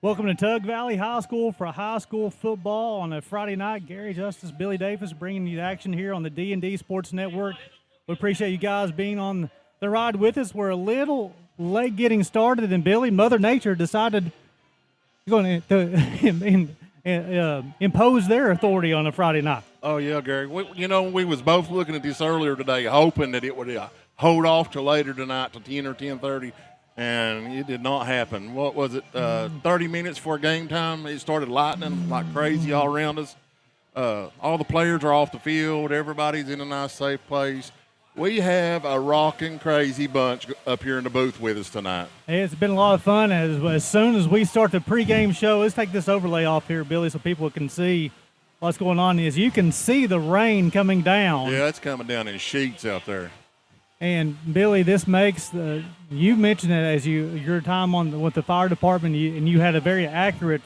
Welcome to Tug Valley High School for high school football on a Friday night. Gary Justice, Billy Davis bringing you action here on the D&D Sports Network. We appreciate you guys being on the ride with us. We're a little late getting started, and Billy, Mother Nature decided to impose their authority on a Friday night. Oh, yeah, Gary. We was both looking at this earlier today, hoping that it would hold off till later tonight, till 10 or 10:30. And it did not happen. What was it, 30 minutes before game time? It started lightning like crazy all around us. All the players are off the field. Everybody's in a nice, safe place. We have a rocking, crazy bunch up here in the booth with us tonight. It's been a lot of fun. As soon as we start the pregame show, let's take this overlay off here, Billy, so people can see what's going on. Is you can see the rain coming down. Yeah, it's coming down in sheets out there. And Billy, this makes you mentioned it as your time with the fire department, and you had a very accurate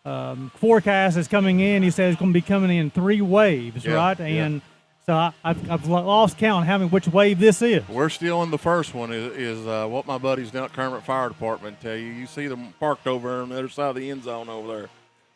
forecast that's coming in. He said it's going to be coming in 3 waves, right? And so I've lost count which wave this is. We're still in the first one. Is what my buddies down at Kermit Fire Department tell you. You see them parked over on the other side of the end zone over there.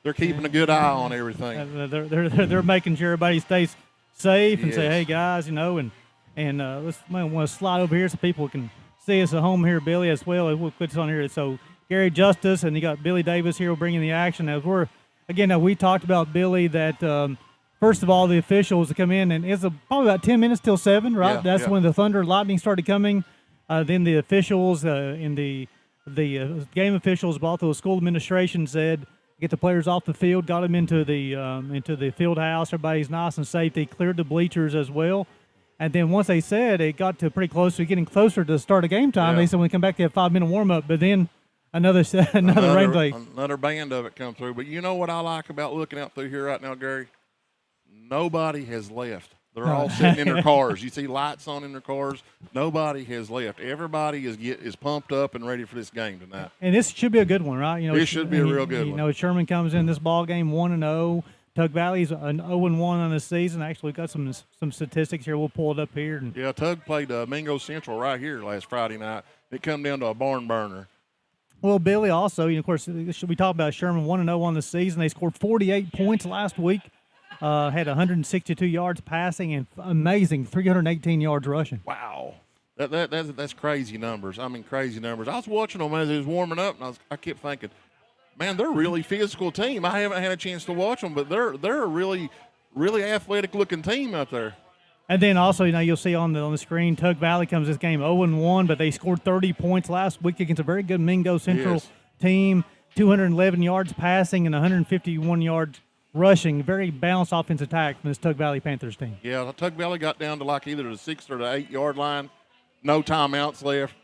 They're keeping a good eye on everything. They're making sure everybody stays safe and say, hey guys, And let's want to slide over here so people can see us at home here, Billy, as well. We'll put this on here. So Gary Justice, and you got Billy Davis here bringing the action. As we talked about, Billy, that first of all, the officials come in, and it's probably about 10 minutes till 7, right? That's when the thunder and lightning started coming. Then the officials the game officials, but also the school administration said, get the players off the field, got them into the field house. Everybody's nice and safe. They cleared the bleachers as well. And then once they said it got to pretty close to getting closer to the start of game time, they said when they come back, they have 5-minute warm-up. But then another rain delay. Another band of it come through. But you know what I like about looking out through here right now, Gary? Nobody has left. They're all sitting in their cars. You see lights on in their cars. Nobody has left. Everybody is pumped up and ready for this game tonight. And this should be a good one, right? This should be a real good one. Sherman comes in this ball game 1-0. Tug Valley's an 0-1 on the season. Actually, we've got some statistics here. We'll pull it up here. Tug played Mingo Central right here last Friday night. It come down to a barn burner. Well, Billy, also, of course, we talk about Sherman 1-0 on the season. They scored 48 points last week, had 162 yards passing, and amazing 318 yards rushing. Wow. That's crazy numbers. I mean, crazy numbers. I was watching them as it was warming up, and I kept thinking, man, they're a really physical team. I haven't had a chance to watch them, but they're a really, really athletic-looking team out there. And then also, you'll see on the screen, Tug Valley comes this game 0-1, but they scored 30 points last week against a very good Mingo Central team, 211 yards passing and 151 yards rushing. Very balanced offensive attack from this Tug Valley Panthers team. Yeah, Tug Valley got down to like either the 6 or the 8 yard line, no timeouts left.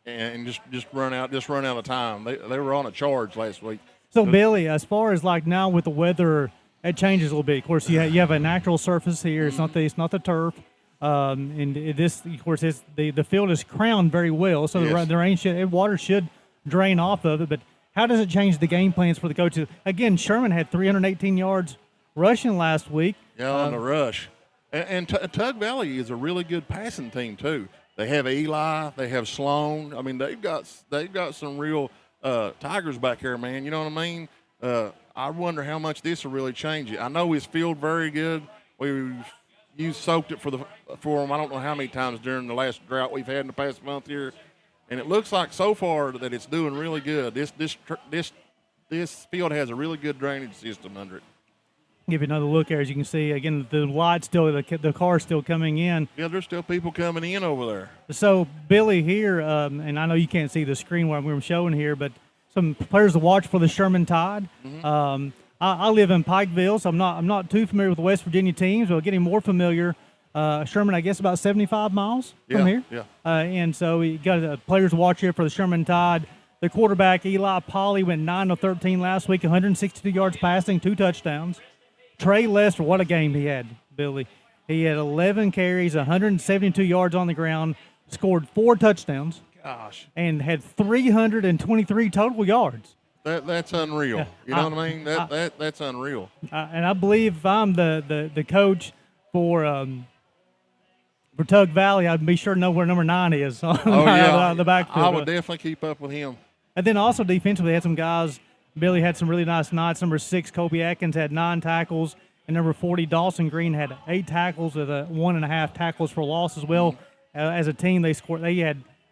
And just run out of time. They were on a charge last week. So Billy, as far as like now with the weather, it changes a little bit. Of course, you have a natural surface here. It's not the turf. And this, of course, the field is crowned very well. So the rain water should drain off of it. But how does it change the game plans for the coaches? Again, Sherman had 318 yards rushing last week. Yeah, on the rush. And Tug Valley is a really good passing team too. They have Eli. They have Sloan. I mean, they've got some real tigers back here, man. You know what I mean? I wonder how much this will really change it. I know his field very good. You soaked it for him. I don't know how many times during the last drought we've had in the past month here, and it looks like so far that it's doing really good. This field has a really good drainage system under it. Give you another look here. As you can see, again, the light's still, the car's still coming in. Yeah, there's still people coming in over there. So, Billy, here, and I know you can't see the screen where I'm showing here, but some players to watch for the Sherman Tide. Mm-hmm. I live in Pikeville, so I'm not too familiar with the West Virginia teams, but getting more familiar. Sherman, I guess, about 75 miles from here. Yeah. And so we got players to watch here for the Sherman Tide. The quarterback, Eli Polly, went 9 of 13 last week, 162 yards passing, 2 touchdowns. Trey Lester, what a game he had, Billy. He had 11 carries, 172 yards on the ground, scored 4 touchdowns. Gosh. And had 323 total yards. That's unreal. Yeah. You know what I mean? That's unreal. And I believe if I'm the coach for Tug Valley, I'd be sure to know where number 9 is on the backfield. I would definitely keep up with him. And then also defensively, they had some guys Billy had some really nice nights. Number 6, Kobe Atkins, had 9 tackles. And number 40, Dawson Green, had 8 tackles with 1.5 tackles for loss as well. As a team, they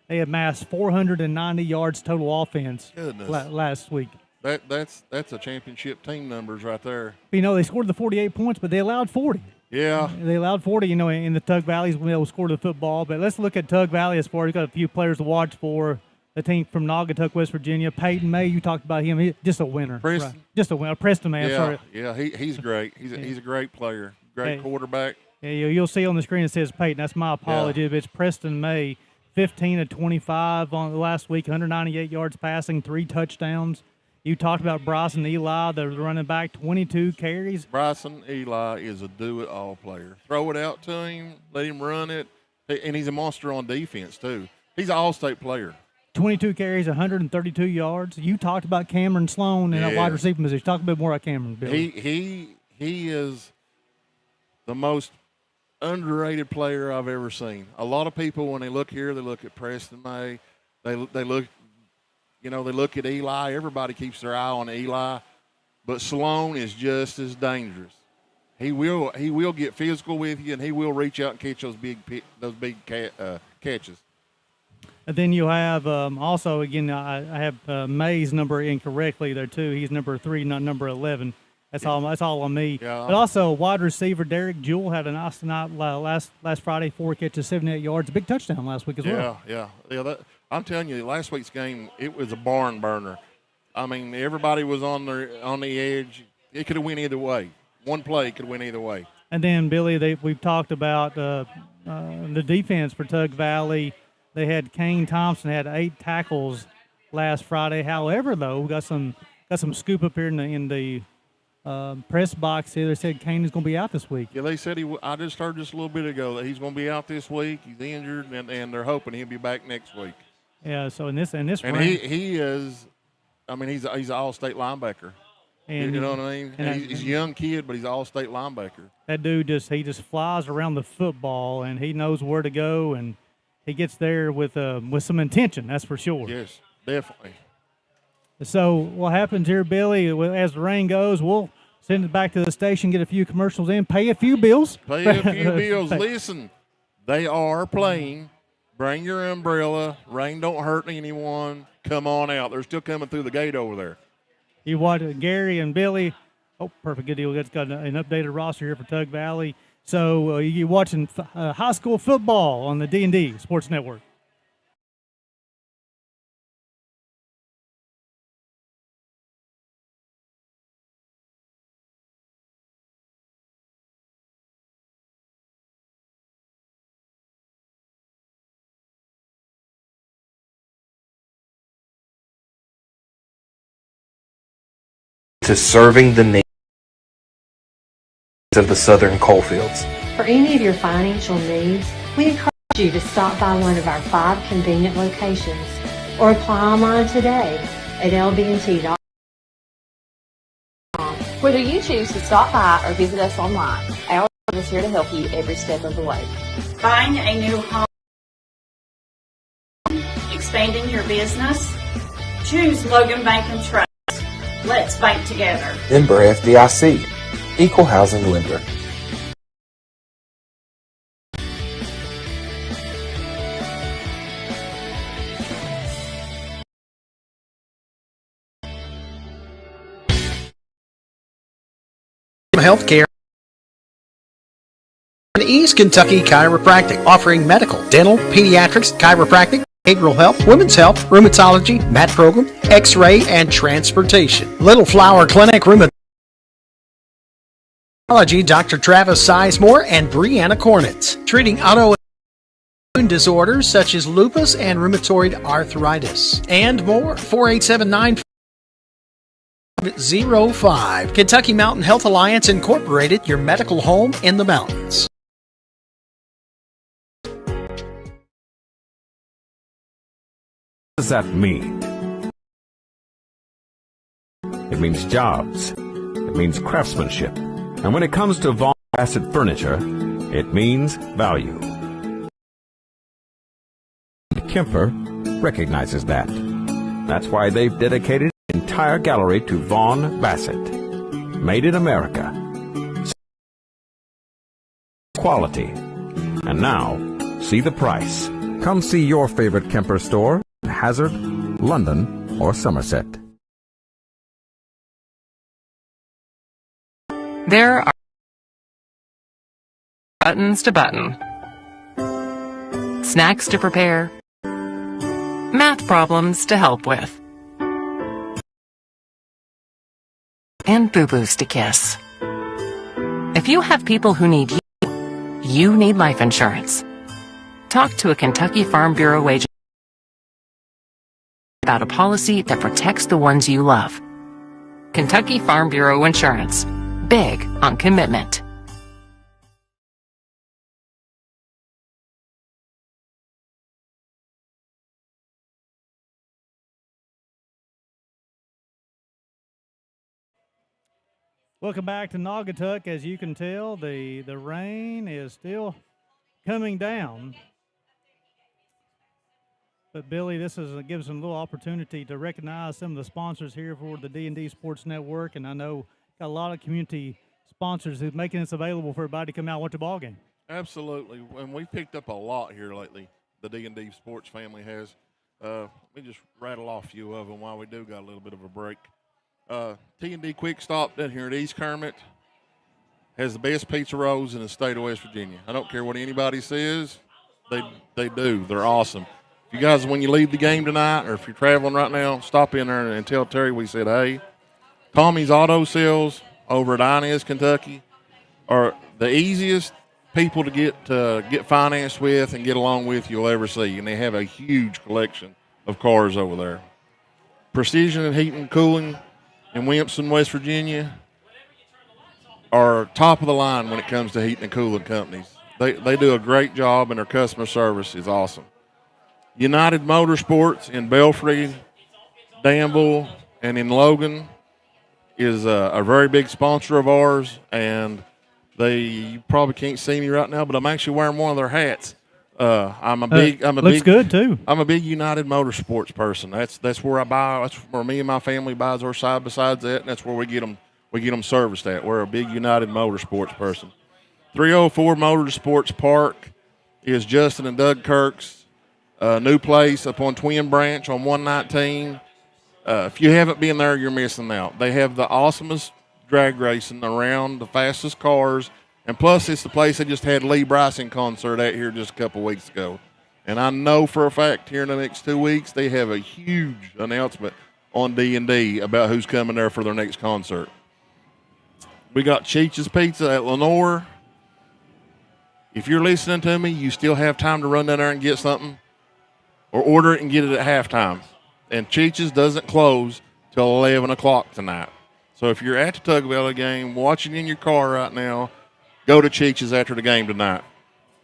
amassed 490 yards total offense last week. That's a championship team numbers right there. You know, they scored the 48 points, but they allowed 40. Yeah. They allowed 40, you know, in the Tug Valleys when they scored the football. But let's look at Tug Valley as far as got a few players to watch for. The team from Naugatuck, West Virginia, Peyton May, you talked about him. He's just a winner. Preston. Right. Just a winner. Preston, man. Yeah, sorry. yeah, he's great. He's a great player, great quarterback. Yeah, you'll see on the screen it says Peyton. That's my apology. Yeah. But it's Preston May, 15 of 25 on the last week, 198 yards passing, 3 touchdowns. You talked about Bryson Eli, the running back, 22 carries. Bryson Eli is a do-it-all player. Throw it out to him, let him run it, and he's a monster on defense too. He's an all-state player. 22 carries, 132 yards. You talked about Cameron Sloan in that wide receiver position. Talk a bit more about Cameron, Billy. He is the most underrated player I've ever seen. A lot of people, when they look here, they look at Preston May. They look, you know, they look at Eli. Everybody keeps their eye on Eli, but Sloan is just as dangerous. He will get physical with you, and he will reach out and catch those big catches. And then you have also, again, I have May's number incorrectly there too. He's number 3, not number 11. That's all on me. Yeah. But also wide receiver Derek Jewell had a nice night last Friday, 4 catches, 78 yards, a big touchdown last week as well. Yeah. I'm telling you, last week's game, it was a barn burner. I mean, everybody was on the edge. It could have went either way. One play could win either way. And then Billy, we've talked about the defense for Tug Valley. They had Kane Thompson had 8 tackles last Friday. However, though, we got some scoop up here in the press box here. They said Kane is going to be out this week. Yeah, they said I just heard just a little bit ago that he's going to be out this week. He's injured, and they're hoping he'll be back next week. Yeah. So in this, and he is. I mean, he's an all-state linebacker. And you know what I mean? He's a young kid, but he's an all-state linebacker. That dude just flies around the football, and he knows where to go, and he gets there with some intention, that's for sure. Yes, definitely. So what happens here, Billy, as the rain goes, we'll send it back to the station, get a few commercials in, pay a few bills. Listen, they are playing. Bring your umbrella. Rain don't hurt anyone. Come on out. They're still coming through the gate over there. You watch Gary and Billy. Oh, perfect. Good deal. We've got an updated roster here for Tug Valley. So you're watching high school football on the D&D Sports Network. To serving the needs of the southern coalfields. For any of your financial needs, we encourage you to stop by one of our 5 convenient locations or apply online today at lbnt.com. Whether you choose to stop by or visit us online, our team is here to help you every step of the way. Buying a new home, expanding your business, choose Logan Bank and Trust. Let's bank together. Member FDIC, Equal Housing Lender. Healthcare and East Kentucky Chiropractic, offering medical, dental, pediatrics, chiropractic, behavioral health, women's health, rheumatology, mat program, x-ray, and transportation. Little Flower Clinic Rheumatology, Dr. Travis Sizemore and Brianna Cornitz, treating autoimmune disorders such as lupus and rheumatoid arthritis, and more. 487-905. Kentucky Mountain Health Alliance Incorporated, your medical home in the mountains. What does that mean? It means jobs. It means craftsmanship. And when it comes to Vaughn Bassett furniture, it means value. Kemper recognizes that. That's why they've dedicated an entire gallery to Vaughn Bassett. Made in America. Quality. And now, see the price. Come see your favorite Kemper store in Hazard, London, or Somerset. There are buttons to button, snacks to prepare, math problems to help with, and boo-boos to kiss. If you have people who need you need life insurance. Talk to a Kentucky Farm Bureau agent about a policy that protects the ones you love. Kentucky Farm Bureau Insurance. Big on commitment. Welcome back to Naugatuck. As you can tell, the rain is still coming down. But Billy, this gives us a little opportunity to recognize some of the sponsors here for the D&D Sports Network, and I know got a lot of community sponsors who's making this available for everybody to come out and watch a ball game. Absolutely, and we picked up a lot here lately. The D&D Sports family has. Let me just rattle off a few of them while we do got a little bit of a break. T&D Quick Stop down here at East Kermit has the best pizza rolls in the state of West Virginia. I don't care what anybody says, they do. They're awesome. If you guys, when you leave the game tonight or if you're traveling right now, stop in there and tell Terry we said, hey. Tommy's Auto Sales over at Inez, Kentucky are the easiest people to get financed with and get along with you'll ever see, and they have a huge collection of cars over there. Precision and Heating and Cooling in Williamson, West Virginia are top of the line when it comes to heating and cooling companies. They do a great job, and their customer service is awesome. United Motorsports in Belfry, Danville, and in Logan is a very big sponsor of ours, and you probably can't see me right now, but I'm actually wearing one of their hats. Looks good too. I'm a big United Motorsports person. That's where I buy. That's where me and my family buys our side by sides at, and that's where we get them serviced at. We're a big United Motorsports person. 304 Motorsports Park is Justin and Doug Kirk's new place up on Twin Branch on 119. If you haven't been there, you're missing out. They have the awesomest drag racing around, the fastest cars. And plus, it's the place they just had Lee Bryson concert at here just a couple weeks ago. And I know for a fact here in the next 2 weeks, they have a huge announcement on D&D about who's coming there for their next concert. We got Cheech's Pizza at Lenore. If you're listening to me, you still have time to run down there and get something or order it and get it at halftime. And Cheech's doesn't close till 11 o'clock tonight. So if you're at the Tug Valley game, watching in your car right now, go to Cheech's after the game tonight.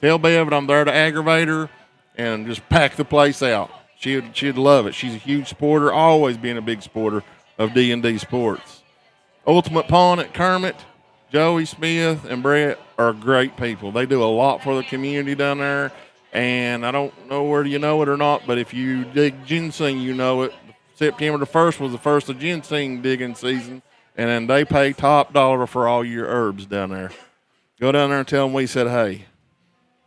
Tell Bev that I'm there to aggravate her and just pack the place out. She'd love it. She's a huge supporter, always being a big supporter of D&D Sports. Ultimate Pawn at Kermit, Joey Smith and Brett are great people. They do a lot for the community down there, and I don't know whether you know it or not, but if you dig ginseng, you know it. September the 1st was the first of ginseng digging season, and then they pay top dollar for all your herbs down there. Go down there and tell them we said, hey.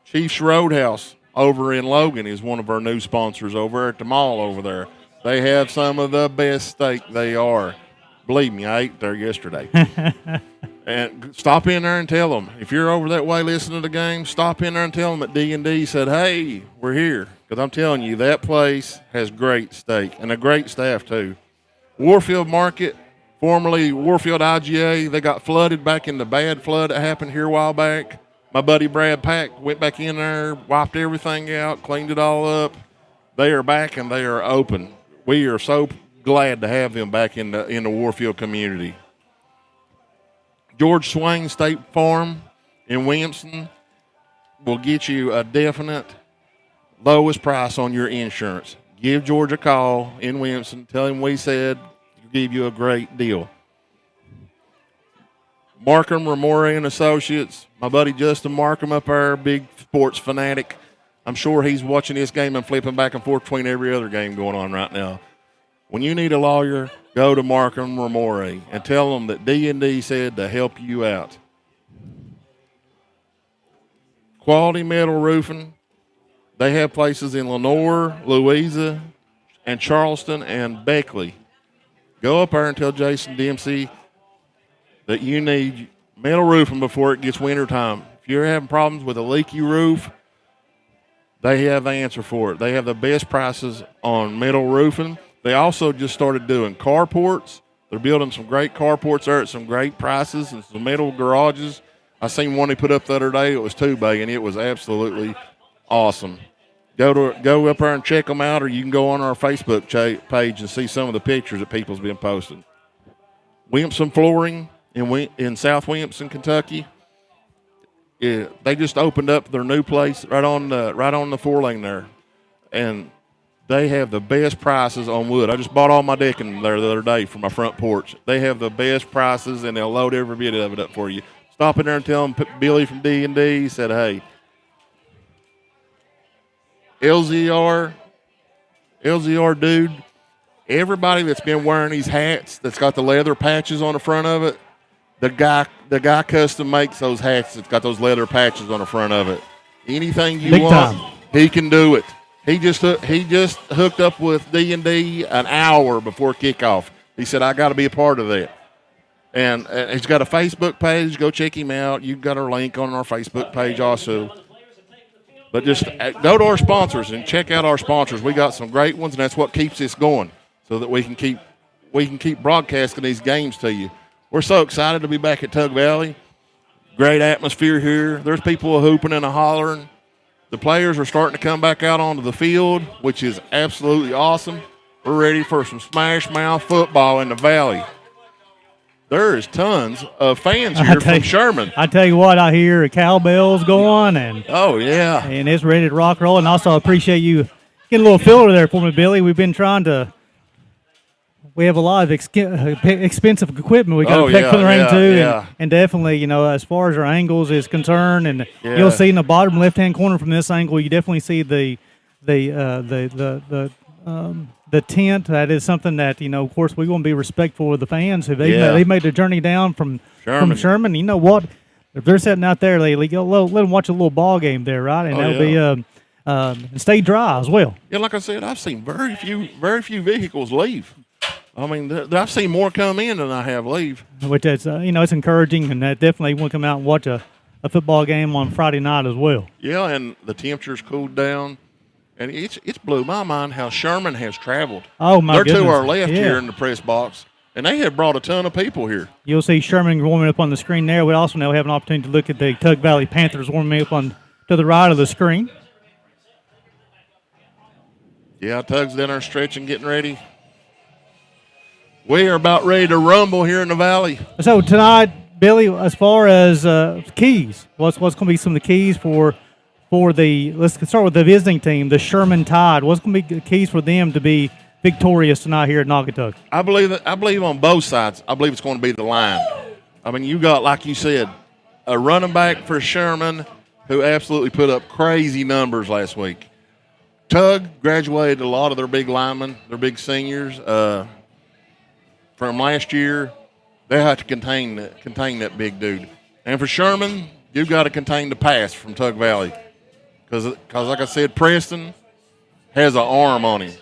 Chiefs Roadhouse over in Logan is one of our new sponsors over at the mall over there. They have some of the best steak they are. Believe me, I ate there yesterday. And stop in there and tell them. If you're over that way listening to the game, stop in there and tell them that D&D said, hey, we're here. Because I'm telling you, that place has great steak and a great staff too. Warfield Market, formerly Warfield IGA, they got flooded back in the bad flood that happened here a while back. My buddy Brad Pack went back in there, wiped everything out, cleaned it all up. They are back and they are open. We are so glad to have them back in the Warfield community. George Swain State Farm in Williamson will get you a definite lowest price on your insurance. Give George a call in Williamson. Tell him we said give you a great deal. Markham, Ramore and Associates. My buddy Justin Markham up there, big sports fanatic. I'm sure he's watching this game and flipping back and forth between every other game going on right now. When you need a lawyer, go to Markham Ramore and tell them that D&D said to help you out. Quality Metal Roofing. They have places in Lenoir, Louisa, and Charleston and Beckley. Go up there and tell Jason Dempsey that you need metal roofing before it gets wintertime. If you're having problems with a leaky roof, they have the answer for it. They have the best prices on metal roofing. They also just started doing carports. They're building some great carports there at some great prices and some metal garages. I seen one they put up the other day. It was 2 bay, and it was absolutely awesome. Go up there and check them out, or you can go on our Facebook page and see some of the pictures that people's been posting. Williamson Flooring in South Williamson, Kentucky. Yeah, they just opened up their new place right on the 4-lane there, and they have the best prices on wood. I just bought all my decking there the other day for my front porch. They have the best prices, and they'll load every bit of it up for you. Stop in there and tell them Billy from D&D said, hey. LZR dude, everybody that's been wearing these hats that's got the leather patches on the front of it, the guy custom makes those hats that's got those leather patches on the front of it. Anything you Big want, time. he can do it. He just hooked up with D&D an hour before kickoff. He said, I got to be a part of that. And he's got a Facebook page. Go check him out. You've got our link on our Facebook page also. But just go to our sponsors and check out our sponsors. We got some great ones, and that's what keeps this going, so that we can keep broadcasting these games to you. We're so excited to be back at Tug Valley. Great atmosphere here. There's people hooping and hollering. The players are starting to come back out onto the field, which is absolutely awesome. We're ready for some smash mouth football in the Valley. There is tons of fans here from Sherman. I tell you what, I hear cowbells going, and oh yeah, and it's ready to rock and roll. And also, I appreciate you getting a little filter there for me, Billy. We've been trying to. We have a lot of expensive equipment we got to protect from the rain too, and definitely, as far as our angles is concerned, and you'll see in the bottom left-hand corner from this angle, you definitely see the tent. That is something that, of course, we want to be respectful of the fans. If they made the journey down from Sherman, you know what? If they're sitting out there, let them watch a little ball game there, right? And that'll be and stay dry as well. Yeah, like I said, I've seen very few vehicles leave. I mean, I've seen more come in than I have leave. Which is, it's encouraging, and that definitely want to come out and watch a football game on Friday night as well. Yeah, and the temperature's cooled down. And it's blew my mind how Sherman has traveled. Oh, my goodness. They're to our left here in the press box, and they have brought a ton of people here. You'll see Sherman warming up on the screen there. We also now have an opportunity to look at the Tug Valley Panthers warming up to the right of the screen. Yeah, Tug's down there stretching, getting ready. We are about ready to rumble here in the Valley. So tonight, Billy, as far as keys, what's going to be some of the keys for let's start with the visiting team, the Sherman Tide. What's going to be the keys for them to be victorious tonight here at Naugatuck? I believe on both sides. I believe it's going to be the line. I mean, you got, like you said, a running back for Sherman who absolutely put up crazy numbers last week. Tug graduated a lot of their big linemen, their big seniors from last year. They have to contain that big dude. And for Sherman, you've got to contain the pass from Tug Valley. Because like I said, Preston has an arm on him.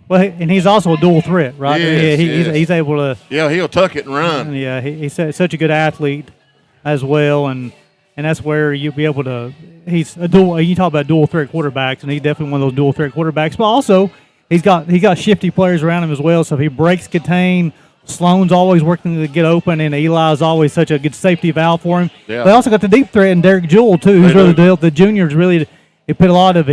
Well, and he's also a dual threat, right? Yes, he's able to. Yeah, he'll tuck it and run. Yeah, he's such a good athlete as well, and that's where you'll be able to. He's a dual. You talk about dual threat quarterbacks, and he's definitely one of those dual threat quarterbacks. But also, he got shifty players around him as well. So if he breaks contain, Sloan's always working to get open, and Eli is always such a good safety valve for him. Yeah. They also got the deep threat in Derek Jewell too, who's really the juniors really. He put a lot of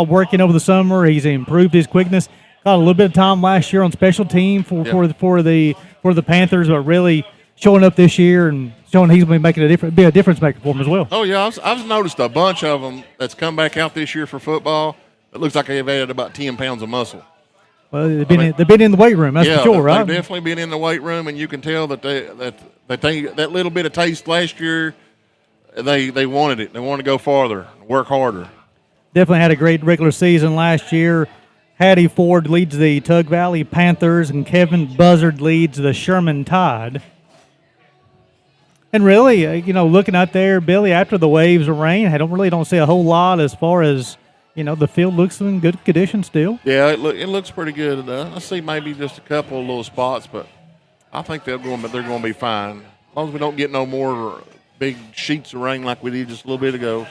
work in over the summer. He's improved his quickness. Got a little bit of time last year on special team for the Panthers, but really showing up this year and showing he's going to be a difference maker for them as well. Oh yeah, I've noticed a bunch of them that's come back out this year for football. It looks like they've added about 10 pounds of muscle. Well, they've been in the weight room, that's for sure, right? They've definitely been in the weight room, and you can tell that that little bit of taste last year, they wanted it. They wanted to go farther, work harder. Definitely had a great regular season last year. Hattie Ford leads the Tug Valley Panthers, and Kevin Buzzard leads the Sherman Tide. And really, looking out there, Billy, after the waves of rain, I don't see a whole lot as far as, the field looks in good condition still. Yeah, it looks pretty good. I see maybe just a couple of little spots, but I think they're going to be fine. As long as we don't get no more big sheets of rain like we did just a little bit ago.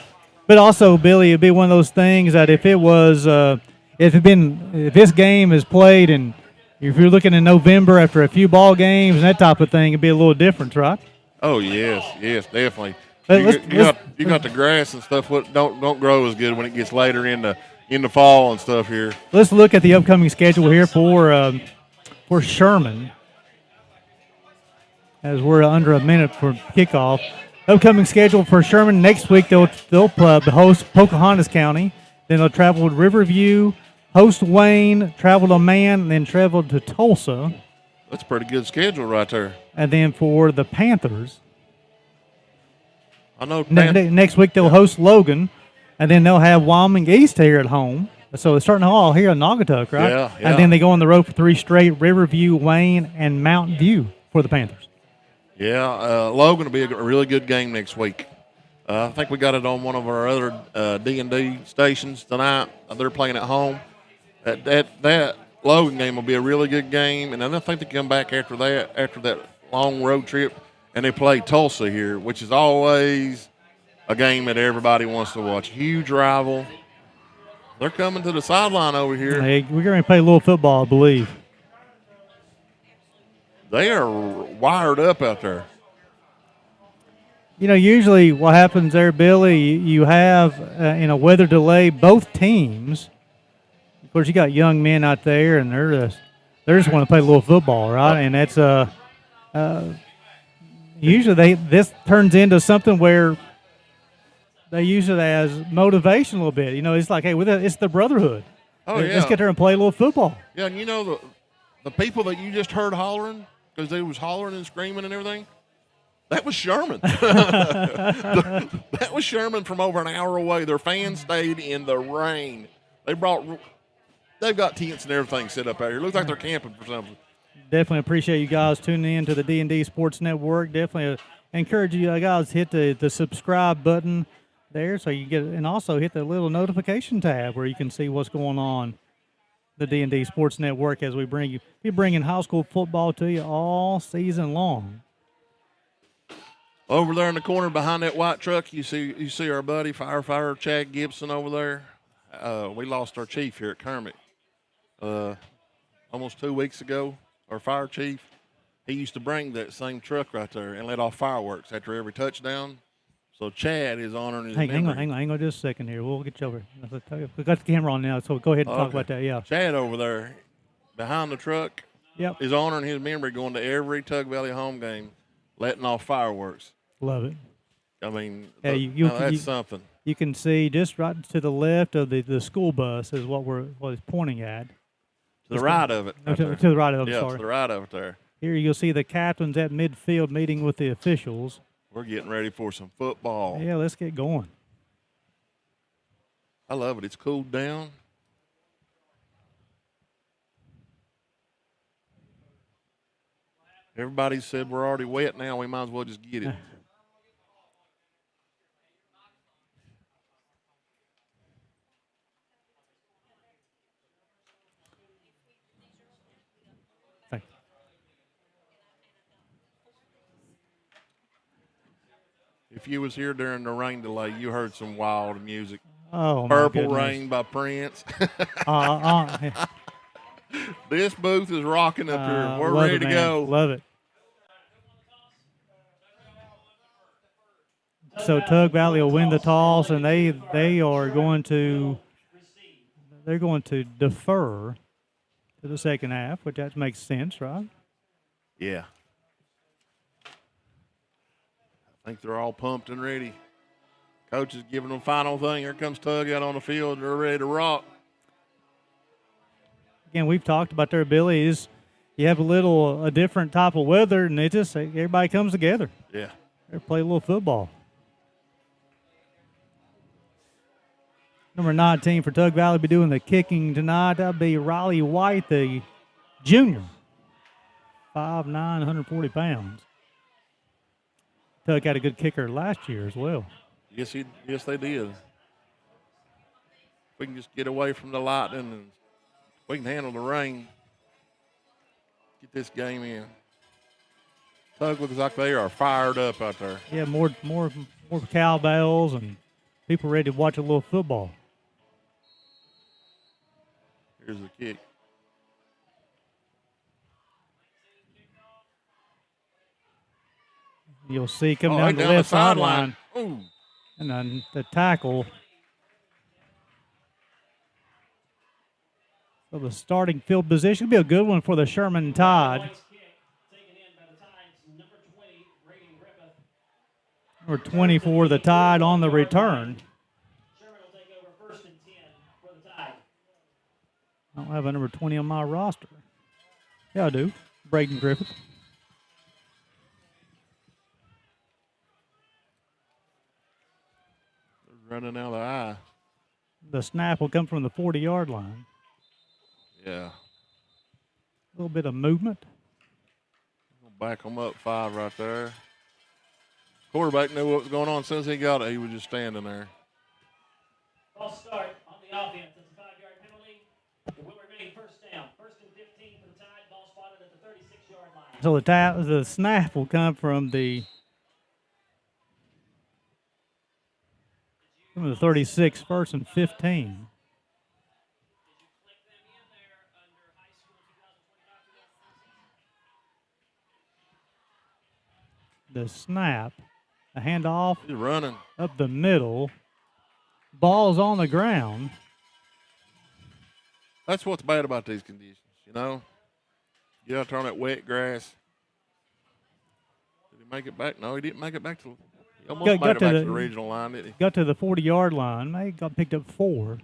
But also, Billy, it'd be one of those things that if this game is played and if you're looking in November after a few ball games and that type of thing, it'd be a little different, right? Oh yes, definitely. But You got the grass and stuff. What don't grow as good when it gets later in the fall and stuff here. Let's look at the upcoming schedule here for Sherman, as we're under a minute for kickoff. Upcoming schedule for Sherman next week, they'll host Pocahontas County. Then they'll travel to Riverview, host Wayne, travel to Man, and then travel to Tulsa. That's a pretty good schedule right there. And then for the Panthers, I know. Next week they'll host Logan, and then they'll have Wyoming East here at home. So they're starting all here in Naugatuck, right? Yeah. And then they go on the road for 3 straight: Riverview, Wayne, and Mountain View for the Panthers. Yeah, Logan will be a really good game next week. I think we got it on one of our other D&D stations tonight. They're playing at home. That Logan game will be a really good game, and I think they come back after that long road trip, and they play Tulsa here, which is always a game that everybody wants to watch. Huge rival. They're coming to the sideline over here. Hey, we're going to play a little football, I believe. They are wired up out there. Usually what happens there, Billy, you have in a weather delay both teams. Of course, you got young men out there, and they just want to play a little football, right? And that's usually this turns into something where they use it as motivation a little bit. It's like, hey, it's the brotherhood. Oh, yeah. Let's get there and play a little football. Yeah, and the people that you just heard hollering, because they was hollering and screaming and everything, that was Sherman. That was Sherman from over an hour away. Their fans stayed in the rain. They've got tents and everything set up out here. Looks like they're camping for something. Definitely appreciate you guys tuning in to the D&D Sports Network. Definitely encourage you guys to hit the subscribe button there, so you get, and also hit the little notification tab where you can see what's going on the D&D Sports Network as we be bringing high school football to you all season long. Over there in the corner behind that white truck, you see our buddy firefighter Chad Gibson over there. We lost our chief here at Kermit almost 2 weeks ago. Our fire chief, he used to bring that same truck right there and let off fireworks after every touchdown. So Chad is honoring his memory. Hang on just a second here. We'll get you over. We got the camera on now, so go ahead and talk about that. Yeah, Chad over there behind the truck, is honoring his memory, going to every Tug Valley home game, letting off fireworks. Love it. I mean, that's something. You can see just right to the left of the school bus is what it's pointing at. To the right of it. To the right of it. Yeah, sorry. to the right of it there. Here you'll see the captains at midfield meeting with the officials. We're getting ready for some football. Yeah, let's get going. I love it. It's cooled down. Everybody said we're already wet now. We might as well just get it. If you was here during the rain delay, you heard some wild music. Oh, Purple Rain by Prince. This booth is rocking up here. We're ready to go. Love it. So Tug Valley will win the toss, and they are going to defer to the second half, which that makes sense, right? Yeah. I think they're all pumped and ready. Coach is giving them final thing. Here comes Tug out on the field. They're ready to rock. Again, we've talked about their abilities. You have a different type of weather, and everybody comes together. Yeah. They play a little football. Number 19 for Tug Valley be doing the kicking tonight. That'll be Riley White, the junior. 5'9", 140 pounds. Tug had a good kicker last year as well. Yes, they did. We can just get away from the lightning and we can handle the rain. Get this game in. Tug looks like they are fired up out there. Yeah, more cowbells and people ready to watch a little football. Here's the kick. You'll see coming down the left sideline. Ooh. And then the tackle. So the starting field position will be a good one for the Sherman Tide. Number 20 for the Tide on the return. Sherman will take over 1st and 10 for the Tide. I don't have a number 20 on my roster. Yeah, I do. Braden Griffith. Running out of the eye. The snap will come from the 40-yard line. Yeah. A little bit of movement. Back them up 5 right there. Quarterback knew what was going on. As soon as he got it, he was just standing there. False start on the offense. It's a 5-yard penalty. It will remain 1st down. 1st and 15 for the Tide. Ball spotted at the 36-yard line. So the snap will come from the 36, 1st and 15. The snap, a handoff. He's running up the middle. Ball's on the ground. That's what's bad about these conditions, you know. You got to turn that wet grass. Did he make it back? No, he didn't make it back to. He almost made it back to the regional line, didn't he? Got to the 40-yard line. He got picked up 4.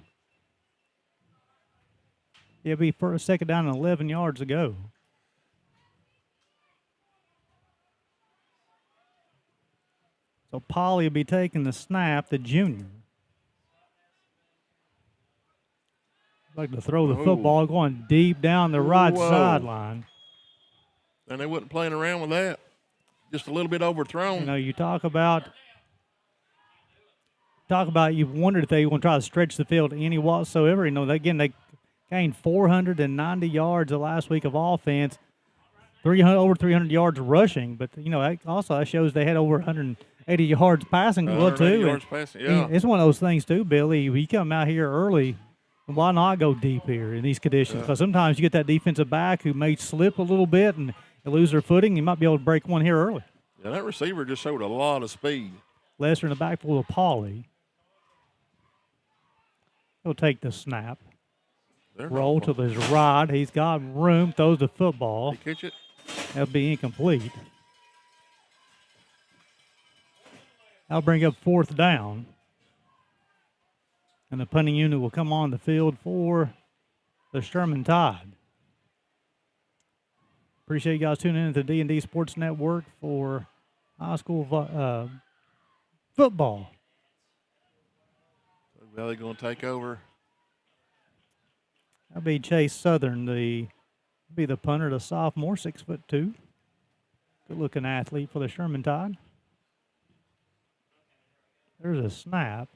It'll be for a 2nd down and 11 yards to go. So Polly will be taking the snap, the junior. Like to throw the football going deep down the right sideline. And they wasn't playing around with that. Just a little bit overthrown. You know, you talk about you wondered if they want to try to stretch the field any whatsoever. You know, they gained 490 yards the last week of offense, over 300 yards rushing. But, you know, that shows they had over 180 yards passing as well, too. Yards passing, yeah. It's one of those things, too, Billy. You come out here early, why not go deep here in these conditions? Because sometimes you get that defensive back who may slip a little bit and lose their footing. You might be able to break one here early. Yeah, that receiver just showed a lot of speed. Lester in the backfield of Pauly. He'll take the snap. Roll to his right. He's got room. Throws the football. He catch it. That'll be incomplete. That'll bring up 4th down. And the punting unit will come on the field for the Sherman Tide. Appreciate you guys tuning in to the D&D Sports Network for high school football. Tug Valley going to take over. That'll be Chase Southern, the punter, the sophomore, 6'2". Good-looking athlete for the Sherman Tide. There's a snap.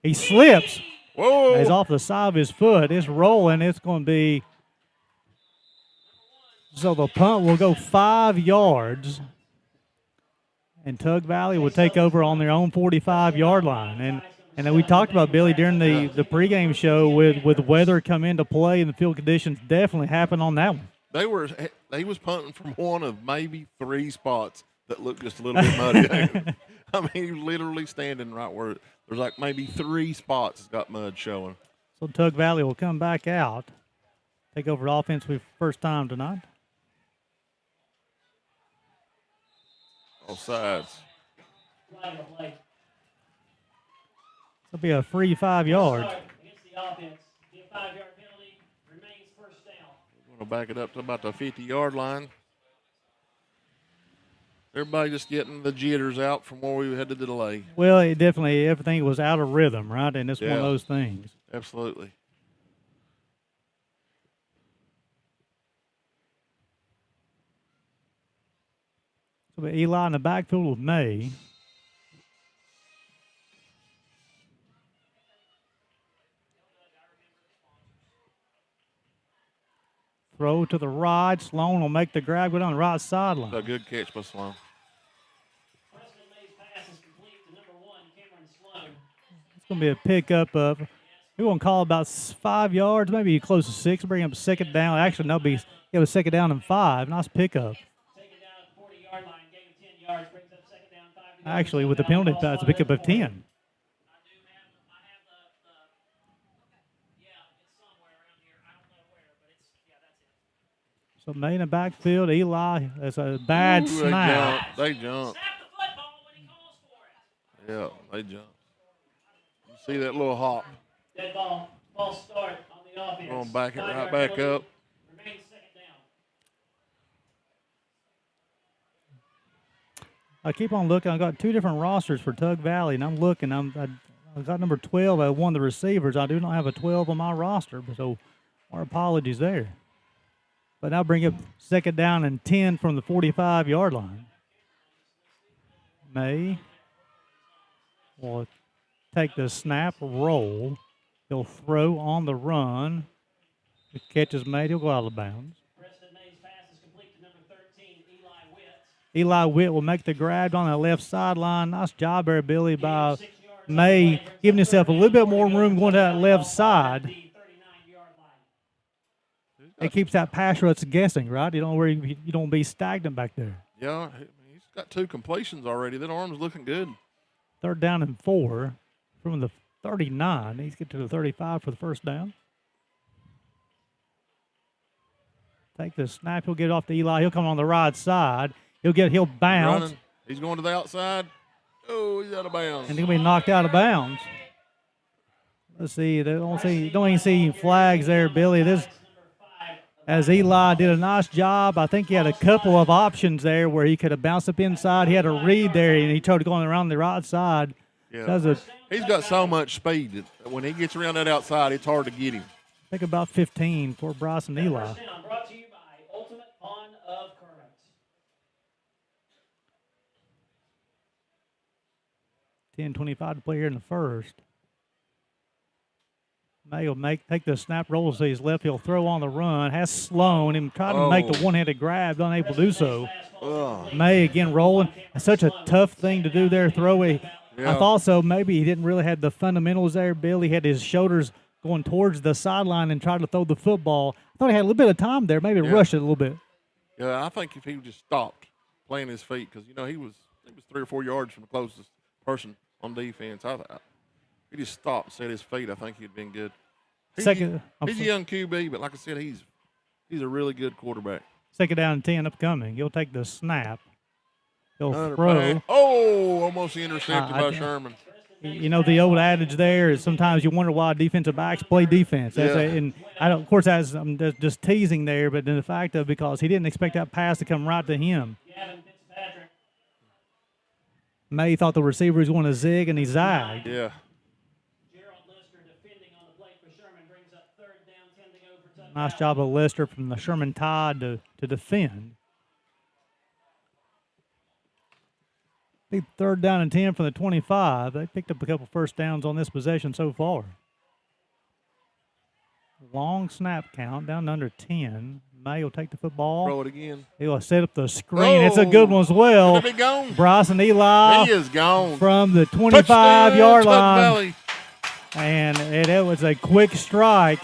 He slips. Whoa! He's off the side of his foot. It's rolling. It's going to be. So the punt will go 5 yards. And Tug Valley will take over on their own 45-yard line. And then we talked about, Billy, during the pregame show with weather come into play and the field conditions definitely happened on that one. They was punting from one of maybe 3 spots that looked just a little bit muddy. I mean, he was literally standing right where there's like maybe 3 spots that's got mud showing. So Tug Valley will come back out, take over offense for the first time tonight. All sides. It'll be a free 5 yards. Against the offense. The 5-yard penalty remains 1st down. We're going to back it up to about the 50-yard line. Everybody just getting the jitters out from where we had the delay. Well, it definitely, everything was out of rhythm, right? And it's one of those things. Absolutely. So Eli in the backfield with May. Throw to the right. Sloan will make the grab, go down the right sideline. A good catch by Sloan. It's going to be a pickup of, we're going to call about 5 yards, maybe close to 6. Bring up a second down. Actually, no, it was second down and 5. Nice pickup. Actually, with the penalty, it's a pickup of 10. So May in the backfield, Eli, that's a bad snap. They jump. Yeah, they jump. You see that little hop. Dead ball. False start on the offense. Going to back it right back up. Remains second down. I keep on looking. I've got 2 different rosters for Tug Valley, and I'm looking. I've got number 12 at one of the receivers. I do not have a 12 on my roster, so our apologies there. But now bring up second down and 10 from the 45-yard line. May will take the snap, roll. He'll throw on the run. The catch is made. He'll go out of bounds. Eli Witt will make the grab on the left sideline. Nice job there, Billy, by May, giving himself a little bit more room going to that left side. It keeps that pass rush guessing, right? You don't be stagnant back there. Yeah, he's got 2 completions already. That arm's looking good. Third down and 4 from the 39. He's get to the 35 for the first down. Take the snap. He'll get it off to Eli. He'll come on the right side. He'll bounce. Running. He's going to the outside. Oh, he's out of bounds. And he'll be knocked out of bounds. Let's see. Don't even see flags there, Billy. As Eli did a nice job. I think he had a couple of options there where he could have bounced up inside. He had a read there, and he tried going around the right side. Yeah. He's got so much speed that when he gets around that outside, it's hard to get him. I think about 15 for Bryce and Eli. Brought to you by Ultimate Fun of Kermit. 10:25 to play here in the first. May will take the snap, roll to his left. He'll throw on the run. Has Sloan and tried to make the one-handed grab, unable to do so. May again rolling. It's such a tough thing to do there, throw it. Yeah. I thought so. Maybe he didn't really have the fundamentals there, Bill. He had his shoulders going towards the sideline and tried to throw the football. I thought he had a little bit of time there, maybe rushed it a little bit. Yeah, I think if he just stopped playing his feet, because, he was 3 or 4 yards from the closest person on defense. If he just stopped, set his feet, I think he'd been good. He's a young QB, but like I said, he's a really good quarterback. Second down and 10 upcoming. He'll take the snap. He'll throw. Oh, almost intercepted by Sherman. The old adage there is sometimes you wonder why defensive backs play defense. And of course, I'm just teasing there, but in the fact of because he didn't expect that pass to come right to him. May thought the receiver was going to zig, and he zagged. Yeah. Nice job of Lester from the Sherman Tide to defend. Big third down and 10 from the 25. They picked up a couple first downs on this possession so far. Long snap count down to under 10. May will take the football. Throw it again. He'll set up the screen. It's a good one as well. Be gone. Bryce and Eli. He is gone. From the 25-yard line. Valley. And it was a quick strike.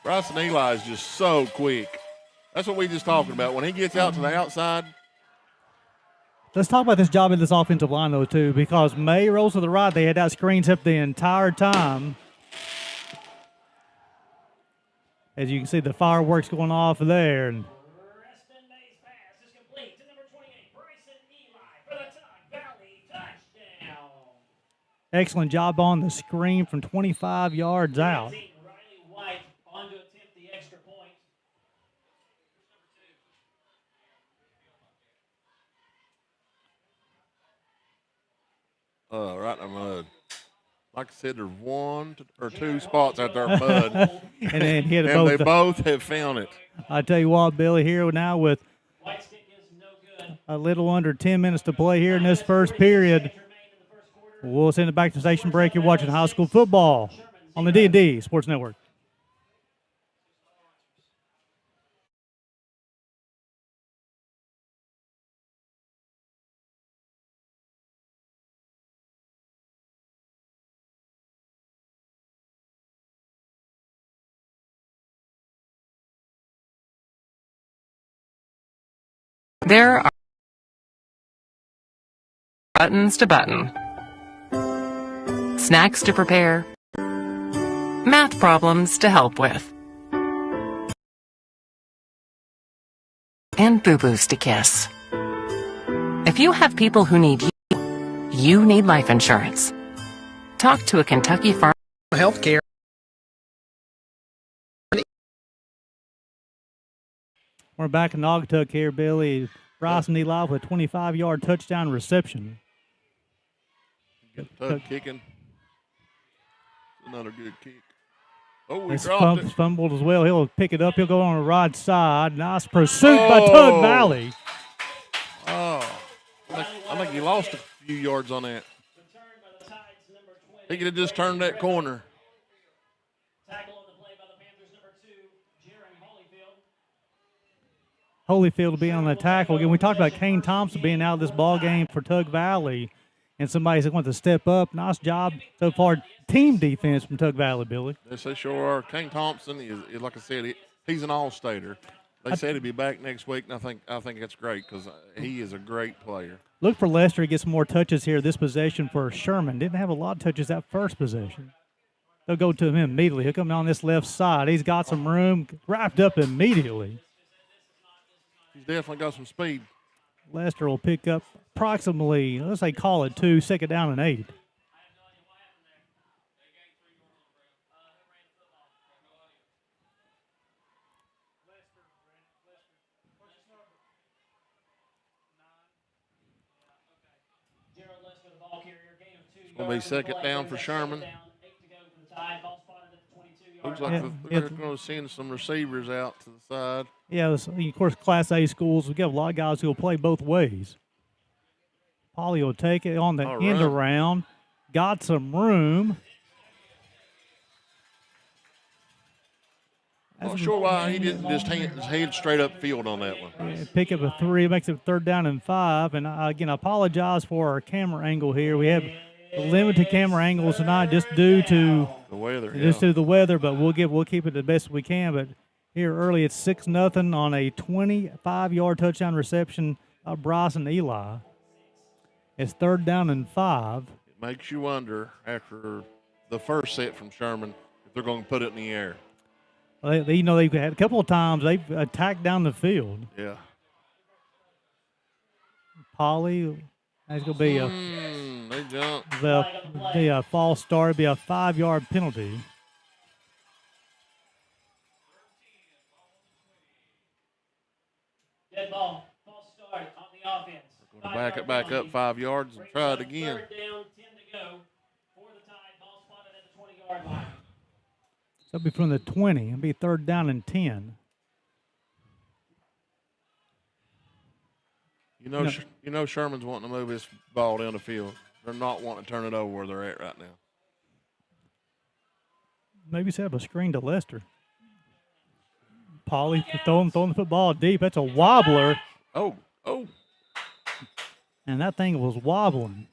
Bryce and Eli is just so quick. That's what we just talking about. When he gets out to the outside. Let's talk about this job in this offensive line, though, too, because May rolls to the right. They had that screen up the entire time. As you can see, the fireworks going off there. And excellent job on the screen from 25 yards out. right in the mud. Like I said, there's one or two spots out there in mud. And then hit and both. They both have found it. I tell you what, Billy, here now with a little under 10 minutes to play here in this first period. We'll send it back to station break. You're watching high school football on the D&D Sports Network. There are buttons to button, snacks to prepare, math problems to help with, and boo-boos to kiss. If you have people who need you, you need life insurance. Talk to a Kentucky Farm Healthcare. We're back in Naugatuck here, Billy. Bryson Eli with a 25-yard touchdown reception. Tug kicking. Another good kick. Oh, he It's dropped it. fumbled as well. He'll pick it up. He'll go on the right side. Nice pursuit by Tug Valley. Oh, I think he lost a few yards on that. He could have just turned that corner. Tackle on the play by the Panthers, number 2, Jeremy Holyfield. Holyfield will be on the tackle. Again, we talked about Kane Thompson being out of this ball game for Tug Valley, and somebody's going to step up. Nice job so far, team defense from Tug Valley, Billy. Yes, they sure are. Kane Thompson is like I said, he's an all-stater. They said he'd be back next week, and I think that's great because he is a great player. Look for Lester to get some more touches here this possession for Sherman. Didn't have a lot of touches that first possession. They'll go to him immediately. He'll come on this left side. He's got some room, wrapped up immediately. He's definitely got some speed. Lester will pick up approximately, let's say, call it 2, second down and 8. It's going to be second down for Sherman. Looks like they're going to send some receivers out to the side. Yeah, of course, Class A schools, we got a lot of guys who will play both ways. Paulie will take it on the end around. Got some room. I'm not sure why he didn't just head straight up field on that one. Yeah, pick up a 3, makes it third down and 5. And again, I apologize for our camera angle here. We have limited camera angles tonight just due to the weather. Just due to the weather, but we'll keep it the best we can. But here early, it's 6-0 on a 25-yard touchdown reception of Bryson Eli. It's third down and 5. It makes you wonder after the first set from Sherman if they're going to put it in the air. Well, they've had a couple of times they've attacked down the field. Yeah. Paulie, that's going to be they jumped. Be a false start. It'll be a 5-yard penalty. Dead ball. False start on the offense. We're going to back up 5 yards and try it again. Third down, 10 to go for the Tide. Ball spotted at the 20-yard line. So it'll be from the 20. It'll be third down and 10. You know Sherman's wanting to move this ball down the field. They're not wanting to turn it over where they're at right now. Maybe set up a screen to Lester. Paulie throwing the football deep. That's a wobbler. Oh. And that thing was wobbling.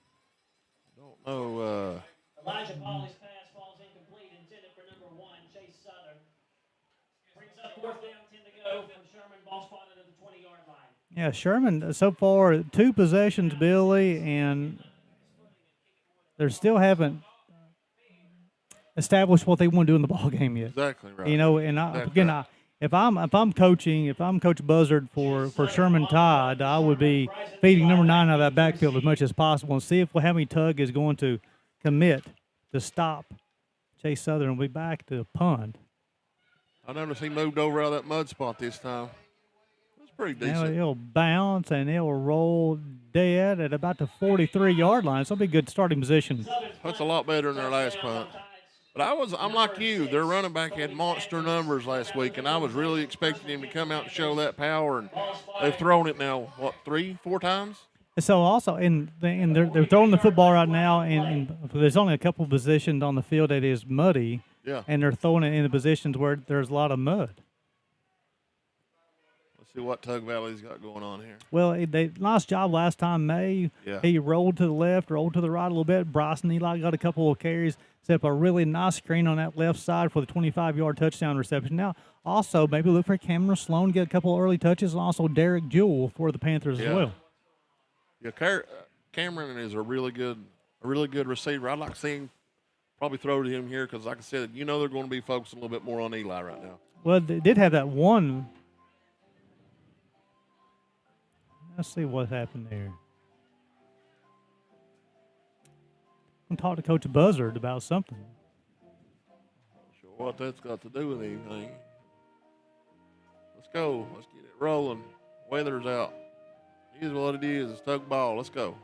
Don't know. Elijah Pauley's pass falls incomplete, intended for number 1, Chase Southern. Brings up fourth down, 10 to go from Sherman. Ball spotted at the 20-yard line. Yeah, Sherman so far 2 possessions, Billy, and they still haven't established what they want to do in the ball game yet. Exactly right. And if I'm Coach Buzzard for Sherman Tide, I would be feeding number 9 out of that backfield as much as possible and see if Hammy Tug is going to commit to stop Chase Southern and be back to punt. I noticed he moved over out of that mud spot this time. pretty Now decent. it'll bounce and it'll roll dead at about the 43-yard line. So it'll be a good starting position. That's a lot better than their last punt. But I'm like you. Their running back had monster numbers last week, and I was really expecting him to come out and show that power. And they've thrown it now, what, 3-4 times? So also, and they're throwing the football right now, and there's only a couple of positions on the field that is muddy. Yeah. And they're throwing it in the positions where there's a lot of mud. Let's see what Tug Valley's got going on here. Well, they nice job last time, May. Yeah. He rolled to the left, rolled to the right a little bit. Bryson Eli got a couple of carries, set up a really nice screen on that left side for the 25-yard touchdown reception. Now, also, maybe look for Cameron Sloan, get a couple of early touches, and also Derek Jewell for the Panthers as well. Yeah, Cameron is a really good receiver. I'd like to see him probably throw to him here because, like I said, they're going to be focusing a little bit more on Eli right now. Well, they did have that one. Let's see what happened there. I'm talking to Coach Buzzard about something. Not sure what that's got to do with anything. Let's go. Let's get it rolling. Weather's out. Here's what it is. It's Tug ball. Let's go.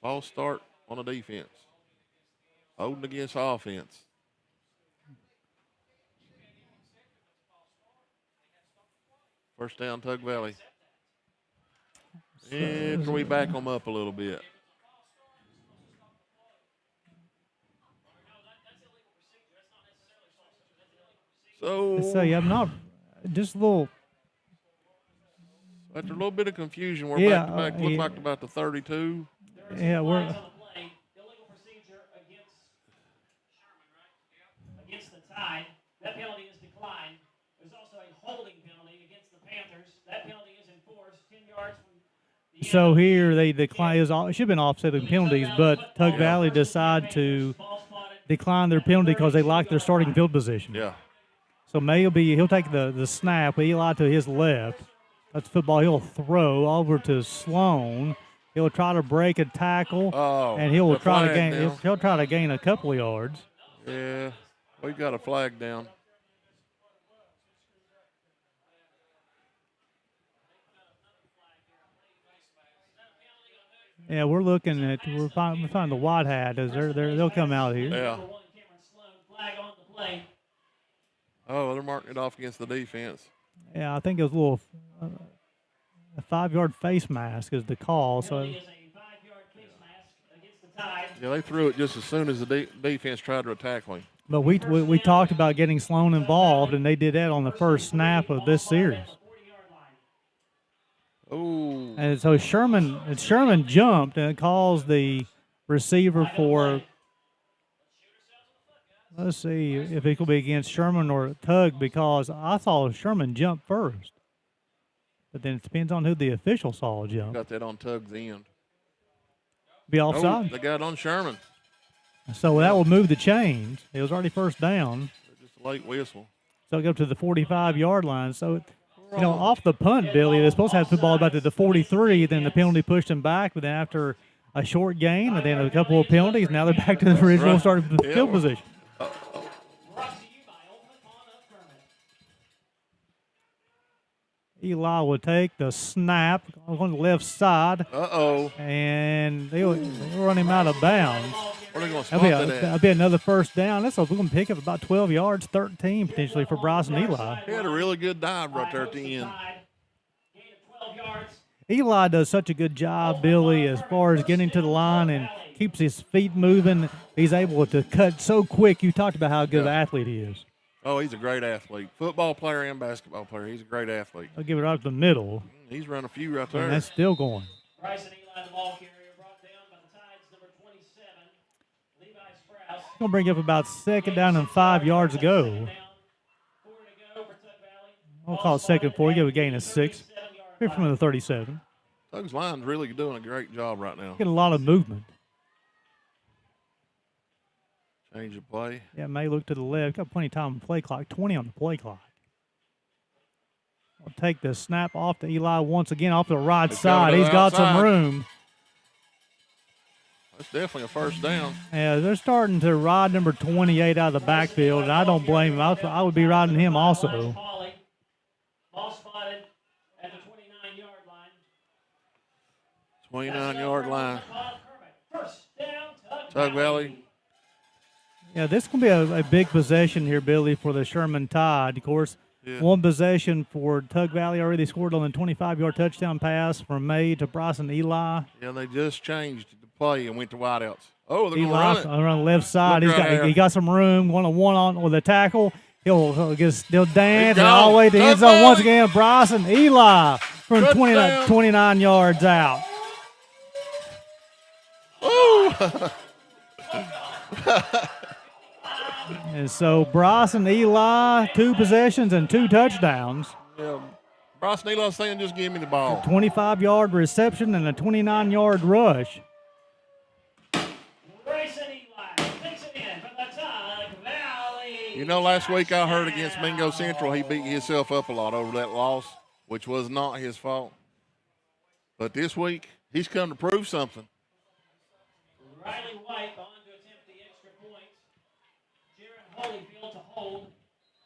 Ball start on the defense. Holding against offense. First down, Tug Valley. And can we back them up a little bit? So yeah, I'm not just a little. After a little bit of confusion, we're Yeah, back to back. Look like about the 32. Yeah, we're. Illegal procedure against Sherman, right? Against the Tide. That penalty is declined. There's also a holding penalty against the Panthers. That penalty is enforced 10 yards from the So here they decline. It should have been offsetting penalties, but Tug Valley decided to decline their penalty because they like their starting field position. Yeah. So May he'll take the snap. Eli to his left. That's football. He'll throw over to Sloan. He'll try to break a tackle, and he'll try to gain. He'll try to gain a couple of yards. Yeah, we got a flag down. Yeah, we're looking at we're finding the white hat as they'll come out here. Yeah. Oh, they're marking it off against the defense. Yeah, I think it was a little a 5-yard face mask is the call. So yeah, they threw it just as soon as the defense tried to tackle him. But we talked about getting Sloan involved, and they did that on the first snap of this series. Oh. And so Sherman jumped and it caused the receiver for. Let's see if it could be against Sherman or Tug because I saw Sherman jump first. But then it depends on who the official saw jump. Got that on Tug's end. Be offside. Oh, they got it on Sherman. So that will move the chains. It was already first down. Just a late whistle. So it go up to the 45-yard line. So, off the punt, Billy, they're supposed to have the ball back to the 43. Then the penalty pushed them back. But then after a short gain and then a couple of penalties, now they're back to the original starting field position. Eli will take the snap on the left side. And they'll run him out of bounds. Where are they going to spot that at? That'll be another first down. We're going to pick up about 12 yards, 13 potentially for Bryson Eli. He had a really good dive right there at the end. Eli does such a good job, Billy, as far as getting to the line and keeps his feet moving. He's able to cut so quick. You talked about how good of an athlete he is. Oh, he's a great athlete. Football player and basketball player. He's a great athlete. I'll give it right to the middle. He's run a few right there. And that's still going. Bryson Eli, the ball carrier, brought down by the Tides, number 27, Levi Sprouse. Going to bring up about second down and 5 yards to go. I'll call it second 4. Give a gain of 6. Here from the 37. Tug's line's really doing a great job right now. Get a lot of movement. Change of play. Yeah, May look to the left. Got plenty of time on the play clock. 20 on the play clock. I'll take the snap off to Eli once again off the right side. He's got some room. That's definitely a first down. Yeah, they're starting to ride number 28 out of the backfield, and I don't blame him. I would be riding him also. Ball spotted at the 29-yard line. Tug Valley. Yeah, this is going to be a big possession here, Billy, for the Sherman Tide. Of course, one possession for Tug Valley already scored on the 25-yard touchdown pass from May to Bryson Eli. Yeah, they just changed the play and went to wideouts. Oh, they're going to Eli run it. on the left side. He got some room, one-on-one on with a tackle. He'll dance and all the way to the end zone once again. Bryson Eli from 29 yards out. Ooh. And so Bryson Eli, 2 possessions and 2 touchdowns. Yeah, Bryson Eli's saying just give me the ball. 25-yard reception and a 29-yard rush. You know, last week I heard against Mingo Central, he beat himself up a lot over that loss, which was not his fault. But this week, he's come to prove something. Riley White on to attempt the extra point. Jaron Holyfield to hold.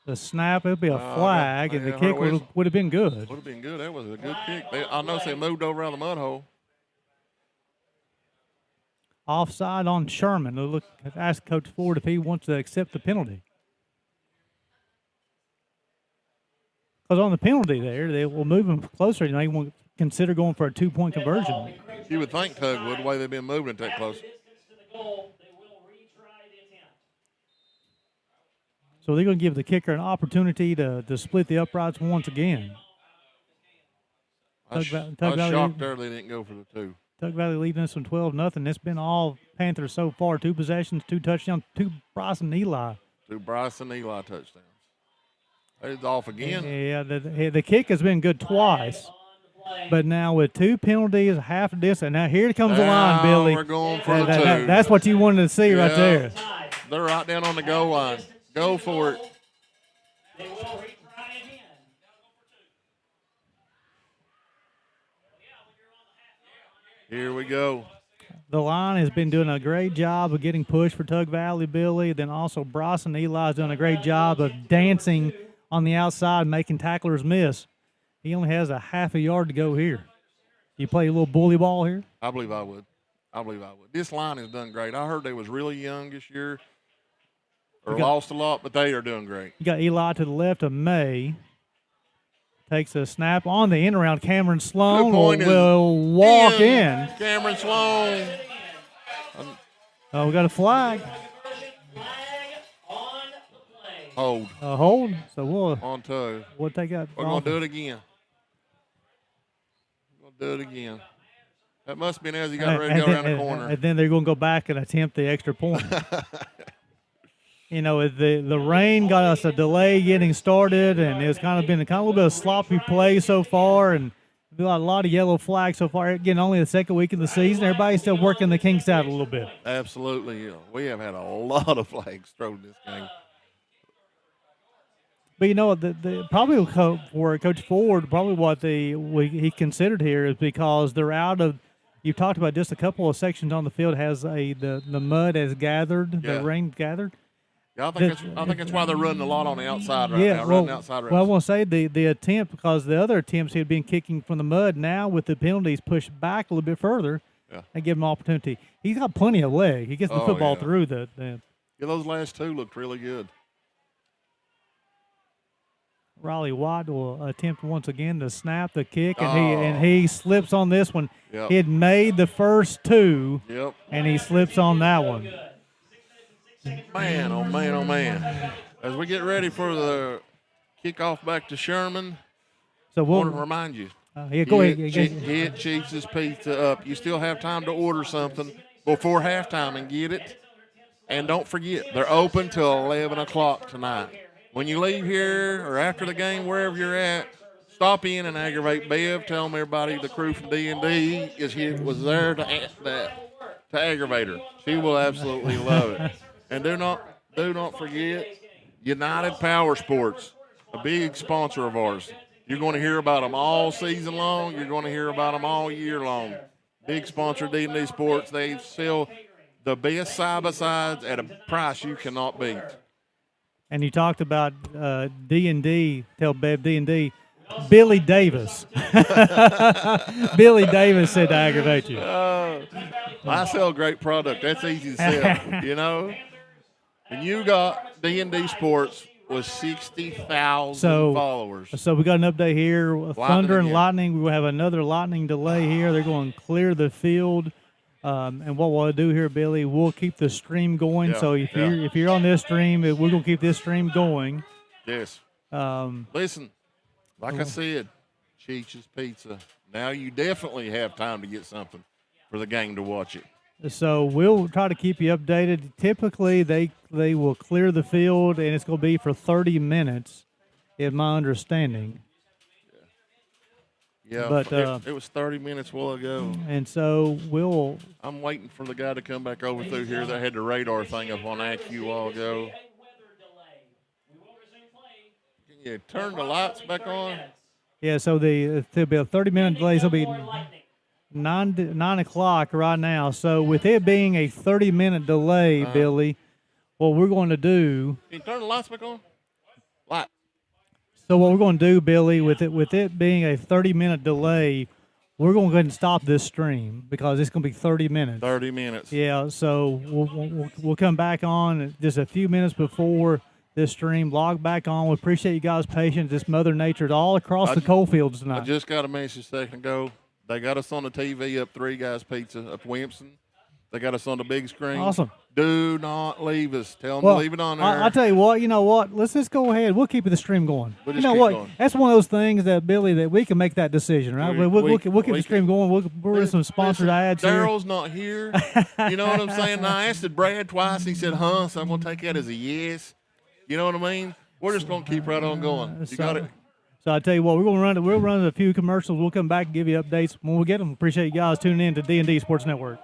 The snap, it'll be a flag, and the kick would have been good. Would have been good. That was a good kick. I noticed they moved over around the mud hole. Offside on Sherman. They'll ask Coach Ford if he wants to accept the penalty. Because on the penalty there, they will move him closer. He won't consider going for a 2-point conversion. You would think Tug would, the way they've been moving it that close. So they're going to give the kicker an opportunity to split the uprights once again. I was shocked there they didn't go for the 2. Tug Valley leading us from 12-0. It's been all Panthers so far. 2 possessions, 2 touchdowns, 2 Bryson Eli. 2 Bryson Eli touchdowns. It's off again. Yeah, the kick has been good twice. But now with 2 penalties, half a distance. Now here comes the line, Billy. We're going for the 2. That's what you wanted to see right there. They're right down on the goal line. Go for it. They will retry again. Here we go. The line has been doing a great job of getting pushed for Tug Valley, Billy. Then also Bryson Eli is doing a great job of dancing on the outside, making tacklers miss. He only has a half a yard to go here. You play a little bully ball here? I believe I would. This line has done great. I heard they was really young this year or lost a lot, but they are doing great. You got Eli to the left of May. Takes a snap on the end around. Cameron Sloan will walk in. Cameron Sloan. Oh, we got a flag. Hold. Hold. So we'll take that. We're going to do it again. That must have been as he got ready to go around the corner. And then they're going to go back and attempt the extra point. You know, the rain got us a delay getting started, and it's kind of been a little bit of sloppy play so far, and a lot of yellow flags so far. Again, only the second week of the season. Everybody's still working the kinks out a little bit. Absolutely. We have had a lot of flags thrown this game. But, you know, probably for Coach Ford, probably what he considered here is because they're out of – you talked about just a couple of sections on the field has the mud has gathered, the rain gathered. Yeah, I think that's why they're running a lot on the outside right now, running outside routes. Well, I want to say the attempt, because the other attempts he had been kicking from the mud, now with the penalties pushed back a little bit further and give him an opportunity. He's got plenty of leg. He gets the football through the Yeah, those last 2 looked really good. Riley White will attempt once again to snap the kick, and he slips on this one. Yep. He had made the first 2, and he slips on that one. Man, oh man, oh man. As we get ready for the kickoff back to Sherman, I want to remind you. Go ahead. Hit Cheeks' Pizza up. You still have time to order something before halftime and get it. And don't forget, they're open till 11 o'clock tonight. When you leave here or after the game, wherever you're at, stop in and aggravate Bev. Tell them everybody the crew from D&D was there to aggravate her. She will absolutely love it. And do not forget United Power Sports, a big sponsor of ours. You're going to hear about them all season long. You're going to hear about them all year long. Big sponsor of D&D Sports. They sell the best side-by-sides at a price you cannot beat. And you talked about D&D, tell Bev D&D, Billy Davis. Billy Davis said to aggravate you. I sell great product. That's easy to sell, you know. And you got D&D Sports with 60,000 followers. So we got an update here. Thunder and again. lightning. We have another lightning delay here. They're going to clear the field. And what we'll do here, Billy, we'll keep the stream going. Yeah, So if you're on this stream, we're going to keep this stream going. Yes. Listen, like I said, Cheech's Pizza. Now you definitely have time to get something for the gang to watch it. So we'll try to keep you updated. Typically, they will clear the field, and it's going to be for 30 minutes, in my understanding. Yeah, but it was 30 minutes a while ago. And so I'm waiting for the guy to come back over through here that had the radar thing up on AcU a while ago. Can you turn the lights back on? Yeah, so there'll be a 30-minute delay. So it'll be 9 o'clock right now. So with it being a 30-minute delay, Billy, what we're going to do. Can you turn the lights back on? Light. So what we're going to do, Billy, with it being a 30-minute delay, we're going to go ahead and stop this stream because it's going to be 30 minutes. 30 minutes. Yeah, so we'll come back on just a few minutes before this stream. Log back on. We appreciate you guys' patience. It's Mother Nature's all across the coal fields tonight. I just got a message a second ago. They got us on the TV up Three Guys Pizza up Wimpson. They got us on the big screen. Awesome. Do not leave us. Tell them to leave it on there. I'll tell you what. You know what? Let's just go ahead. We'll keep the stream going. We'll you just know keep what? going. That's one of those things that, Billy, that we can make that decision, right? We'll keep the stream going. We'll do some sponsored ads here. Daryl's not here. You know what I'm saying? And I asked Brad twice. And he said, huh, so I'm going to take that as a yes. You know what I mean? We're just going to keep right on going. You got it? So I tell you what, we'll run a few commercials. We'll come back and give you updates when we get them. Appreciate you guys tuning in to D&D Sports Network.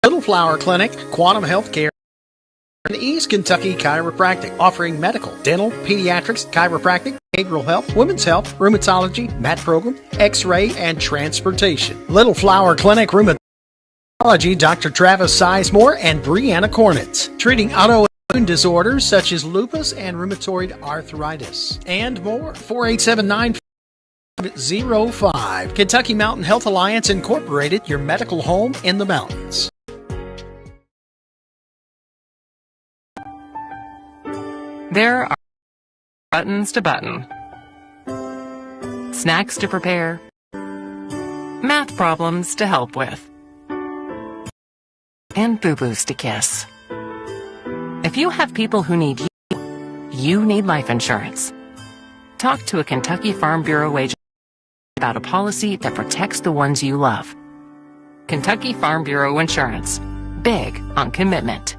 Little Flower Clinic, Quantum Healthcare, and East Kentucky Chiropractic, offering medical, dental, pediatrics, chiropractic, behavioral health, women's health, rheumatology, mat program, x-ray, and transportation. Little Flower Clinic Rheumatology, Dr. Travis Sizemore and Brianna Cornitz, treating autoimmune disorders such as lupus and rheumatoid arthritis, and more. 487-9505. Kentucky Mountain Health Alliance Incorporated, your medical home in the mountains. There are buttons to button, snacks to prepare, math problems to help with, and boo-boos to kiss. If you have people who need you, you need life insurance. Talk to a Kentucky Farm Bureau agent about a policy that protects the ones you love. Kentucky Farm Bureau Insurance. Big on commitment.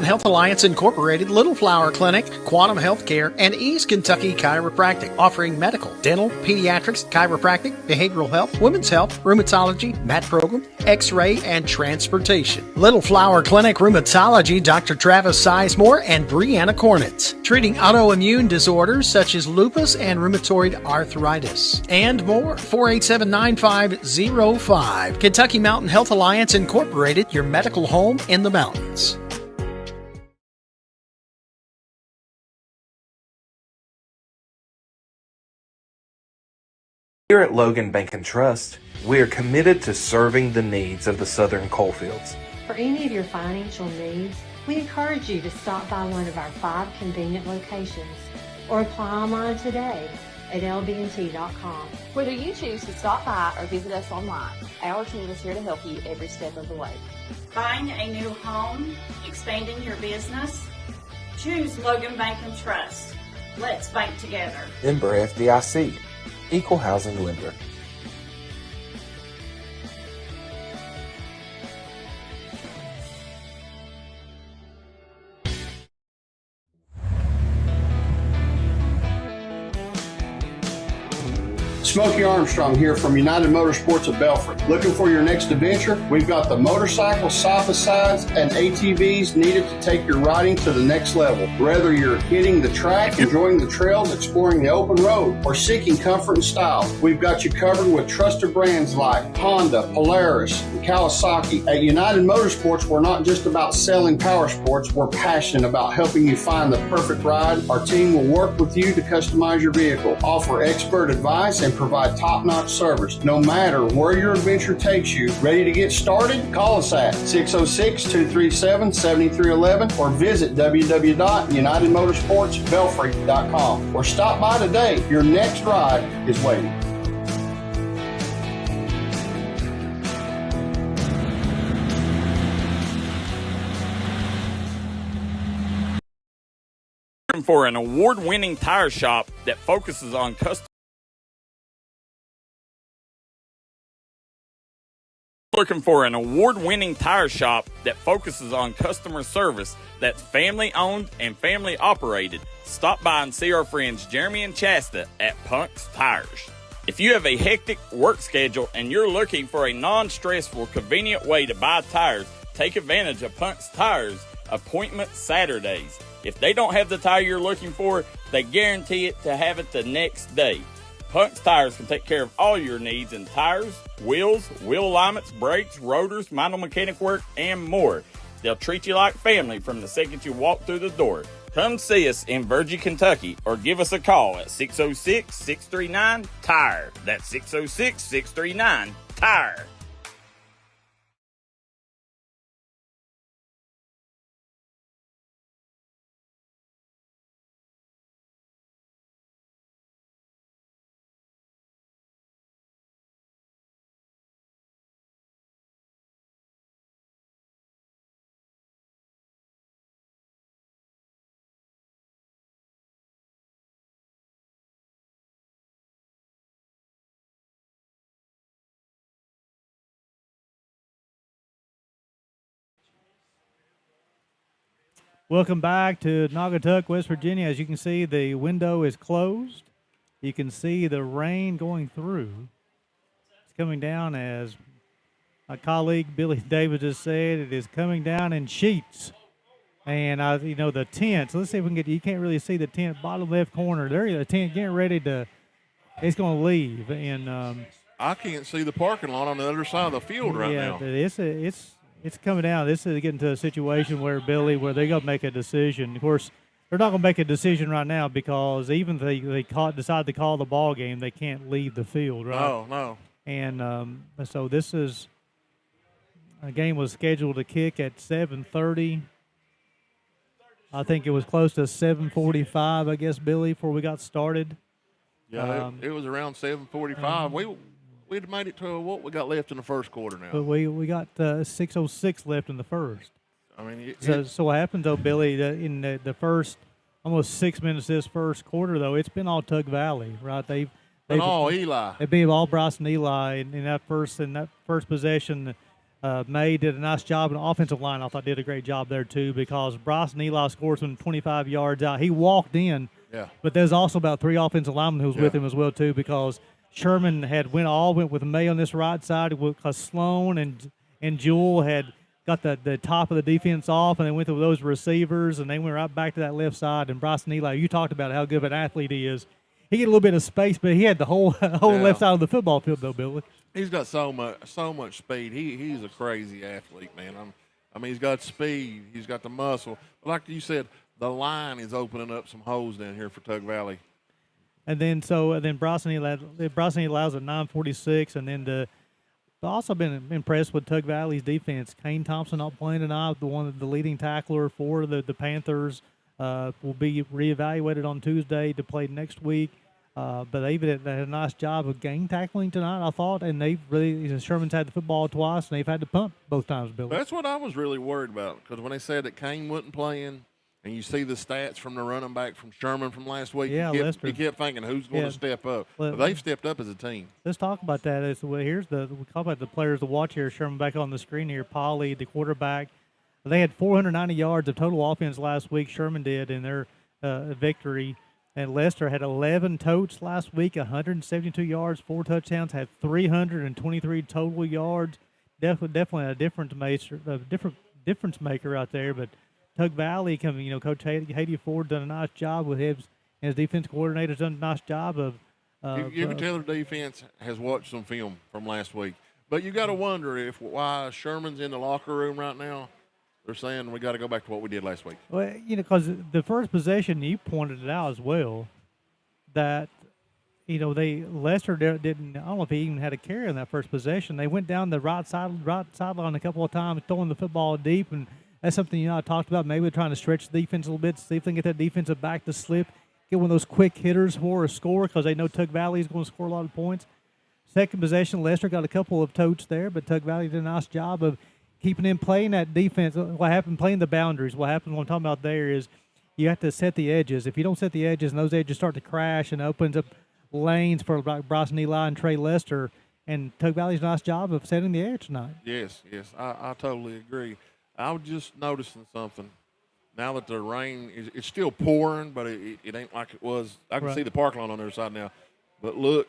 Health Alliance Incorporated, Little Flower Clinic, Quantum Healthcare, and East Kentucky Chiropractic, offering medical, dental, pediatrics, chiropractic, behavioral health, women's health, rheumatology, mat program, x-ray, and transportation. Little Flower Clinic Rheumatology, Dr. Travis Sizemore and Brianna Cornitz, treating autoimmune disorders such as lupus and rheumatoid arthritis, and more. 487-9505. Kentucky Mountain Health Alliance Incorporated, your medical home in the mountains. Here at Logan Bank and Trust, we are committed to serving the needs of the southern coalfields. For any of your financial needs, we encourage you to stop by one of our 5 convenient locations or apply online today at lbnt.com. Whether you choose to stop by or visit us online, our team is here to help you every step of the way. Buying a new home, expanding your business? Choose Logan Bank and Trust. Let's bank together. Member FDIC, Equal Housing Lender. Smokey Armstrong here from United Motorsports of Belfry. Looking for your next adventure? We've got the motorcycles, side-by-sides, and ATVs needed to take your riding to the next level. Whether you're hitting the track, enjoying the trails, exploring the open road, or seeking comfort and style, we've got you covered with trusted brands like Honda, Polaris, and Kawasaki. At United Motorsports, we're not just about selling power sports, we're passionate about helping you find the perfect ride. Our team will work with you to customize your vehicle, offer expert advice, and provide top-notch service. No matter where your adventure takes you, ready to get started? Call us at 606-237-7311 or visit www.unitedmotorsportsbelfry.com or stop by today. Your next ride is waiting. For an award-winning tire shop that focuses on custom. Looking for an award-winning tire shop that focuses on customer service that's family-owned and family-operated. Stop by and see our friends Jeremy and Chasta at Punk's Tires. If you have a hectic work schedule and you're looking for a non-stressful, convenient way to buy tires, take advantage of Punk's Tires appointment Saturdays. If they don't have the tire you're looking for, they guarantee it to have it the next day. Punk's Tires can take care of all your needs in tires, wheels, wheel alignments, brakes, rotors, minor mechanic work, and more. They'll treat you like family from the second you walk through the door. Come see us in Virgie, Kentucky, or give us a call at 606-639-TIRE. That's 606-639-TIRE. Welcome back to Naugatuck, West Virginia. As you can see, the window is closed. You can see the rain going through. It's coming down, as my colleague Billy Davis just said. It is coming down in sheets. And, the tent. So let's see if we can get, you can't really see the tent, bottom left corner. There, the tent getting ready to, it's going to leave. And I can't see the parking lot on the other side of the field right now. It's coming down. This is getting to a situation where, Billy, where they're going to make a decision. Of course, they're not going to make a decision right now because even if they decide to call the ball game, they can't leave the field, right? No. And so this is a game was scheduled to kick at 7:30. I think it was close to 7:45, I guess, Billy, before we got started. Yeah, it was around 7:45. We'd made it to what we got left in the first quarter now. But we got 6:06 left in the first. I mean, so what happened though, Billy? In the first almost 6 minutes of this first quarter, though, it's been all Tug Valley, right? They've all Eli. They've been all Bryson Eli in that first possession. May did a nice job, and the offensive line I thought did a great job there too, because Bryson Eli scores from 25 yards out. He walked in, but there's also about 3 offensive linemen who was with him as well too, because Sherman went with May on this right side because Sloan and Jewell had got the top of the defense off, and they went through those receivers, and they went right back to that left side. And Bryson Eli, you talked about how good of an athlete he is. He get a little bit of space, but he had the whole left side of the football field, though, Billy. He's got so much speed. He's a crazy athlete, man. He's got speed. He's got the muscle. But like you said, the line is opening up some holes down here for Tug Valley. And then Bryson allows at 9:46, and then I've also been impressed with Tug Valley's defense. Kane Thompson not playing tonight, the leading tackler for the Panthers, will be reevaluated on Tuesday to play next week. But they had a nice job of gang tackling tonight, I thought, and Sherman's had the football twice, and they've had to punt both times, Billy. That's what I was really worried about, because when they said that Kane wasn't playing, and you see the stats from the running back from Sherman from last week, you kept thinking who's going to step up. Well, they've stepped up as a team. Let's talk about that. We talk about the players to watch here. Sherman back on the screen here. Polly, the quarterback. They had 490 yards of total offense last week. Sherman did in their victory. And Lester had 11 totes last week, 172 yards, 4 touchdowns, had 323 total yards. Definitely a difference maker out there. But Tug Valley, Coach Haiti Ford done a nice job with his defense coordinator's done a nice job of. You can tell their defense has watched some film from last week. But you got to wonder why Sherman's in the locker room right now. They're saying we got to go back to what we did last week. Well, because the first possession, you pointed it out as well, that Lester didn't. I don't know if he even had a carry on that first possession. They went down the right sideline a couple of times, throwing the football deep, and that's something I talked about. Maybe trying to stretch the defense a little bit, see if they can get that defensive back to slip, get one of those quick hitters for a score because they know Tug Valley is going to score a lot of points. Second possession, Lester got a couple of totes there, but Tug Valley did a nice job of keeping him playing that defense. What happened, playing the boundaries. What happened, what I'm talking about there is you have to set the edges. If you don't set the edges and those edges start to crash and opens up lanes for like Bryson Eli and Trey Lester, and Tug Valley's a nice job of setting the edge tonight. Yes, I totally agree. I was just noticing something. Now that the rain it's still pouring, but it ain't like it was. I can see the parking lot on the other side now. But look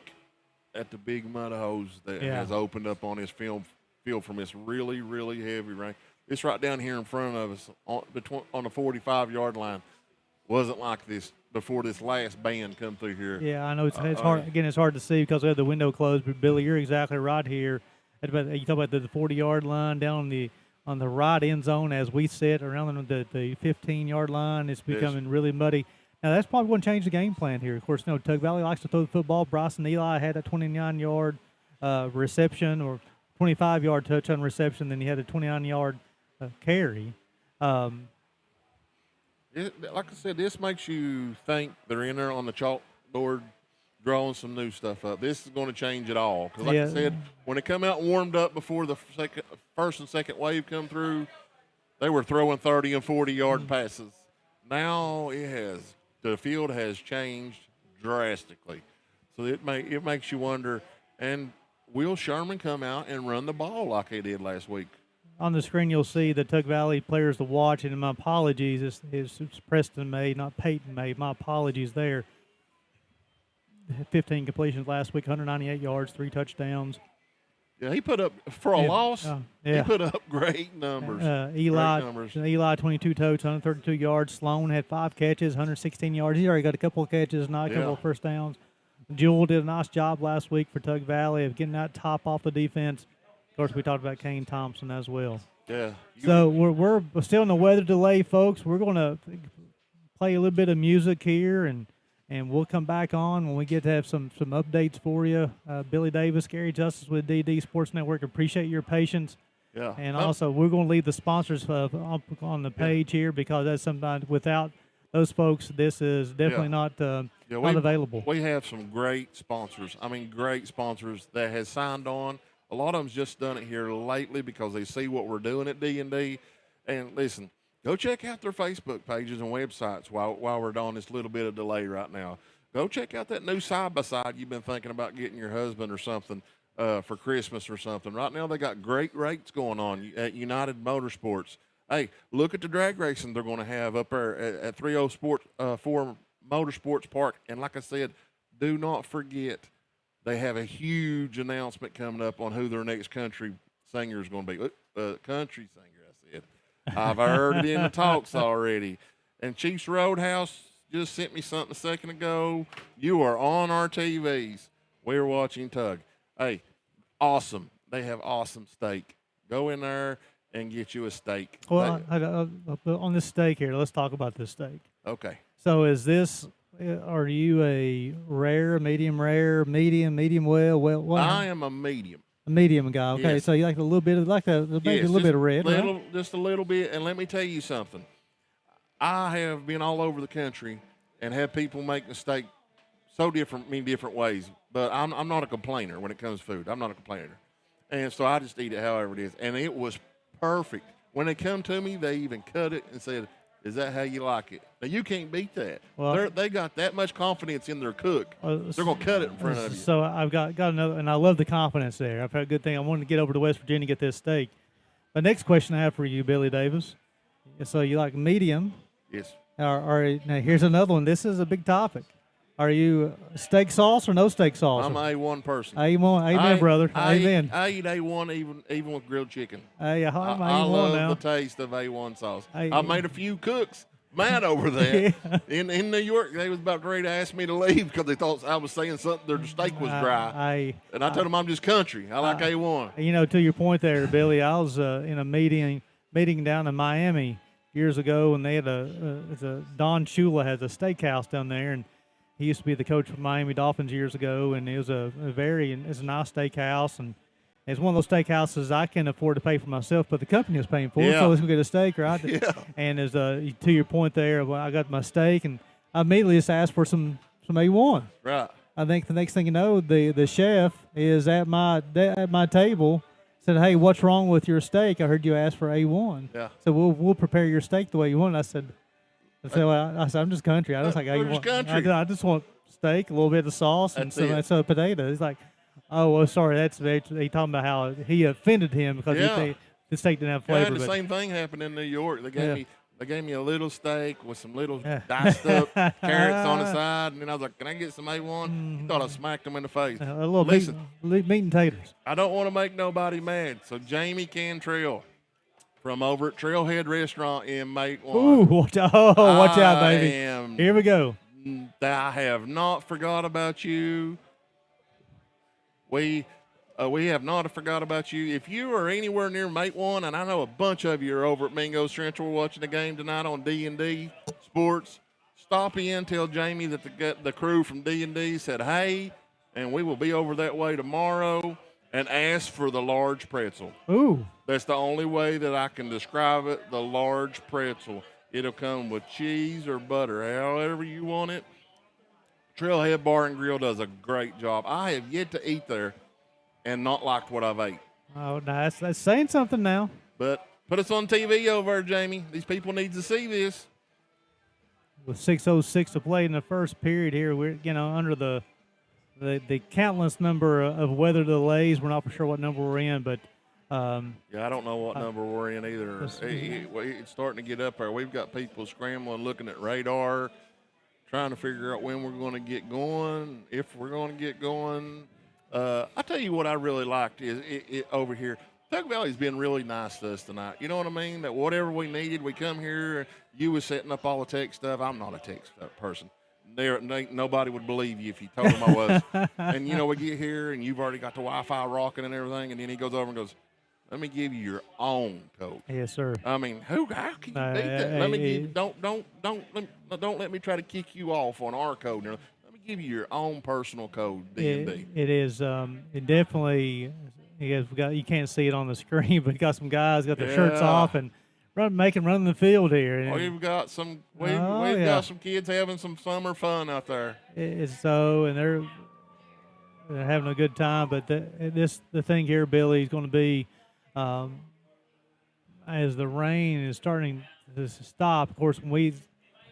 at the big mud hose that has opened up on this field from this really, really heavy rain. It's right down here in front of us on the 45-yard line. Wasn't like this before this last band come through here. Yeah, I know it's hard. Again, it's hard to see because we have the window closed. But Billy, you're exactly right here. You talk about the 40-yard line down on the right end zone as we sit around the 15-yard line. It's becoming really muddy. Now, that's probably going to change the game plan here. Of course, Tug Valley likes to throw the football. Bryson Eli had a 29-yard reception or 25-yard touchdown reception. Then he had a 29-yard carry. Like I said, this makes you think they're in there on the chalkboard drawing some new stuff up. This is going to change it all. Because like I said, when it come out and warmed up before the first and second wave come through, they were throwing 30 and 40-yard passes. Now the field has changed drastically. So it makes you wonder, and will Sherman come out and run the ball like they did last week? On the screen, you'll see the Tug Valley players to watch, and my apologies, it's Preston May, not Peyton May. My apologies there. 15 completions last week, 198 yards, 3 touchdowns. Yeah, he put up, for a loss, he put up great numbers. Eli, 22 totes, 132 yards. Sloan had 5 catches, 116 yards. He's already got a couple of catches, not a couple of first downs. Jewell did a nice job last week for Tug Valley of getting that top off the defense. Of course, we talked about Kane Thompson as well. Yeah. So we're still in the weather delay, folks. We're going to play a little bit of music here, and we'll come back on when we get to have some updates for you. Billy Davis, Gary Justice with DD Sports Network. Appreciate your patience. Yeah. And also, we're going to leave the sponsors on the page here because that's sometimes without those folks, this is definitely not available. We have some great sponsors. I mean, great sponsors that has signed on. A lot of them's just done it here lately because they see what we're doing at D&D. And listen, go check out their Facebook pages and websites while we're on this little bit of delay right now. Go check out that new side-by-side you've been thinking about getting your husband or something for Christmas or something. Right now they got great rates going on at United Motorsports. Hey, look at the drag racing they're going to have up there at 304 Motorsports Park. And like I said, do not forget, they have a huge announcement coming up on who their next country singer is going to be. Country singer, I said. I've heard it in the talks already. And Chiefs Roadhouse just sent me something a second ago. You are on our TVs. We're watching Tug. Hey, awesome. They have awesome steak. Go in there and get you a steak. Well, on this steak here, let's talk about this steak. Okay. So are you a rare, medium, well? What? I am a medium. A medium guy. Okay, yes. So you like a little bit of maybe a little bit of red, right? Just a little bit. And let me tell you something. I have been all over the country and had people make the steak so different ways. But I'm not a complainer when it comes to food. I'm not a complainer, and so I just eat it however it is. And it was perfect. When they come to me, they even cut it and said, "Is that how you like it?" Now, you can't beat that. Well, they got that much confidence in their cook. They're going to cut it in front of you. So I've got another, and I love the confidence there. I've had a good thing. I wanted to get over to West Virginia to get this steak. The next question I have for you, Billy Davis. So you like medium. Yes. Now here's another one. This is a big topic. Are you steak sauce or no steak sauce? I'm an A1 person. A1, amen, brother. Amen. I eat A1 even with grilled chicken. Hey, I'm I A1 love now. the taste of A1 sauce. Hey. I made a few cooks mad over that. Yeah. In New York, they was about ready to ask me to leave because they thought I was saying something. Their steak was dry. And I told them I'm just country. I like A1. To your point there, Billy, I was in a meeting down in Miami years ago, and they had Don Shula has a steakhouse down there, and he used to be the coach for Miami Dolphins years ago, and it was it's a nice steakhouse, and it's one of those steakhouses I can afford to pay for myself, but the company is paying for it, so let's go get a steak, right? Yeah. And as to your point there, I got my steak, and I immediately just asked for some A1. Right. I think the next thing you know, the chef is at my table. Said, "Hey, what's wrong with your steak? I heard you ask for A1." Yeah. So we'll prepare your steak the way you want. I said, I'm just country. I just like We're just country. I just want steak, a little bit of sauce, and some potatoes. He's like, "Oh, well, sorry, that's he talking about how he offended him because the steak didn't have flavor." I had the same thing happen in New York. They gave me a little steak with some little diced up carrots on the side, and then I was like, "Can I get some A1?" He thought I smacked him in the face. A little meat and taters. I don't want to make nobody mad, so Jamie Cantrell from over at Trailhead Restaurant in Mate 1. Ooh, watch out, baby. Here we go. I have not forgot about you. We have not forgot about you. If you are anywhere near Mate 1, and I know a bunch of you are over at Mingo Central watching the game tonight on D&D Sports, stop in, tell Jamie that the crew from D&D said, hey, and we will be over that way tomorrow, and ask for the large pretzel. Ooh. That's the only way that I can describe it, the large pretzel. It'll come with cheese or butter, however you want it. Trailhead Bar and Grill does a great job. I have yet to eat there and not liked what I've ate. Oh, nice. That's saying something now. But put us on TV over there, Jamie. These people need to see this. With 6:06 to play in the first period here, we're under the countless number of weather delays. We're not for sure what number we're in, but I don't know what number we're in either. It's starting to get up there. We've got people scrambling, looking at radar, trying to figure out when we're going to get going, if we're going to get going. I'll tell you what I really liked is over here. Tug Valley's been really nice to us tonight. You know what I mean? That whatever we needed, we come here. You was setting up all the tech stuff. I'm not a tech person. Nobody would believe you if you told them I was. And, we get here, and you've already got the Wi-Fi rocking and everything, and then he goes over and goes, let me give you your own code. Yes, sir. I mean, how can you beat that? Don't let me try to kick you off on our code. Let me give you your own personal code, D&D. It is. It definitely. You can't see it on the screen, but got some guys got their shirts off and run the field here. We've got some got some kids having some summer fun out there. And they're having a good time. But the thing here, Billy, is going to be as the rain is starting to stop. Of course,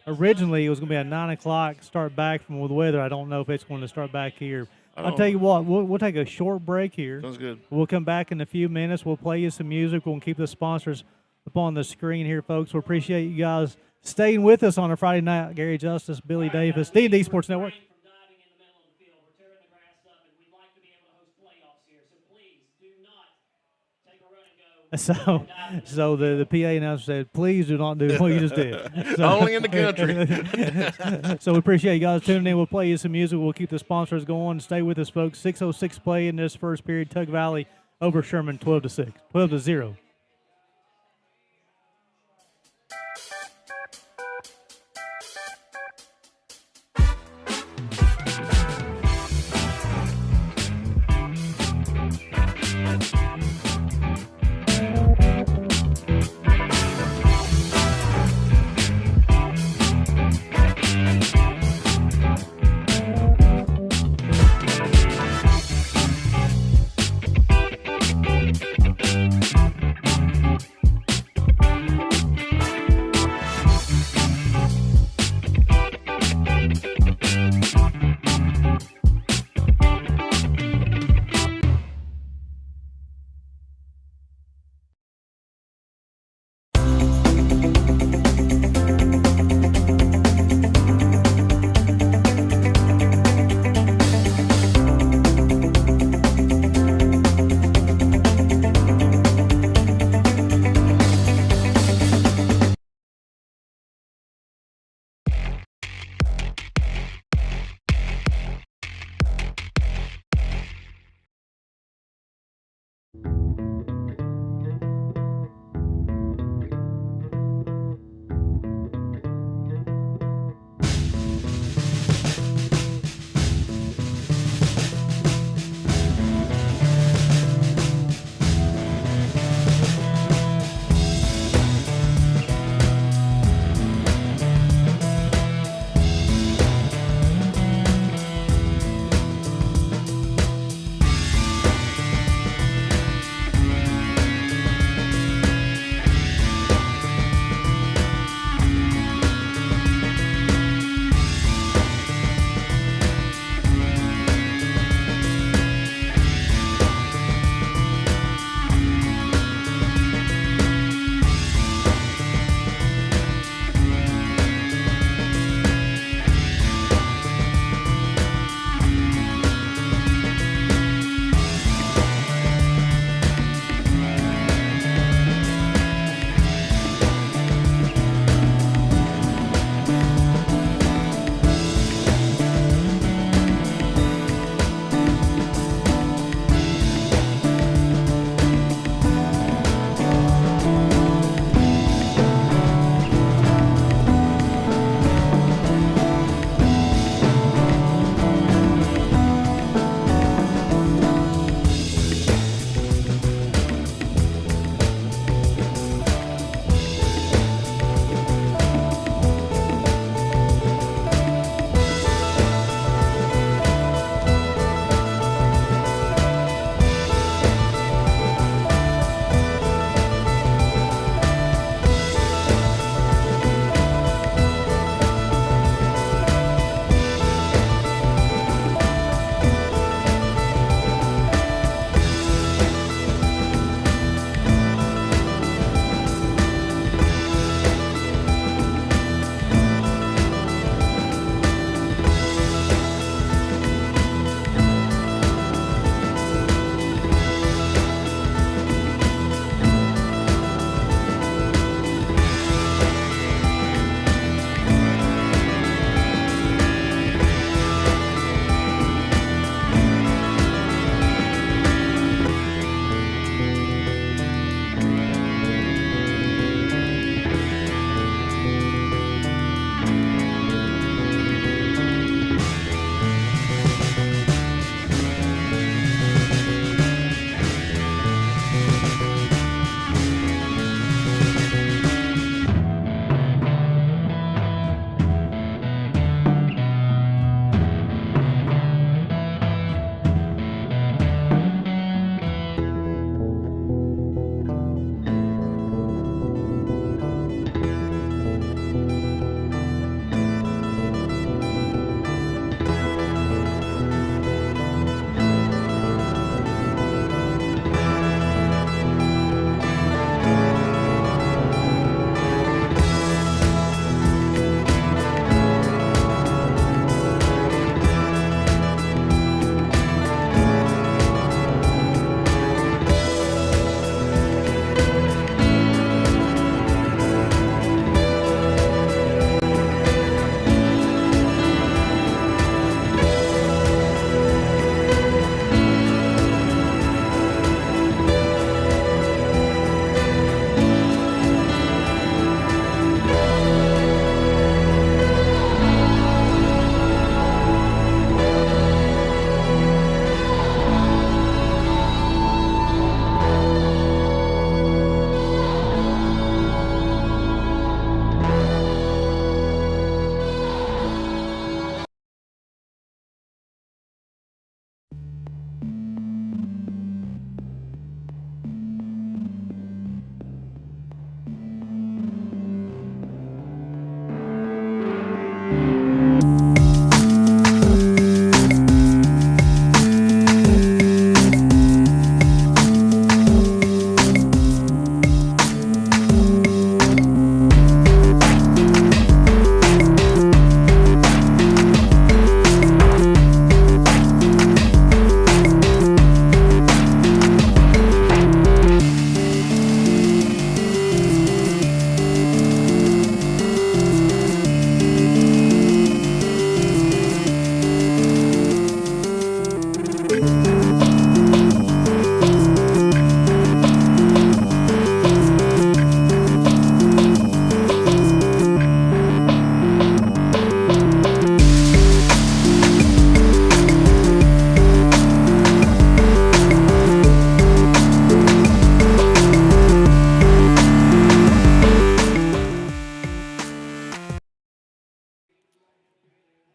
originally it was going to be a 9 o'clock start back from the weather. I don't know if it's going to start back here. I'll tell you what, we'll take a short break here. Sounds good. We'll come back in a few minutes. We'll play you some music. We'll keep the sponsors up on the screen here, folks. We appreciate you guys staying with us on a Friday night. Gary Justice, Billy Davis, D&D Sports Network. So the PA announcer said, please do not do what you just did. Only in the country. So we appreciate you guys tuning in. We'll play you some music. We'll keep the sponsors going. Stay with us, folks. 6:06 play in this first period. Tug Valley over Sherman 12-0.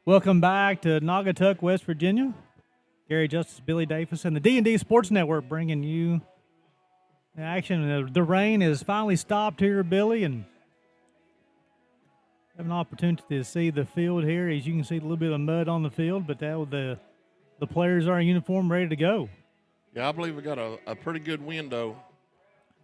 Welcome back to Naugatuck, West Virginia. Gary Justice, Billy Davis, and the D&D Sports Network bringing you the action. The rain has finally stopped here, Billy, and have an opportunity to see the field here. As you can see, a little bit of mud on the field, but the players are in uniform, ready to go. Yeah, I believe we got a pretty good window.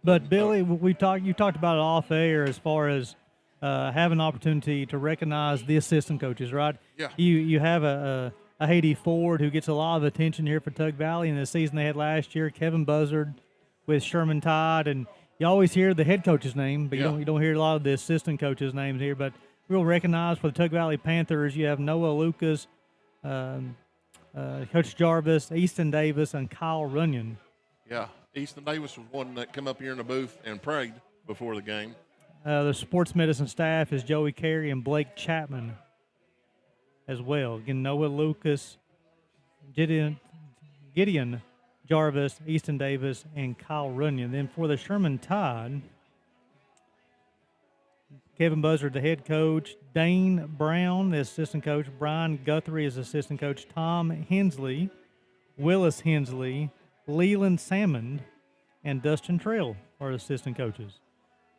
But Billy, you talked about it off air as far as having an opportunity to recognize the assistant coaches, right? Yeah. You have a Haiti Ford who gets a lot of attention here for Tug Valley in the season they had last year. Kevin Buzzard with Sherman Tide, and you always hear the head coach's name, but you don't hear a lot of the assistant coaches' names here. But real recognized for the Tug Valley Panthers, you have Noah Lucas, Coach Jarvis, Easton Davis, and Kyle Runyon. Yeah, Easton Davis was one that came up here in the booth and prayed before the game. The sports medicine staff is Joey Carey and Blake Chapman as well. Again, Noah Lucas, Gideon Jarvis, Easton Davis, and Kyle Runyon. Then for the Sherman Tide, Kevin Buzzard, the head coach, Dane Brown, the assistant coach, Brian Guthrie is assistant coach, Tom Hensley, Willis Hensley, Leland Salmond, and Dustin Trail are assistant coaches.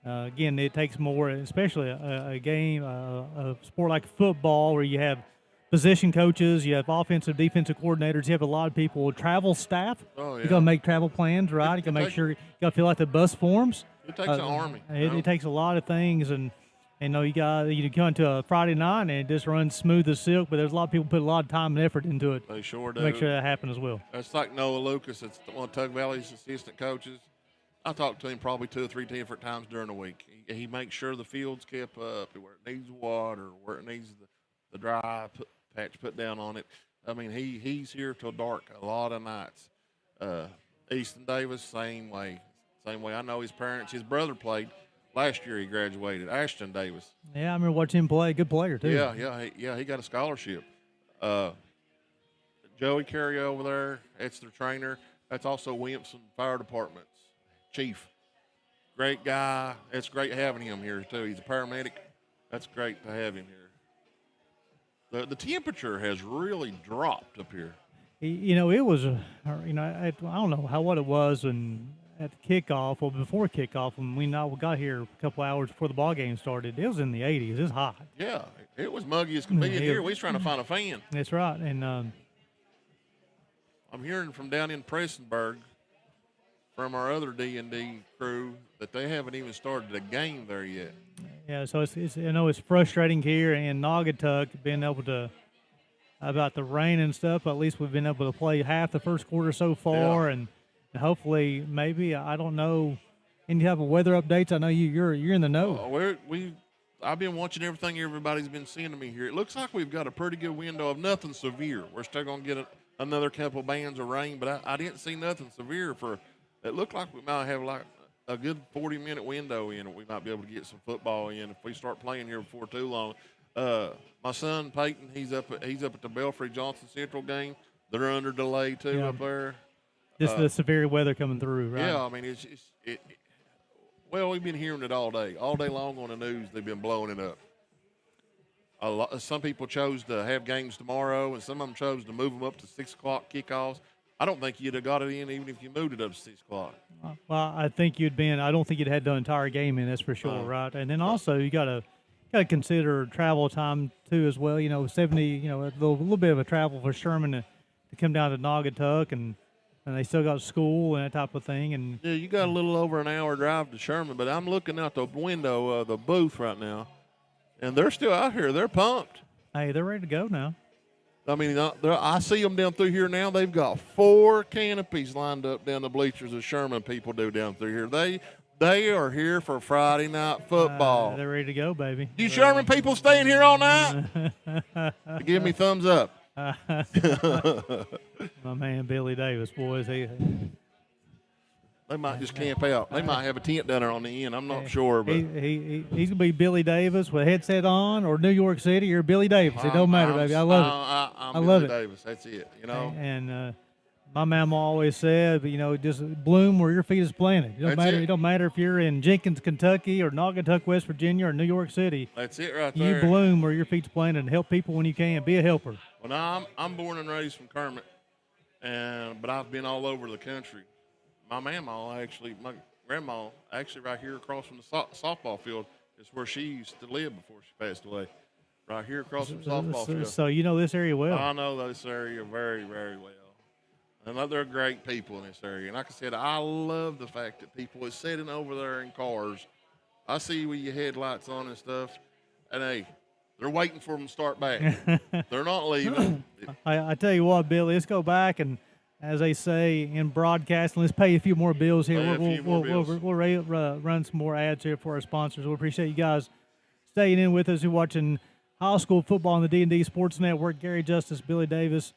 Again, it takes more, especially a game, a sport like football, where you have position coaches, you have offensive, defensive coordinators, you have a lot of people, travel staff. Oh, yeah. You got to make travel plans, right? You got to make sure, you got to fill out the bus forms. It takes an army. It takes a lot of things, and you come into a Friday night and it just runs smooth as silk. But there's a lot of people put a lot of time and effort into it. They sure do. To make sure that happens as well. It's like Noah Lucas. It's one of Tug Valley's assistant coaches. I talked to him probably 2 or 3 different times during the week. He makes sure the field's kept up, where it needs water, where it needs the dry patch put down on it. I mean, he's here till dark a lot of nights. Easton Davis, same way. I know his parents. His brother played last year. He graduated. Ashton Davis. Yeah, I remember watching him play. Good player too. Yeah. He got a scholarship. Joey Carey over there. That's their trainer. That's also Williamson Fire Department's chief. Great guy. It's great having him here too. He's a paramedic. That's great to have him here. The temperature has really dropped up here. It was, I don't know what it was at the kickoff or before kickoff when we got here a couple hours before the ball game started. It was in the 80s. It was hot. Yeah, it was muggy as could be in here. We was trying to find a fan. That's right. And I'm hearing from down in Prestonburg from our other D&D crew that they haven't even started a game there yet. Yeah, so it's I know it's frustrating here in Naugatuck being able to about the rain and stuff. But at least we've been able to play half the first quarter so far, and hopefully maybe I don't know any type of weather updates. I know you're in the know. I've been watching everything everybody's been sending me here. It looks like we've got a pretty good window of nothing severe. We're still gonna get another couple bands of rain, but I didn't see nothing severe for. It looked like we might have like a good 40-minute window in it. We might be able to get some football in if we start playing here before too long. My son Peyton, he's up at the Belfry Johnson Central game. They're under delay too up there. Just the severe weather coming through, right? Yeah, I mean well, we've been hearing it all day long on the news. They've been blowing it up. Some people chose to have games tomorrow, and some of them chose to move them up to 6 o'clock kickoffs. I don't think you'd have got it in even if you moved it up to 6 o'clock. Well, I think I don't think you'd had the entire game in, that's for sure, right? And then also you got to consider travel time too as well. 70, a little bit of a travel for Sherman to come down to Naugatuck, and they still got school and that type of thing. And yeah, you got a little over an hour drive to Sherman, but I'm looking out the window of the booth right now, and they're still out here. They're pumped. Hey, they're ready to go now. I mean, I see them down through here now. They've got 4 canopies lined up down the bleachers as Sherman people do down through here. They are here for Friday night football. They're ready to go, baby. You Sherman people staying here all night? Give me thumbs up. My man Billy Davis, boys. They might just camp out. They might have a tent down there on the end. I'm not sure. But he's going to be Billy Davis with a headset on, or New York City, or Billy Davis. It don't matter, baby. I love it. I'm Billy Davis. That's it, And my mama always said, just bloom where your feet is planted. It don't matter if you're in Jenkins, Kentucky, or Naugatuck, West Virginia, or New York City. That's it right You there. bloom where your feet's planted and help people when you can. Be a helper. Well, now I'm born and raised from Kermit, but I've been all over the country. My grandma, actually right here across from the softball field is where she used to live before she passed away. Right here across from the softball field. So you know this area well. I know this area very, very well. And they're great people in this area. And like I said, I love the fact that people are sitting over there in cars. I see with your headlights on and stuff, and hey, they're waiting for them to start back. They're not leaving. I tell you what, Billy, let's go back and, as they say in broadcasting, let's pay a few more bills here. We'll run some more ads here for our sponsors. We appreciate you guys staying in with us. You're watching high school football on the D&D Sports Network. Gary Justice, Billy Davis.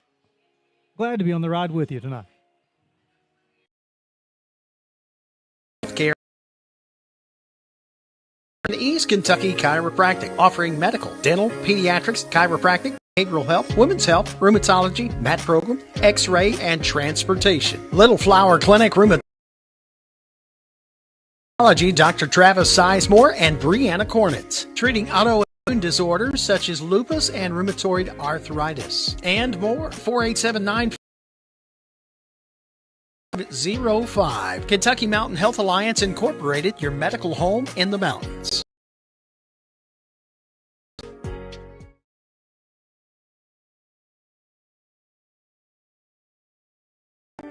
Glad to be on the ride with you tonight. Care. East Kentucky Chiropractic, offering medical, dental, pediatrics, chiropractic, behavioral health, women's health, rheumatology, mat program, x-ray, and transportation. Little Flower Clinic Rheumatology, Dr. Travis Sizemore and Brianna Cornitz, treating autoimmune disorders such as lupus and rheumatoid arthritis, and more. 487-905. Kentucky Mountain Health Alliance Incorporated, your medical home in the mountains.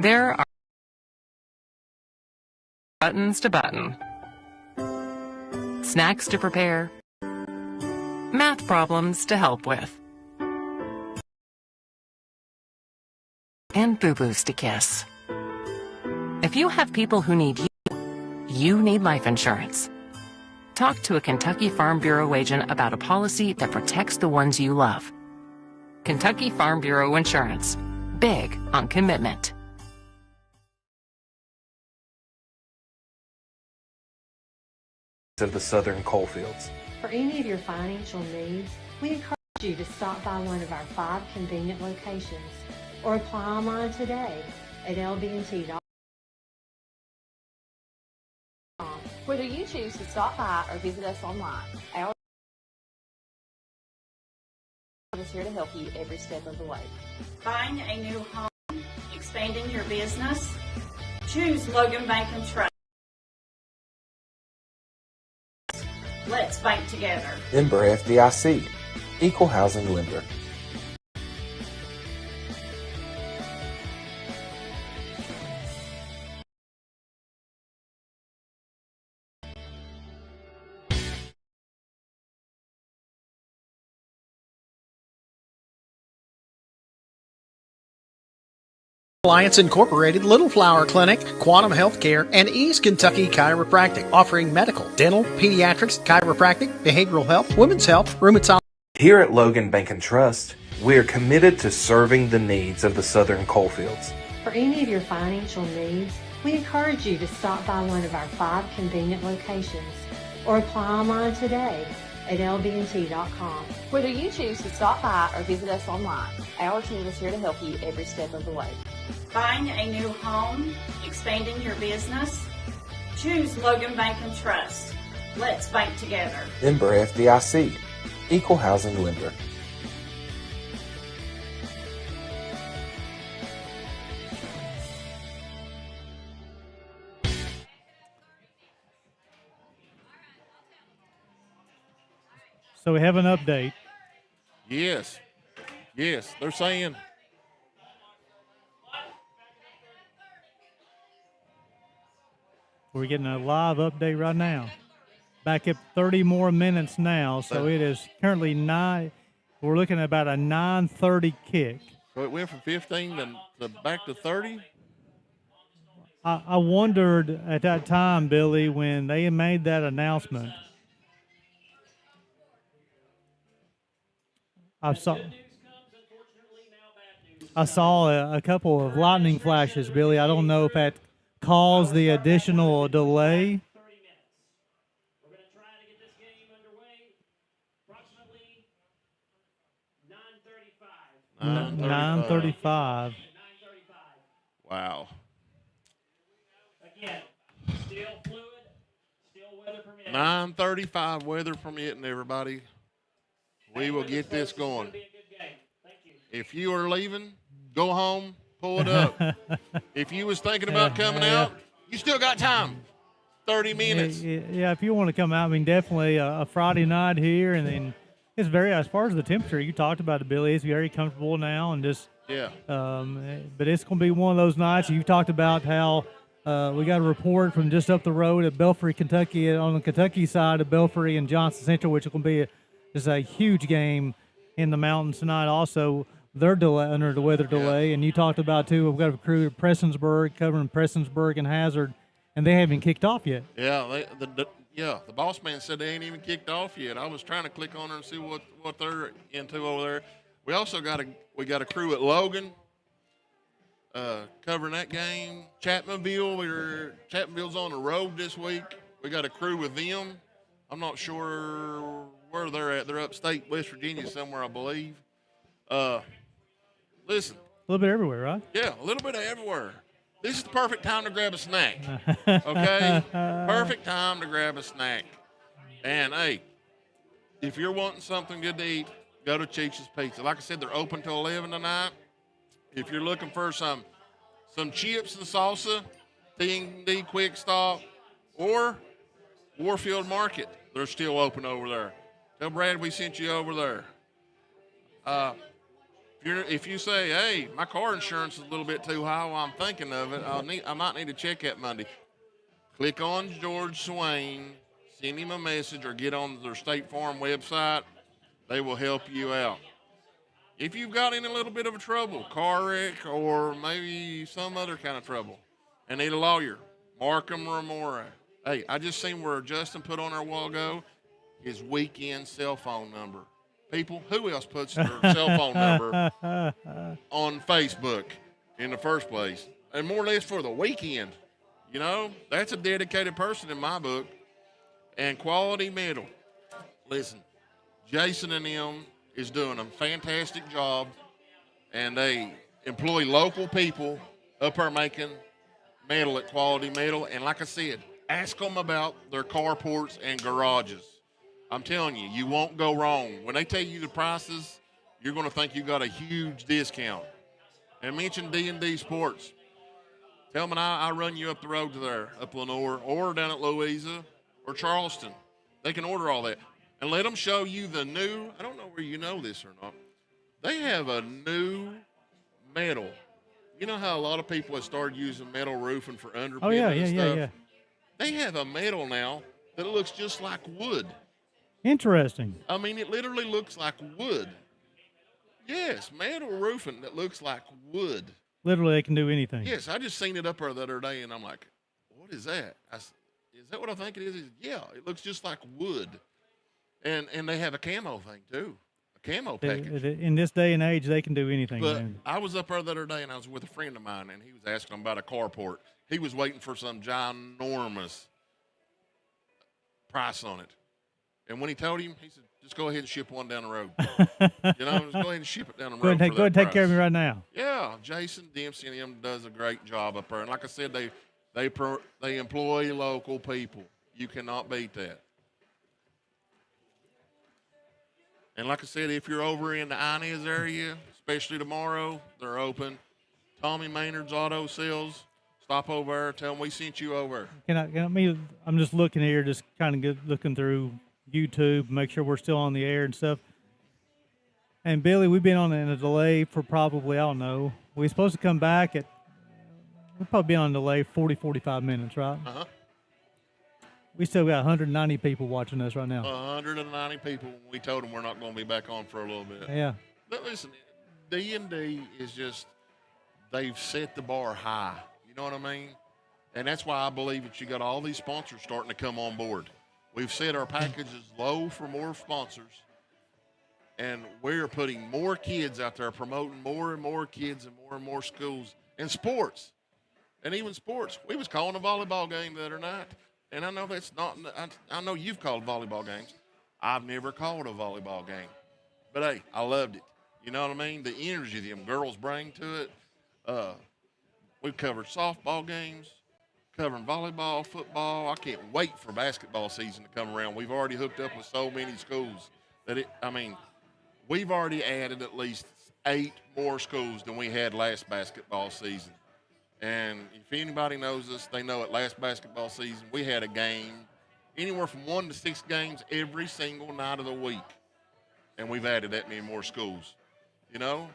There are buttons to button, snacks to prepare, math problems to help with, and boo-boos to kiss. If you have people who need you, you need life insurance. Talk to a Kentucky Farm Bureau agent about a policy that protects the ones you love. Kentucky Farm Bureau Insurance. Big on commitment. Of the southern coalfields. For any of your financial needs, we encourage you to stop by one of our 5 convenient locations or apply online today at lbnt.com. Whether you choose to stop by or visit us online, our team is here to help you every step of the way. Buying a new home, expanding your business? Choose Logan Bank and Trust. Let's bank together. Member FDIC, Equal Housing Lender. Alliance Incorporated, Little Flower Clinic, Quantum Healthcare, and East Kentucky Chiropractic, offering medical, dental, pediatrics, chiropractic, behavioral health, women's health, rheumatology. Here at Logan Bank and Trust, we are committed to serving the needs of the southern coalfields. For any of your financial needs, we encourage you to stop by one of our 5 convenient locations or apply online today at lbnt.com. Whether you choose to stop by or visit us online, our team is here to help you every step of the way. Buying a new home, expanding your business? Choose Logan Bank and Trust. Let's bank together. Member FDIC, Equal Housing Lender. So we have an update. Yes, they're saying. We're getting a live update right now. Back up 30 more minutes now, so it is currently 9. We're looking at about a 9:30 kick. So it went from 15 to back to 30? I wondered at that time, Billy, when they made that announcement. I saw a couple of lightning flashes, Billy. I don't know if that caused the additional delay. 9:35. Wow. Again, still fluid, still weather permitting. 9:35 weather permitting, everybody. We will get this going. If you are leaving, go home, pull it up. If you was thinking about coming out, you still got time. 30 minutes. Yeah, if you want to come out, I mean, definitely a Friday night here, and then it's very, as far as the temperature, you talked about it, Billy, it's very comfortable now, and just but it's going to be one of those nights. You talked about how we got a report from just up the road at Belfry, Kentucky, on the Kentucky side of Belfry and Johnson Central, which is going to be just a huge game in the mountains tonight. Also, they're under the weather delay, and you talked about too. We've got a crew at Prestonsburg covering Prestonsburg and Hazard, and they haven't kicked off yet. Yeah, the boss man said they ain't even kicked off yet. I was trying to click on her and see what they're into over there. We also got a crew at Logan covering that game. Chapmanville's on the road this week. We got a crew with them. I'm not sure where they're at. They're upstate West Virginia somewhere, I believe. Listen. A little bit everywhere, right? Yeah, a little bit of everywhere. This is the perfect time to grab a snack. Okay? Perfect time to grab a snack. And, hey, if you're wanting something good to eat, go to Cheech's Pizza. Like I said, they're open till 11 tonight. If you're looking for some chips and salsa, T&D Quick Stop, or Warfield Market, they're still open over there. Tell Brad we sent you over there. If you say, hey, my car insurance is a little bit too high while I'm thinking of it, I might need to check that Monday. Click on George Swain, send him a message, or get on their State Farm website. They will help you out. If you've got in a little bit of a trouble, car wreck or maybe some other kind of trouble, and need a lawyer, Markham Ramora. Hey, I just seen where Justin put on there a while ago his weekend cell phone number. People, who else puts their cell phone number on Facebook in the first place? And more or less for the weekend. You know, that's a dedicated person in my book. And Quality Metal. Listen, Jason and them is doing a fantastic job, and they employ local people up there making metal at Quality Metal. And like I said, ask them about their carports and garages. I'm telling you, you won't go wrong. When they tell you the prices, you're going to think you got a huge discount. And mention D&D Sports. Tell them I run you up the road to there, up Lenore, or down at Louisa, or Charleston. They can order all that. And let them show you the new, I don't know where you know this or not, they have a new metal. You know how a lot of people have started using metal roofing for underpinning and stuff? Yeah. They have a metal now that looks just like wood. Interesting. I mean, it literally looks like wood. Yes, metal roofing that looks like wood. Literally, they can do anything. Yes, I just seen it up there the other day, and I'm like, what is that? Is that what I think it is? Yeah, it looks just like wood. And they have a camo thing, too, a camo package. In this day and age, they can do anything. But man. I was up there the other day, and I was with a friend of mine, and he was asking him about a carport. He was waiting for some ginormous price on it. And when he told him, he said, just go ahead and ship one down the road. Just go ahead and ship it down the road. Go ahead and take care of me right now. Yeah, Jason Dempsey and him does a great job up there. And like I said, they employ local people. You cannot beat that. And like I said, if you're over in the Inez area, especially tomorrow, they're open. Tommy Maynard's Auto Sales. Stop over there. Tell them we sent you over. I'm just looking here, just kind of looking through YouTube, make sure we're still on the air and stuff. And Billy, we've been in a delay for probably, I don't know, we're supposed to come back we'll probably be on a delay 40, 45 minutes, right? Uh-huh. We still got 190 people watching us right now. 190 people. We told them we're not going to be back on for a little bit. Yeah. But listen, D&D is just, they've set the bar high. You know what I mean? And that's why I believe that you got all these sponsors starting to come on board. We've set our packages low for more sponsors, and we're putting more kids out there, promoting more and more kids and more schools and sports. And even sports. We was calling a volleyball game the other night, and I know that's not – I know you've called volleyball games. I've never called a volleyball game. But, hey, I loved it. You know what I mean? The energy them girls bring to it. We've covered softball games, covering volleyball, football. I can't wait for basketball season to come around. We've already hooked up with so many schools that we've already added at least 8 more schools than we had last basketball season. And if anybody knows us, they know at last basketball season we had a game, anywhere from 1 to 6 games every single night of the week. And we've added that many more schools. You know,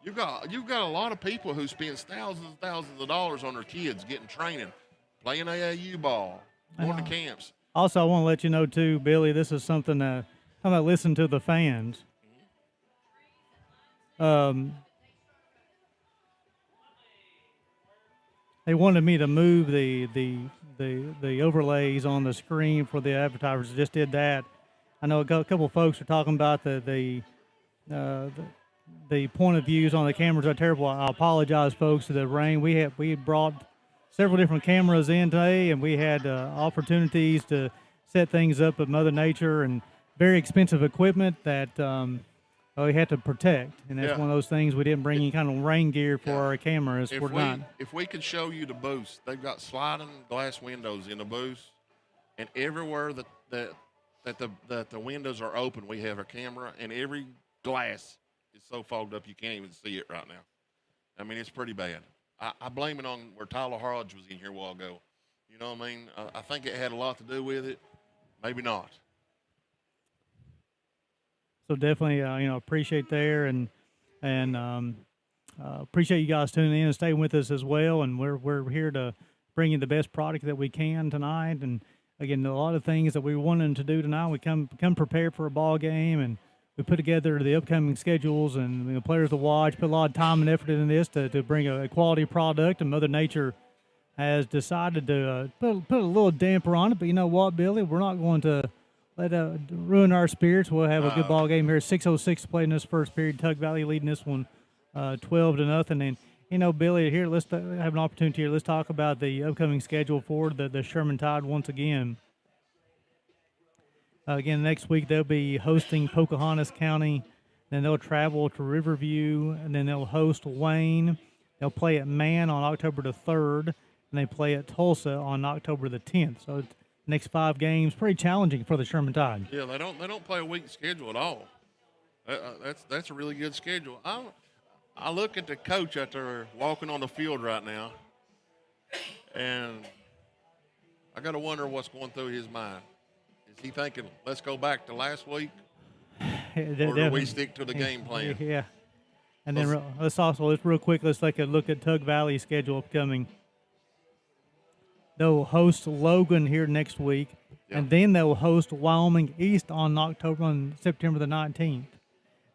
you've got a lot of people who spend thousands and thousands of dollars on their kids getting training, playing AAU ball, going to camps. Also, I want to let you know too, Billy, this is something that I'm going to listen to the fans. They wanted me to move the overlays on the screen for the advertisers. Just did that. I know a couple of folks are talking about the point of views on the cameras are terrible. I apologize, folks, to the rain. We had brought several different cameras in today, and we had opportunities to set things up with Mother Nature and very expensive equipment that we had to protect. And that's one of those things we didn't bring any kind of rain gear for our cameras. If we could show you the booths, they've got sliding glass windows in the booths, and everywhere that the windows are open, we have a camera, and every glass is so fogged up you can't even see it right now. I mean, it's pretty bad. I blame it on where Tyler Hodge was in here a while ago. You know what I mean? I think it had a lot to do with it. Maybe not. So definitely, appreciate there and appreciate you guys tuning in and staying with us as well. And we're here to bring you the best product that we can tonight. And again, a lot of things that we wanted to do tonight. We come prepared for a ball game, and we put together the upcoming schedules and the players to watch. Put a lot of time and effort into this to bring a quality product. And Mother Nature has decided to put a little damper on it. But you know what, Billy? We're not going to let ruin our spirits. We'll have a good ball game here. 6:06 to play in this first period. Tug Valley leading this one 12-0. And Billy, here let's have an opportunity here. Let's talk about the upcoming schedule for the Sherman Tide once again. Again, next week they'll be hosting Pocahontas County. Then they'll travel to Riverview, and then they'll host Wayne. They'll play at Man on October the 3rd, and they play at Tulsa on October the 10th. So next 5 games, pretty challenging for the Sherman Tide. Yeah, they don't play a weak schedule at all. That's a really good schedule. I look at the coach out there walking on the field right now, and I got to wonder what's going through his mind. Is he thinking, let's go back to last week, or do we stick to the game plan? Yeah. And then let's real quick, let's take a look at Tug Valley schedule upcoming. They'll host Logan here next week, and then they'll host Wyoming East on September the 19th.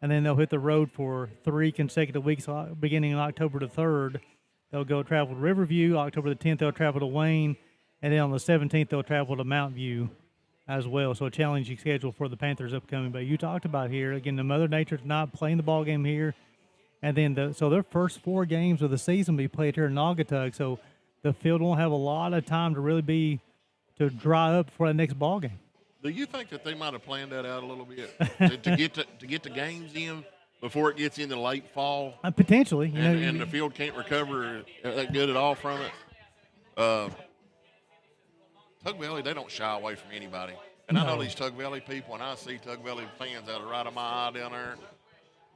And then they'll hit the road for 3 consecutive weeks, beginning on October the 3rd. They'll go travel to Riverview. October the 10th, they'll travel to Wayne. And then on the 17th, they'll travel to Mount View as well. So a challenging schedule for the Panthers upcoming. But you talked about here, again, the Mother Nature's not playing the ball game here. And then so their first 4 games of the season will be played here in Naugatuck. So the field won't have a lot of time to really to dry up for the next ball game. Do you think that they might have planned that out a little bit to get the games in before it gets into late fall? Potentially, and the field can't recover that good at all from it. Tug Valley, they don't shy away from anybody, and I know these Tug Valley people, and I see Tug Valley fans out of right of my eye down there.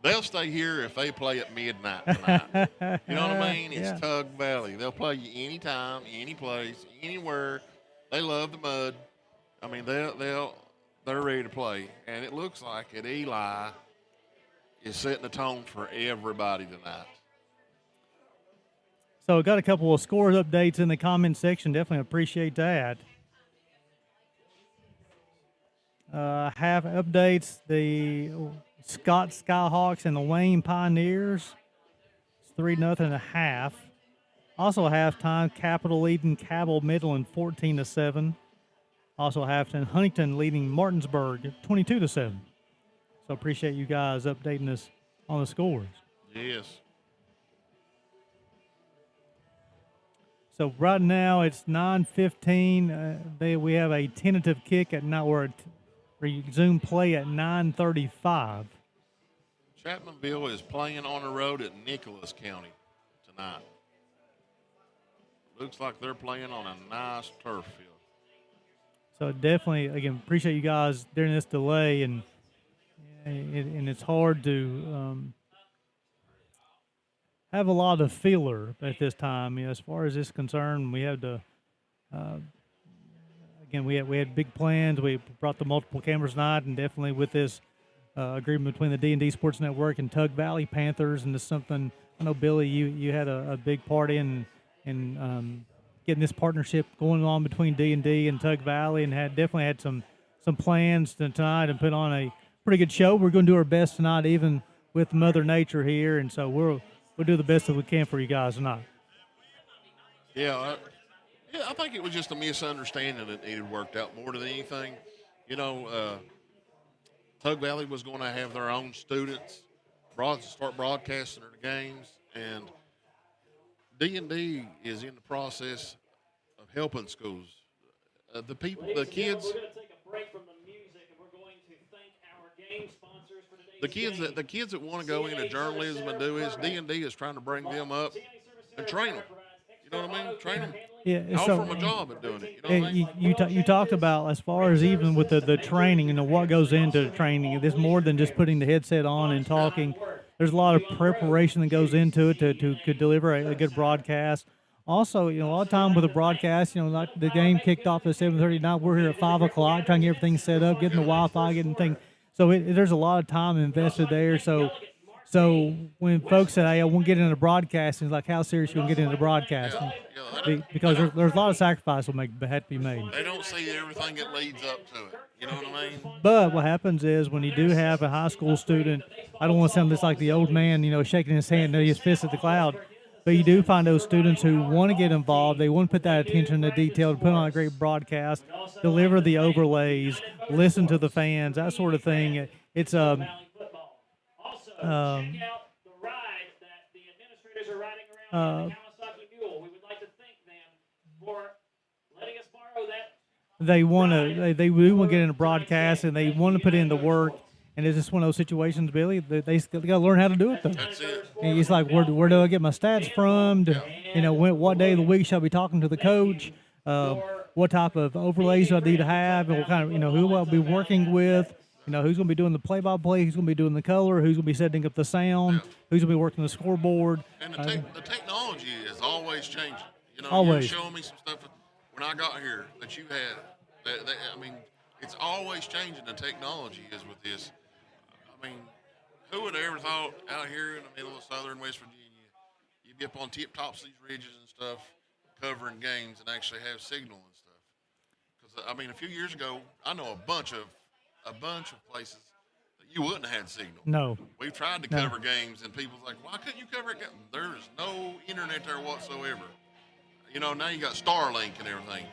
They'll stay here if they play at midnight tonight. You know what I mean? It's Tug Valley. They'll play you anytime, any place, anywhere. They love the mud. I mean, they're ready to play. And it looks like that Eli is setting the tone for everybody tonight. So got a couple of scores updates in the comment section. Definitely appreciate that. Have updates. The Scott Skyhawks and the Wayne Pioneers. It's 3-0.5. Also halftime, Capital leading Cabell Midland 14-7. Also halftime, Huntington leading Martinsburg 22-7. So appreciate you guys updating us on the scores. Yes. So right now it's 9:15. We have a tentative kick at resume play at 9:35. Chapmanville is playing on the road at Nicholas County tonight. Looks like they're playing on a nice turf field. So definitely, again, appreciate you guys during this delay, and it's hard to have a lot of filler at this time. As far as this concerned, we had to. Again, we had big plans. We brought the multiple cameras tonight, and definitely with this agreement between the D&D Sports Network and Tug Valley Panthers, and this is something I know, Billy, you had a big part in getting this partnership going on between D&D and Tug Valley, and definitely had some plans tonight and put on a pretty good show. We're going to do our best tonight, even with Mother Nature here, and so we'll do the best that we can for you guys tonight. Yeah, I think it was just a misunderstanding that it had worked out more than anything. Tug Valley was going to have their own students start broadcasting their games, and D&D is in the process of helping schools. The kids. We're going to take a break from the music, and we're going to thank our game sponsors for today's game. The kids that want to go into journalism and do this, D&D is trying to bring them up and train them. You know what I mean? Train them. Yeah, offer them a job at doing it. You know what I mean? You talked about, as far as even with the training, what goes into training. There's more than just putting the headset on and talking. There's a lot of preparation that goes into it to deliver a good broadcast. Also, a lot of time with a broadcast, like the game kicked off at 7:30. Now we're here at 5 o'clock trying to get everything set up, getting the Wi-Fi, getting things. So there's a lot of time invested there. So when folks say, "Hey, I won't get into broadcasting," it's like, how serious you want to get into broadcasting? Because there's a lot of sacrifice that had to be made. They don't see everything that leads up to it. You know what I mean? But what happens is when you do have a high school student, I don't want to sound just like the old man, shaking his hand and his fist at the cloud. But you do find those students who want to get involved. They want to put that attention to detail, to put on a great broadcast, deliver the overlays, listen to the fans, that sort of thing. It's check out the rides that the administrators are riding around in the Kawasaki Mule. We would like to thank them for letting us borrow that. They want to. They do want to get into broadcast, and they want to put in the work. And it's just one of those situations, Billy. They got to learn how to do it, though. That's it. And it's like, where do I get my stats from? What day of the week shall I be talking to the coach? What type of overlays do I need to have? And what kind of, who I'll be working with? Who's going to be doing the play-by-play? Who's going to be doing the color? Who's going to be setting up the sound? Who's going to be working the scoreboard? And the technology is always changing. Always. You're showing me some stuff when I got here that you had. It's always changing. The technology is with this. Who would have ever thought out here in the middle of southern West Virginia, you'd be up on tip tops of these ridges and stuff, covering games and actually have signal and stuff? Because a few years ago, I know a bunch of places that you wouldn't have had signal. No. We've tried to cover games, and people's like, why couldn't you cover it? There's no internet there whatsoever. Now you got Starlink and everything.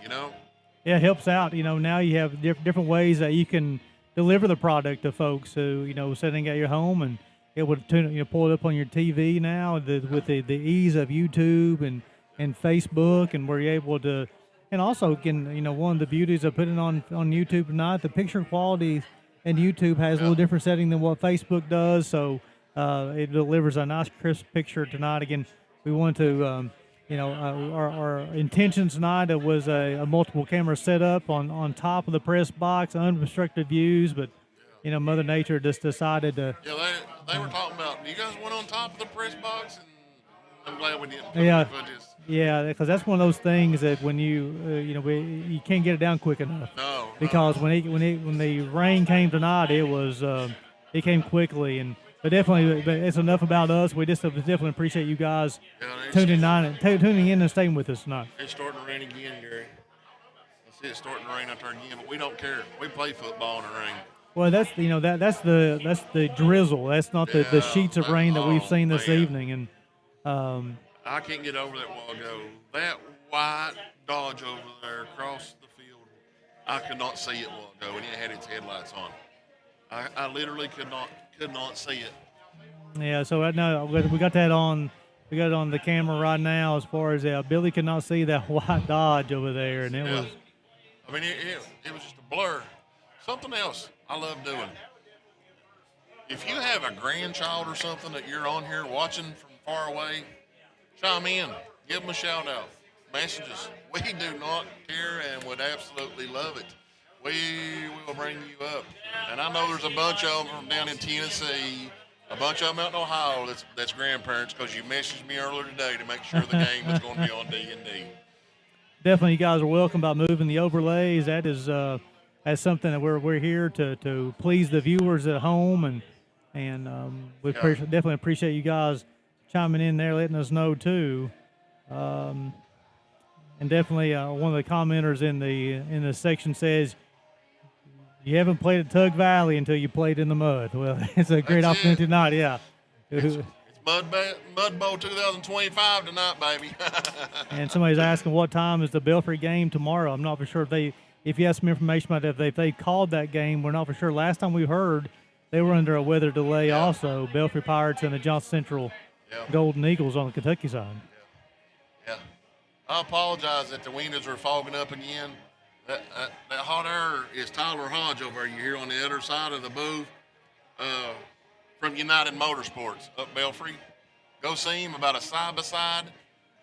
Yeah, it helps out. Now you have different ways that you can deliver the product to folks who, sitting at your home and able to pull it up on your TV now with the ease of YouTube and Facebook, and where you're able to, and also one of the beauties of putting on YouTube tonight, the picture quality and YouTube has a little different setting than what Facebook does, so it delivers a nice crisp picture tonight. Again, we want to, our intention tonight was a multiple camera setup on top of the press box, unobstructed views, but Mother Nature just decided to. Yeah, they were talking about. You guys went on top of the press box, and I'm glad we didn't. Yeah, because that's one of those things that when you can't get it down quick enough. No. Because when the rain came tonight, it came quickly and. But it's enough about us. We just definitely appreciate you guys tuning in and staying with us tonight. It's starting to rain again, Gary. I see it's starting to rain out there again, but we don't care. We play football in the rain. Well, that's that's the drizzle. That's not the sheets of rain that we've seen this evening. And I can't get over that while ago. That white Dodge over there across the field, I could not see it while ago, and it had its headlights on. I literally could not see it. Yeah, so right now we got that on. We got it on the camera right now. As far as Billy could not see that white Dodge over there, and it was. It was just a blur. Something else I love doing. If you have a grandchild or something that you're on here watching from far away, chime in, give them a shout out. messages. We do not care and would absolutely love it. We will bring you up. And I know there's a bunch of them from down in Tennessee, a bunch of them out in Ohio that's grandparents, because you messaged me earlier today to make sure the game is going to be on D&D. Definitely, you guys are welcome by moving the overlays. That is that's something that we're here to please the viewers at home, and we definitely appreciate you guys chiming in there, letting us know too. And definitely, one of the commenters in the section says, "You haven't played at Tug Valley until you played in the mud." Well, it's a great opportunity tonight. Yeah. It's Mud Bowl 2025 tonight, baby. And somebody's asking what time is the Belfry game tomorrow. I'm not for sure if you have some information about that, if they called that game. We're not for sure. Last time we heard, they were under a weather delay also. Belfry Pirates and the Johnson Central Golden Eagles on the Kentucky side. Yeah. I apologize that the windows are fogging up again. That hot air is Tyler Hodge over there. You hear on the other side of the booth. From United Motorsports up Belfry. Go see him about a side-by-side.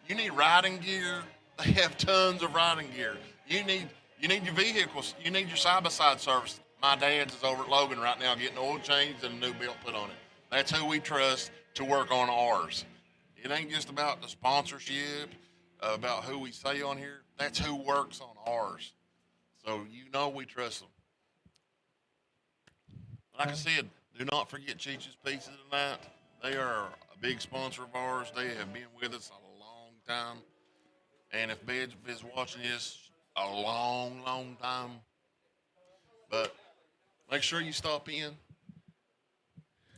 You need riding gear. They have tons of riding gear. You need your vehicles. You need your side-by-side service. My dad's is over at Logan right now getting oil changed and a new belt put on it. That's who we trust to work on ours. It ain't just about the sponsorship, about who we say on here. That's who works on ours. So we trust them. Like I said, do not forget Cheech's Pizza tonight. They are a big sponsor of ours. They have been with us a long time. And if Bedge is watching this, a long, long time. But make sure you stop in.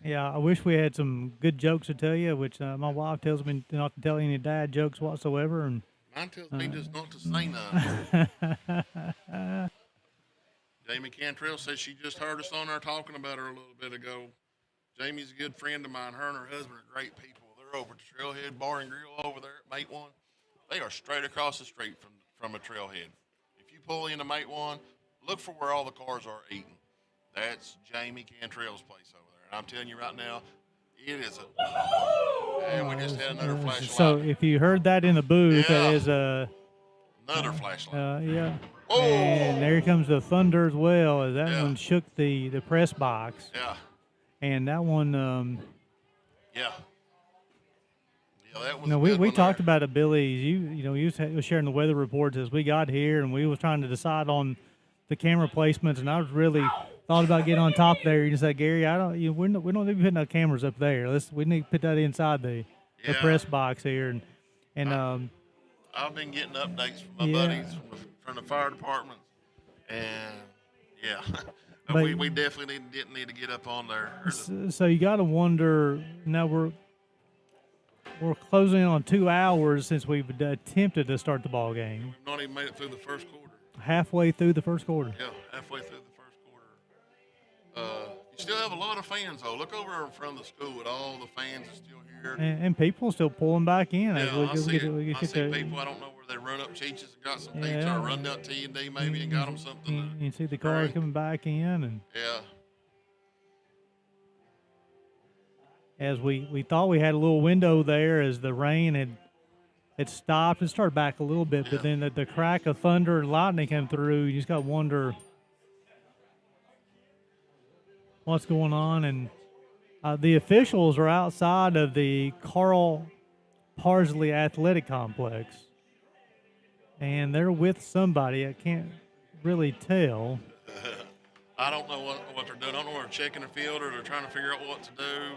Yeah, I wish we had some good jokes to tell you, which my wife tells me not to tell any dad jokes whatsoever. And mine tells me just not to say none. Jamie Cantrell says she just heard us on there talking about her a little bit ago. Jamie's a good friend of mine. Her and her husband are great people. They're over at the Trailhead Bar and Grill over there at Mate One. They are straight across the street from a trailhead. If you pull into Mate One, look for where all the cars are eating. That's Jamie Cantrell's place over there. And I'm telling you right now, it is and we just had another flashlight. So if you heard that in the booth, that is another flashlight. Yeah. Oh. And there comes the thunder as well, as that one shook the press box. Yeah. And that one, that was we talked about it, Billy. You was sharing the weather reports as we got here, and we was trying to decide on the camera placements, and I was really thought about getting on top there. You said, Gary, we don't need to be putting no cameras up there. We need to put that inside the press box here, and I've been getting updates from my buddies from the fire department, and we definitely didn't need to get up on there. So you got to wonder. Now we're closing in on 2 hours since we've attempted to start the ball game. We've not even made it through the first quarter. Halfway through the first quarter. Yeah, halfway through the first quarter. You still have a lot of fans though. Look over in front of the school at all the fans are still here. And people still pulling back in. Yeah, I see people. I don't know where they run up Cheech's and got some pizza, or run down T&D maybe and got them something. You see the cars coming back in, and as we thought we had a little window there as the rain had stopped. It started back a little bit, but then the crack of thunder and lightning came through. You just got to wonder what's going on. And the officials are outside of the Carl Parsley Athletic Complex, and they're with somebody. I can't really tell. I don't know what they're doing. I don't know if they're checking the field or they're trying to figure out what to do.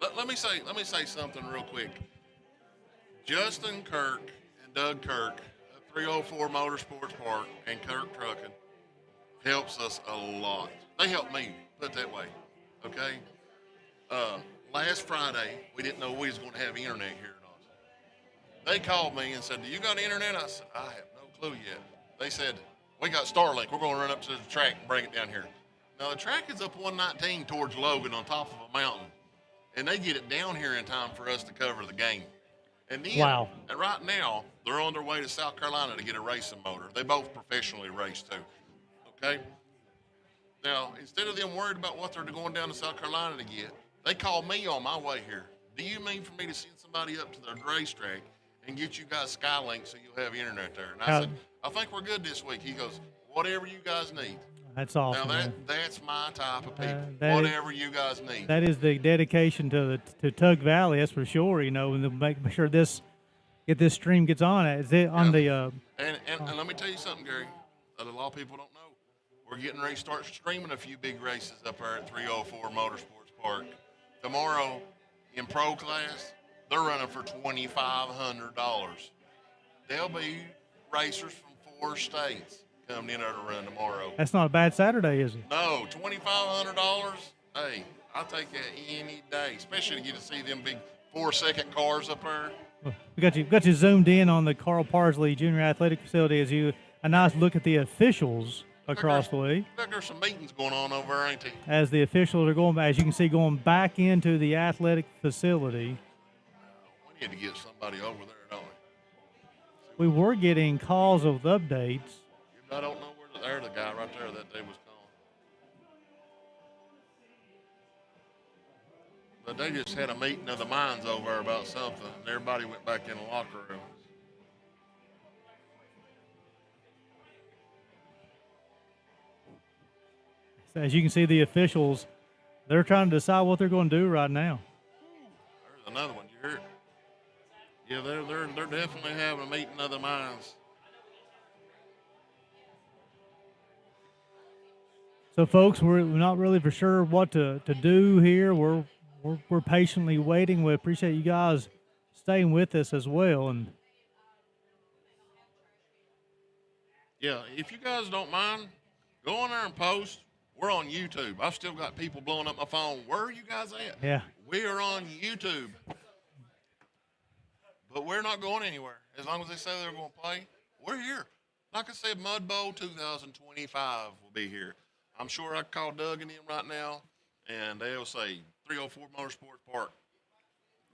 But let me say something real quick. Justin Kirk and Doug Kirk at 304 Motorsports Park and Kirk Trucking helps us a lot. They helped me, put it that way. Okay? Last Friday, we didn't know we was going to have internet here in Austin. They called me and said, "Do you got internet?" I said, "I have no clue yet." They said, "We got Starlink. We're going to run up to the track and bring it down here." Now, the track is up 119 towards Logan on top of a mountain, and they get it down here in time for us to cover the game. And then, and right now, they're on their way to South Carolina to get a racing motor. They both professionally race, too. Okay? Now, instead of them worried about what they're going down to South Carolina to get, they called me on my way here. "Do you mean for me to send somebody up to the racetrack and get you guys Skylink so you'll have internet there. And I said, I think we're good this week. He goes, whatever you guys need. That's awesome. Now that's my type of people. Whatever you guys need. That is the dedication to Tug Valley. That's for sure. You know, and to make sure this stream gets on. Is it on the? And let me tell you something, Gary, that a lot of people don't know. We're getting ready to start streaming a few big races up there at 304 Motorsports Park tomorrow. In pro class, they're running for $2,500. There'll be racers from 4 states coming in there to run tomorrow. That's not a bad Saturday, is it? No, $2,500. Hey, I'll take that any day, especially to get to see them big 4-second cars up there. Well, we got you zoomed in on the Carl Parsley Junior Athletic Facility as a nice look at the officials across the way. Look, there's some meetings going on over there, ain't there? As the officials are going, as you can see, going back into the athletic facility. We need to get somebody over there, don't we? We were getting calls of updates. I don't know where there's the guy right there that they was calling. But they just had a meeting of the minds over there about something, and everybody went back in the locker room. As you can see, the officials, they're trying to decide what they're going to do right now. There's another one. You hear it? Yeah, they're definitely having a meeting of the minds. So, folks, we're not really for sure what to do here. We're patiently waiting. We appreciate you guys staying with us as well. And yeah, if you guys don't mind, go on there and post. We're on YouTube. I've still got people blowing up my phone. Where are you guys at? Yeah. We are on YouTube. But we're not going anywhere. As long as they say they're going to play, we're here. Like I said, Mud Bowl 2025 will be here. I'm sure I can call Doug and him right now, and they'll say 304 Motorsports Park,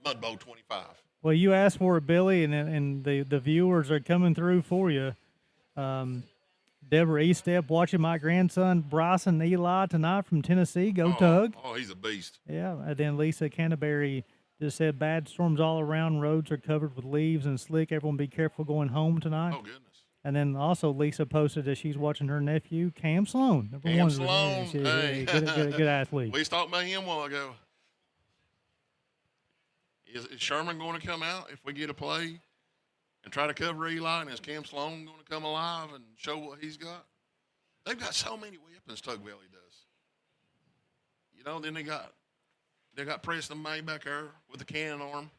Mud Bowl 25. Well, you asked for it, Billy, and the viewers are coming through for you. Deborah Estep watching my grandson Bryson Eli tonight from Tennessee. Go Tug. Oh, he's a beast. Yeah, and then Lisa Canterbury just said bad storms all around. Roads are covered with leaves and slick. Everyone be careful going home tonight. Oh, goodness. And then also Lisa posted that she's watching her nephew, Cam Sloan. Cam Sloan, hey. Good athlete. We talked about him a while ago. Is Sherman going to come out if we get a play and try to cover Eli? And is Cam Sloan going to come alive and show what he's got? They've got so many weapons, Tug Valley does. You know, then they got Preston May back there with the cannon arm.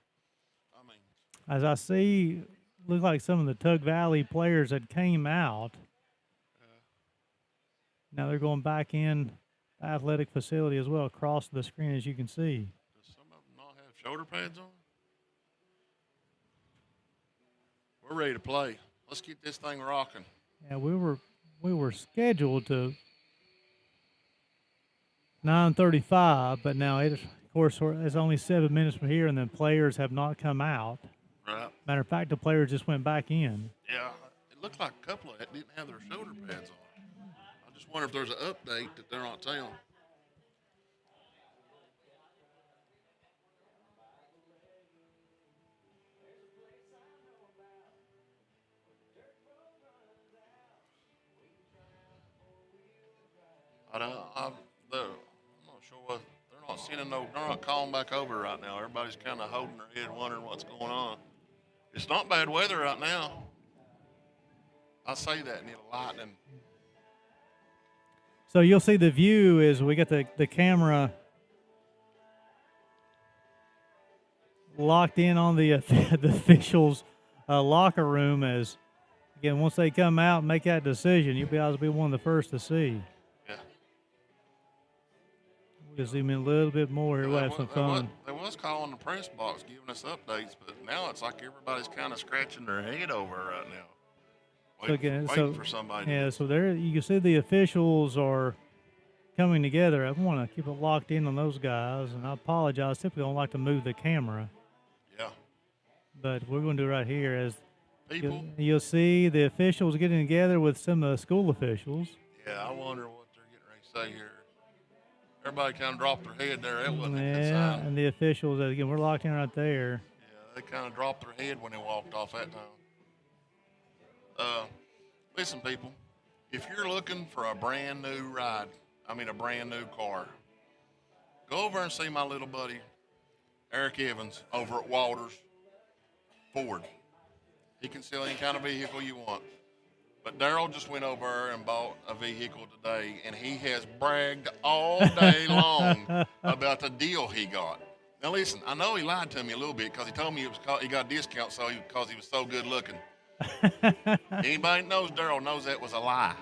I mean, as I see, look like some of the Tug Valley players that came out. Now they're going back in the athletic facility as well, across the screen, as you can see. Does some of them not have shoulder pads on? We're ready to play. Let's get this thing rocking. Yeah, we were scheduled to 9:35, but now of course it's only 7 minutes from here, and the players have not come out. Right. Matter of fact, the players just went back in. Yeah, it looked like a couple of that didn't have their shoulder pads on. I just wonder if there's an update that they're not telling. I'm not sure what they're not sending they're not calling back over right now. Everybody's kind of holding their head, wondering what's going on. It's not bad weather right now. I say that, and it'll lighten. So you'll see the view is we got the camera locked in on the officials' locker room as, again, once they come out and make that decision, you'll be able to be one of the first to see. Yeah. We'll zoom in a little bit more here. We'll have some fun. They was calling the press box, giving us updates, but now it's like everybody's kind of scratching their head over right now. Waiting for somebody. Yeah, so there you can see the officials are coming together. I want to keep it locked in on those guys, and I apologize. Typically, I don't like to move the camera. Yeah. But we're going to do it right here as people. You'll see the officials getting together with some of the school officials. Yeah, I wonder what they're getting ready to say here. Everybody kind of dropped their head there. That wasn't a good sign. And the officials, again, we're locked in right there. Yeah, They kind of dropped their head when they walked off that time. Listen, people, if you're looking for a brand new ride, a brand new car, go over and see my little buddy, Eric Evans, over at Walters Ford. He can sell any kind of vehicle you want. But Daryl just went over and bought a vehicle today, and he has bragged all day long about the deal he got. Now, listen, I know he lied to me a little bit because he told me he got a discount because he was so good looking. Anybody that knows Daryl knows that was a lie.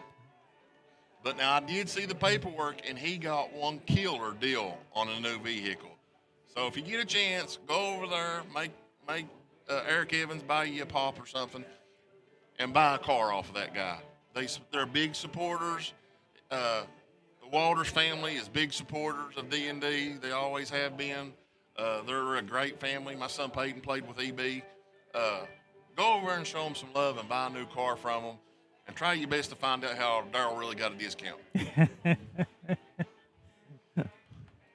But now I did see the paperwork, and he got one killer deal on a new vehicle. So if you get a chance, go over there, make Eric Evans buy you a pop or something, and buy a car off of that guy. They're big supporters. The Walters family is big supporters of D&D. They always have been. They're a great family. My son Peyton played with EB. Go over and show them some love and buy a new car from them, and try your best to find out how Daryl really got a discount.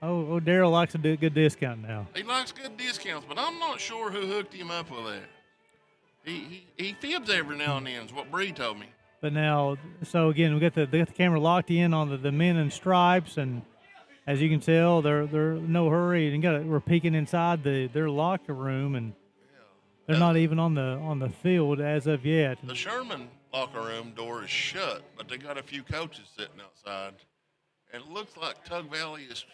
Oh, Daryl likes a good discount now. He likes good discounts, but I'm not sure who hooked him up with that. He fibs every now and then is what Bree told me. But now, so again, they got the camera locked in on the men in stripes, and as you can tell, they're in no hurry. And we're peeking inside their locker room, and they're not even on the field as of yet. The Sherman locker room door is shut, but they got a few coaches sitting outside, and it looks like Tug Valley is.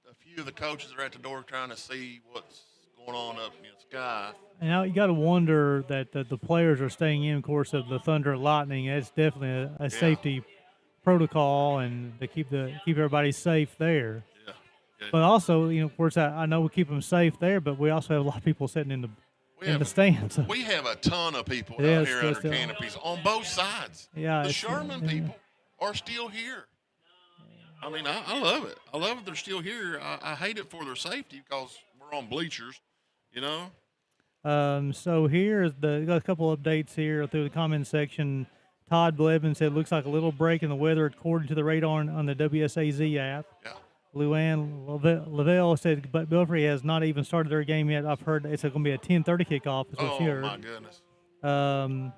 A few of the coaches are at the door trying to see what's going on up in the sky. And now you got to wonder that the players are staying in, of course, of the thunder and lightning. That's definitely a safety protocol, and to keep everybody safe there. Yeah. But also, of course, I know we keep them safe there, but we also have a lot of people sitting in the stands. We have a ton of people out here under canopies on both sides. Yeah, the Sherman people are still here. I love it. I love it they're still here. I hate it for their safety because we're on bleachers, So here got a couple updates here through the comment section. Todd Blevin said, looks like a little break in the weather according to the radar on the WSAZ app. Yeah. Luann Lavelle said, but Belfry has not even started their game yet. I've heard it's going to be a 10:30 kickoff is what she heard. Oh, my goodness. And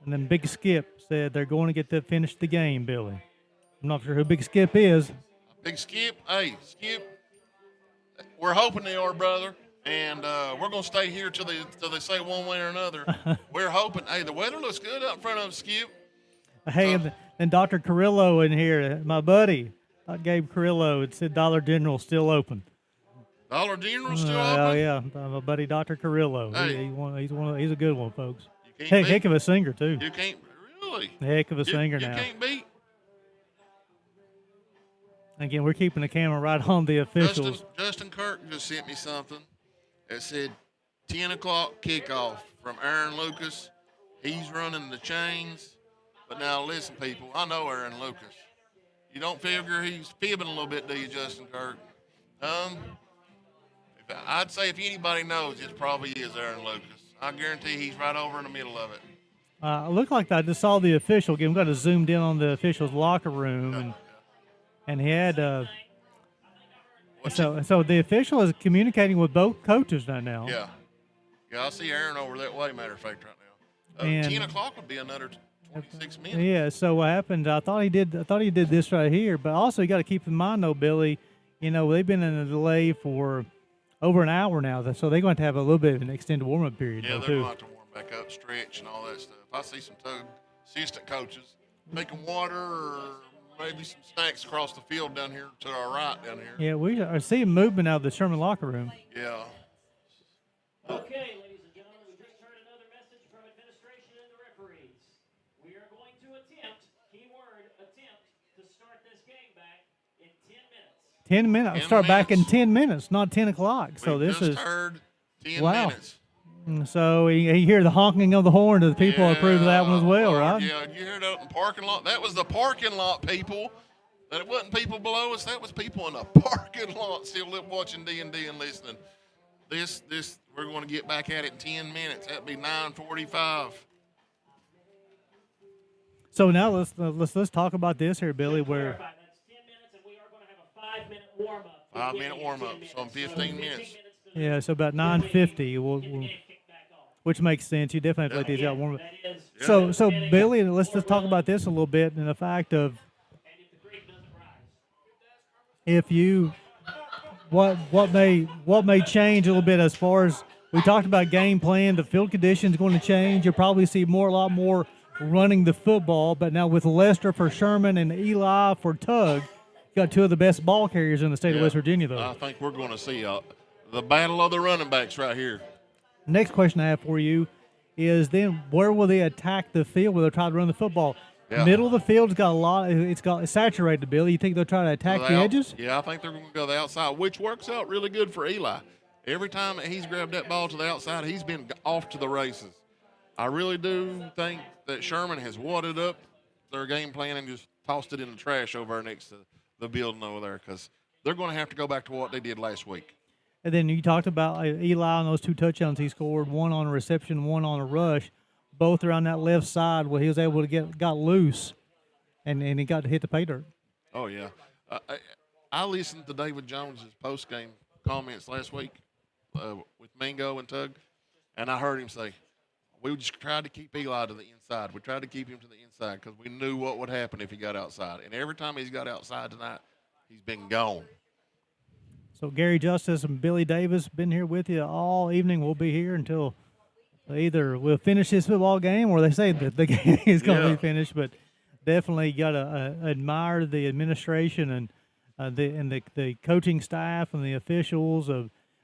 then Big Skip said they're going to finish the game, Billy. I'm not sure who Big Skip is. Big Skip? Hey, Skip, we're hoping they are, brother. And we're going to stay here till they say one way or another. We're hoping. Hey, the weather looks good out in front of us, Skip. Hey, and Dr. Carrillo in here, my buddy, Gabe Carrillo, it said Dollar General still open. Dollar General still open? Oh, yeah, my buddy Dr. Carrillo. Hey. He's a good one, folks. Heck of a singer, too. You can't, really? Heck of a singer now. You can't beat. Again, we're keeping the camera right on the officials. Justin Kirk just sent me something. It said 10 o'clock kickoff from Aaron Lucas. He's running the chains. But now listen, people, I know Aaron Lucas. You don't figure he's fibbing a little bit, do you, Justin Kirk? I'd say if anybody knows, it probably is Aaron Lucas. I guarantee he's right over in the middle of it. It looked like I just saw the official. Again, we got to zoomed in on the official's locker room, and he had so the official is communicating with both coaches right now. Yeah, I see Aaron over that way. Matter of fact, right now, 10 o'clock would be another 26 minutes. Yeah. So what happened? I thought he did this right here, but also you got to keep in mind, though, Billy. They've been in a delay for over an hour now, so they're going to have a little bit of an extended warm-up period. Yeah, they're going to have to warm back up, stretch, and all that stuff. I see some assistant coaches making water or maybe some snacks across the field down here to our right down here. Yeah, we are seeing movement out of the Sherman locker room. Yeah. Okay, ladies and gentlemen, we just heard another message from administration and the referees. We are going to attempt to start this game back in 10 minutes. 10 minutes. 10 Start minutes. back in 10 minutes, not 10 o'clock. So we this just is heard 10 wow. minutes. So you hear the honking of the horn to the people who approve of that one as well, right? Yeah, you heard that in the parking lot. That was the parking lot people. That it wasn't people below us. That was people in the parking lot still watching D&D and listening. This we're going to get back at it in 10 minutes. That'd be 9:45. So now let's talk about this here, Billy. Where that's 10 minutes, and we are going to have a 5-minute warm-up. 5-minute warm-up, so in 15 minutes. Yeah, so about 9:50, which makes sense. You definitely have to let these out warm up. So Billy, let's just talk about this a little bit, and the fact of if you what may change a little bit as far as we talked about game plan. The field conditions going to change. You'll probably see a lot more running the football. But now with Lester for Sherman and Eli for Tug, you got two of the best ball carriers in the state of West Virginia, though. I think we're going to see the battle of the running backs right here. Next question I have for you is then where will they attack the field? Will they try to run the football? Yeah. Middle of the field's got a lot. It's saturated, Billy. You think they'll try to attack the edges? Yeah, I think they're going to go the outside, which works out really good for Eli. Every time that he's grabbed that ball to the outside, he's been off to the races. I really do think that Sherman has wadded up their game plan and just tossed it in the trash over next to the building over there because they're going to have to go back to what they did last week. And then you talked about Eli on those 2 touchdowns he scored, one on a reception, one on a rush. Both are on that left side where he was able to got loose, and he got to hit the pay dirt. Oh, yeah. I listened to David Jones's post-game comments last week with Mingo and Tug, and I heard him say, we just tried to keep Eli to the inside. We tried to keep him to the inside because we knew what would happen if he got outside. And every time he's got outside tonight, he's been gone. So Gary Justice and Billy Davis been here with you all evening. We'll be here until either we'll finish this football game or they say that the game is going to be finished. But definitely got to admire the administration and the coaching staff and the officials.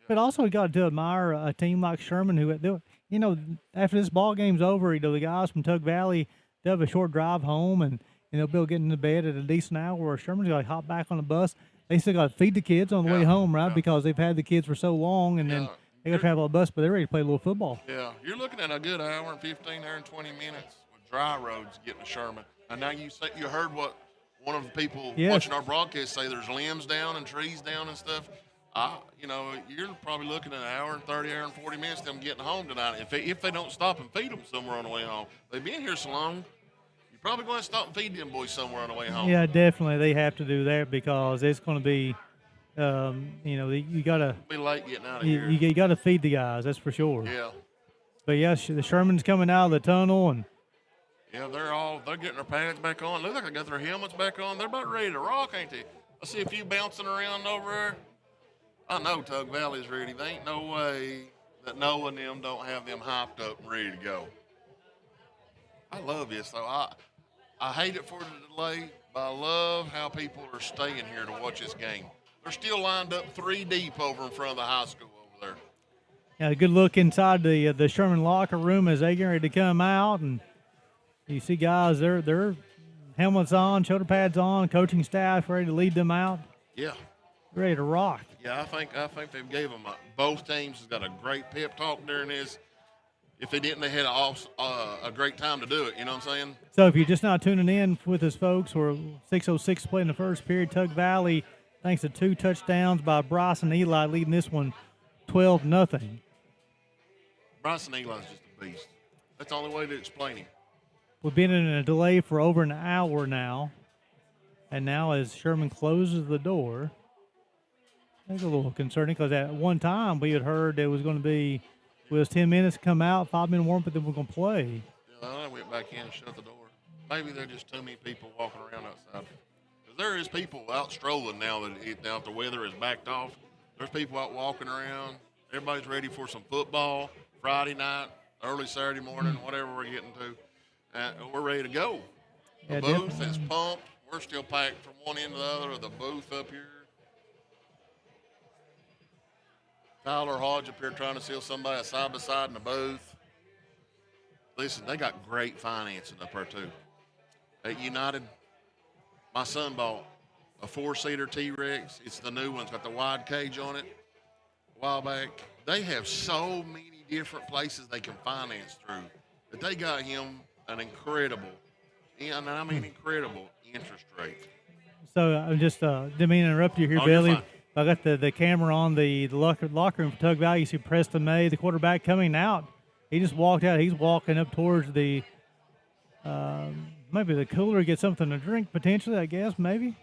But also got to admire a team like Sherman who, you know, after this ball game's over, you know, the guys from Tug Valley, they'll have a short drive home and they'll be getting to bed at a decent hour where Sherman's got to hop back on the bus. They still got to feed the kids on the way home, right? Because they've had the kids for so long, and then they got to travel on the bus, but they're ready to play a little football. Yeah, you're looking at a good hour and 15, hour and 20 minutes with dry roads getting to Sherman. And now you heard what one of the people watching our broadcast say. There's limbs down and trees down and stuff. You know, you're probably looking at an hour and 30, hour and 40 minutes them getting home tonight. If they don't stop and feed them somewhere on the way home, they've been here so long. Probably going to stop and feed them boys somewhere on the way home. Yeah, definitely. They have to do that because it's going to be, you know, you got to be late getting out of here. You got to feed the guys, that's for sure. Yeah. But yeah, the Sherman's coming out of the tunnel and. Yeah, they're getting their pads back on. Looks like they got their helmets back on. They're about ready to rock, ain't they? I see a few bouncing around over there. I know Tug Valley's ready. There ain't no way that Noah and them don't have them hyped up and ready to go. I love this though. I hate it for the delay, but I love how people are staying here to watch this game. They're still lined up 3 deep over in front of the high school over there. Yeah, a good look inside the Sherman locker room as they get ready to come out, and you see guys, they're helmets on, shoulder pads on, coaching staff ready to lead them out. Yeah, ready to rock. Yeah, I think they've gave them both teams has got a great pep talk during this. If they didn't, they had a great time to do it. You know what I'm saying? So if you're just not tuning in with us, folks, we're 6:06 play in the first period. Tug Valley, thanks to 2 touchdowns by Bryson Eli, leading this one 12-0. Bryson Eli's just a beast. That's the only way to explain him. We've been in a delay for over an hour now. And now as Sherman closes the door, it's a little concerning because at one time we had heard there was going to be – it was 10 minutes to come out, 5-minute warm-up, but then we're going to play. Yeah, I went back in and shut the door. Maybe there's just too many people walking around outside. Because there is people out strolling now that the weather is backed off. There's people out walking around. Everybody's ready for some football, Friday night, early Saturday morning, whatever we're getting to. We're ready to go. The booth is pumped. We're still packed from one end to the other of the booth up here. Tyler Hodge up here trying to seal somebody side by side in the booth. Listen, they got great financing up there too. At United, my son bought a 4-seater T-Rex. It's the new one. It's got the wide cage on it. A while back, they have so many different places they can finance through that they got him an incredible, and I mean incredible, interest rate. So I'm just didn't mean to interrupt you here, Billy. I got the camera on the locker room for Tug Valley. You see Preston May, the quarterback, coming out. He just walked out. He's walking up towards the maybe the cooler to get something to drink potentially, I guess, maybe.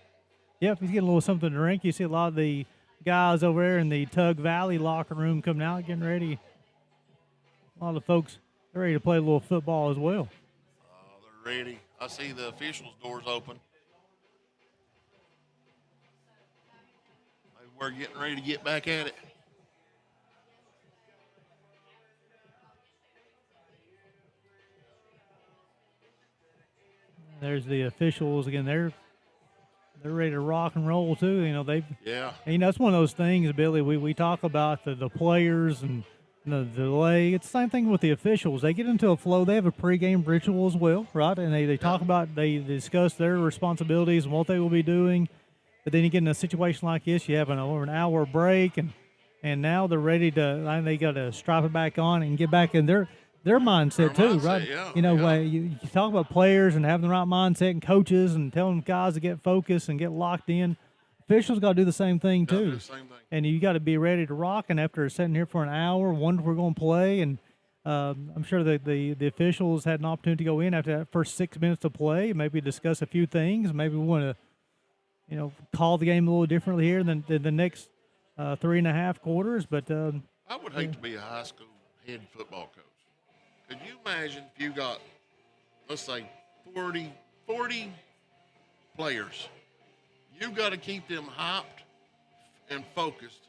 Yep, he's getting a little something to drink. You see a lot of the guys over there in the Tug Valley locker room coming out, getting ready. A lot of folks are ready to play a little football as well. They're ready. I see the officials' doors open. Maybe we're getting ready to get back at it. There's the officials again. They're ready to rock and roll too. You know that's one of those things, Billy. We talk about the players and the delay. It's the same thing with the officials. They get into a flow. They have a pregame ritual as well, right? And they talk about, they discuss their responsibilities and what they will be doing. But then you get in a situation like this, you have an hour break, and now they're ready to. I think they got to strap it back on and get back in their mindset too, right? Yeah, You talk about players and having the right mindset, and coaches and telling guys to get focused and get locked in. Officials got to do the same thing too. And you got to be ready to rock. And after sitting here for an hour, wonder if we're going to play. And I'm sure that the officials had an opportunity to go in after that first 6 minutes of play, maybe discuss a few things. Maybe we want to, call the game a little differently here than the next 3.5 quarters. But I would hate to be a high school head football coach. Could you imagine if you got, let's say, 40 players? You've got to keep them hyped and focused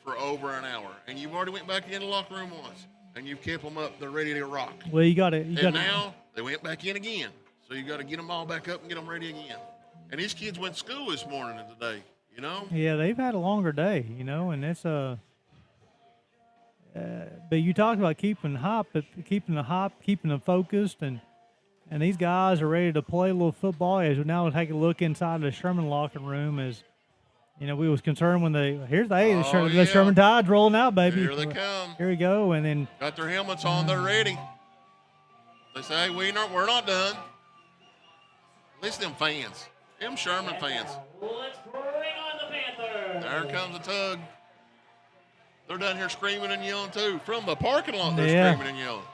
for over an hour. And you've already went back in the locker room once, and you've kept them up. They're ready to rock. Well, you got to. And now they went back in again. So you got to get them all back up and get them ready again. And these kids went to school this morning and today, Yeah, they've had a longer day, and it's but you talked about keeping them focused, and these guys are ready to play a little football. As we now take a look inside the Sherman locker room, as we was concerned when the Sherman Tide's rolling out, baby. Here they come. Here we go, and then got their helmets on. They're ready. They say, hey, we're not done. Listen to them fans, them Sherman fans. Let's bring on the Panthers. There comes the Tug. They're down here screaming and yelling, too. From the parking lot, they're screaming and yelling.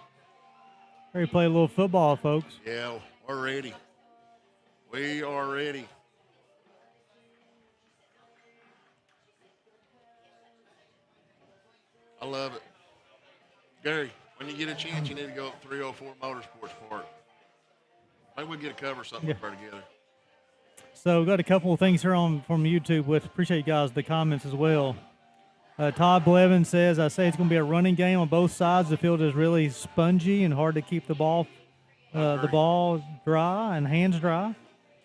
Ready to play a little football, folks. Yeah, we're ready. We are ready. I love it. Gary, when you get a chance, you need to go up 304 Motorsports Park. Maybe we'll get a cover something up there together. So we've got a couple of things here from YouTube. Appreciate you guys, the comments as well. Todd Blevin says, I say it's going to be a running game on both sides. The field is really spongy and hard to keep the ball dry and hands dry.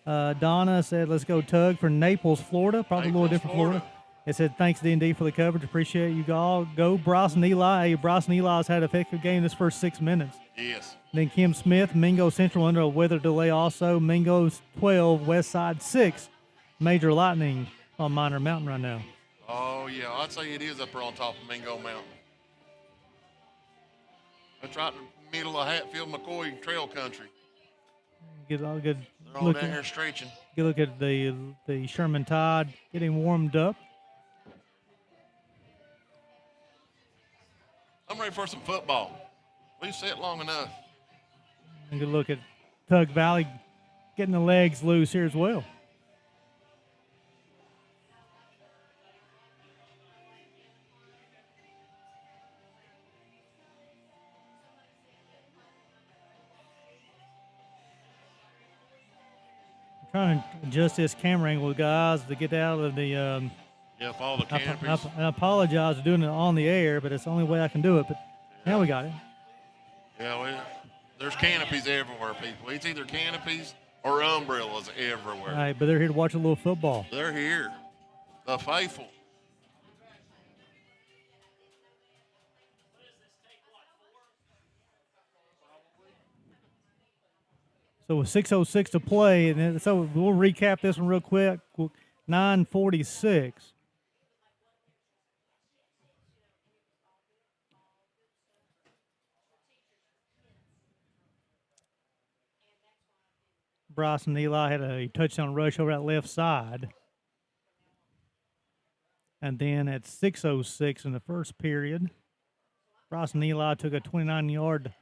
Donna said, let's go Tug for Naples, Florida. Probably a little different Florida. It said, thanks, D&D, for the coverage. Appreciate you all. Go Bryson Eli. Hey, Bryson Eli's had an effective game this first 6 minutes. Yes. Then Kim Smith, Mingo Central under a weather delay also. Mingo's 12, West Side 6. Major lightning on Minor Mountain right now. Oh, yeah. I'd say it is up there on top of Mingo Mountain. That's right in the middle of Hatfield-McCoy Trail Country. Get all good. They're all down here stretching. Good look at the Sherman Tide getting warmed up. I'm ready for some football. We've sat long enough. And good look at Tug Valley getting the legs loose here as well. Trying to adjust this camera angle, guys, to get out of the. Follow the canopies. I apologize for doing it on the air, but it's the only way I can do it. But now we got it. Yeah, there's canopies everywhere, people. It's either canopies or umbrellas everywhere. All right, but they're here to watch a little football. They're here. The faithful. So with 6:06 to play, and then, so we'll recap this one real quick. 9:46. Bryson Eli had a touchdown rush over that left side. And then at 6:06 in the first period, Bryson Eli took a 29-yard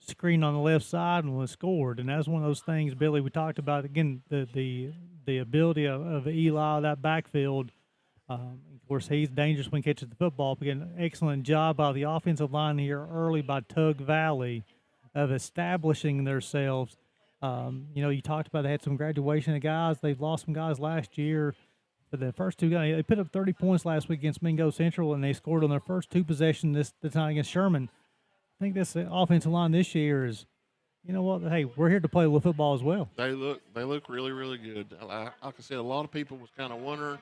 screen on the left side and was scored. And that's one of those things, Billy, we talked about, again, the ability of Eli, that backfield, Of course, he's dangerous when he catches the football. But again, an excellent job by the offensive line here early by Tug Valley of establishing themselves. You talked about they had some graduation of guys. They've lost some guys last year. But the first two guys, they put up 30 points last week against Mingo Central, and they scored on their first two possessions this time against Sherman. I think this offensive line this year is, you know what? Hey, we're here to play a little football as well. They look really, really good. Like I said, a lot of people was kind of wondering.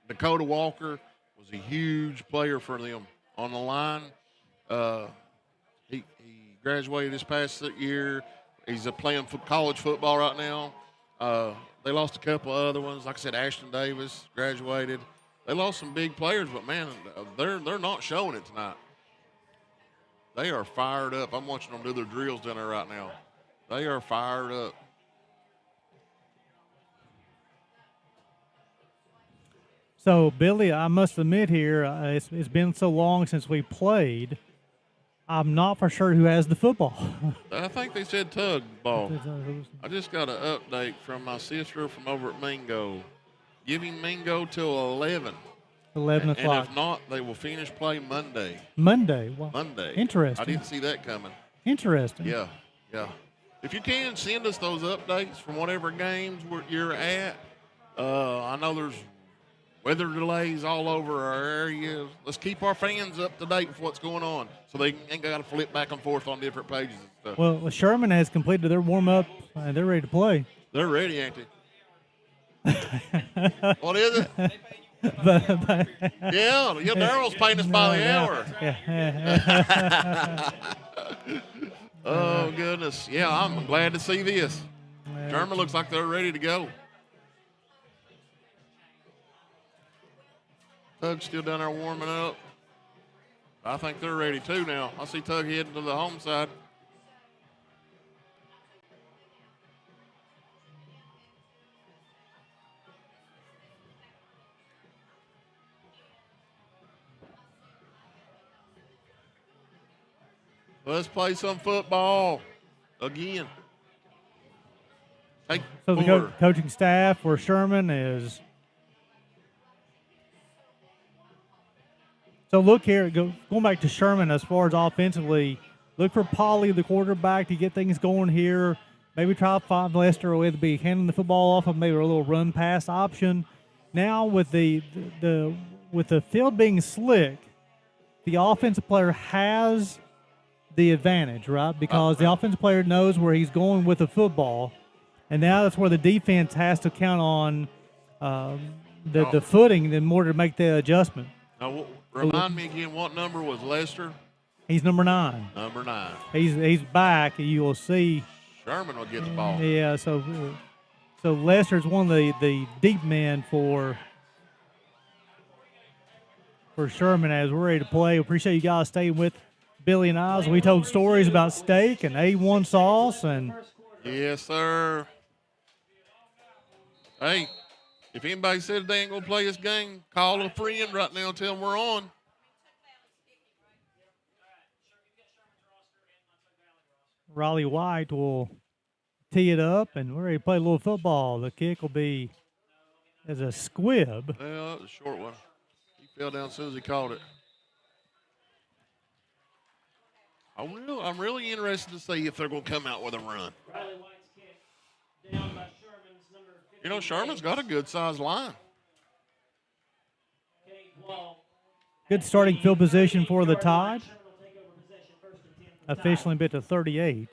Dakota Walker was a huge player for them on the line. He graduated this past year. He's playing for college football right now. They lost a couple of other ones. Like I said, Ashton Davis graduated. They lost some big players, but man, they're not showing it tonight. They are fired up. I'm watching them do their drills down there right now. They are fired up. So, Billy, I must admit here, it's been so long since we played. I'm not for sure who has the football. I think they said Tug ball. I just got an update from my sister from over at Mingo. Giving Mingo till 11. 11 o'clock. And if not, they will finish play Monday. Monday? Well, Monday. Interesting. I didn't see that coming. Interesting. Yeah. If you can, send us those updates from whatever games you're at. I know there's weather delays all over our area. Let's keep our fans up to date with what's going on so they ain't got to flip back and forth on different pages and stuff. Well, Sherman has completed their warm-up, and they're ready to play. They're ready, ain't they? What is it? Yeah, Daryl's paying us by the hour. Oh, goodness. Yeah, I'm glad to see this. Sherman looks like they're ready to go. Tug's still down there warming up. I think they're ready too now. I see Tug heading to the home side. Let's play some football again. So the coaching staff for Sherman is. So look here, going back to Sherman as far as offensively, look for Polly, the quarterback, to get things going here. Maybe try to find Lester with be handing the football off of maybe a little run pass option. Now with the field being slick, the offensive player has the advantage, right? Because the offensive player knows where he's going with the football, and now that's where the defense has to count on the footing in order to make the adjustment. Now, remind me again, what number was Lester? He's number 9. Number 9. He's back. You will see. Sherman will get the ball. Yeah, so Lester's one of the deep men for Sherman as we're ready to play. Appreciate you guys staying with Billy and I as we told stories about steak and A1 sauce and. Yes, sir. Hey. If anybody said they ain't going to play this game, call a friend right now and tell them we're on. Raleigh White will tee it up, and we're ready to play a little football. The kick will be as a squib. Yeah, that was a short one. He fell down as soon as he caught it. I'm really interested to see if they're going to come out with a run. Riley White's kick down by Sherman's number 15. Sherman's got a good-sized line. Good starting field position for the Tide. Officially bit to 38.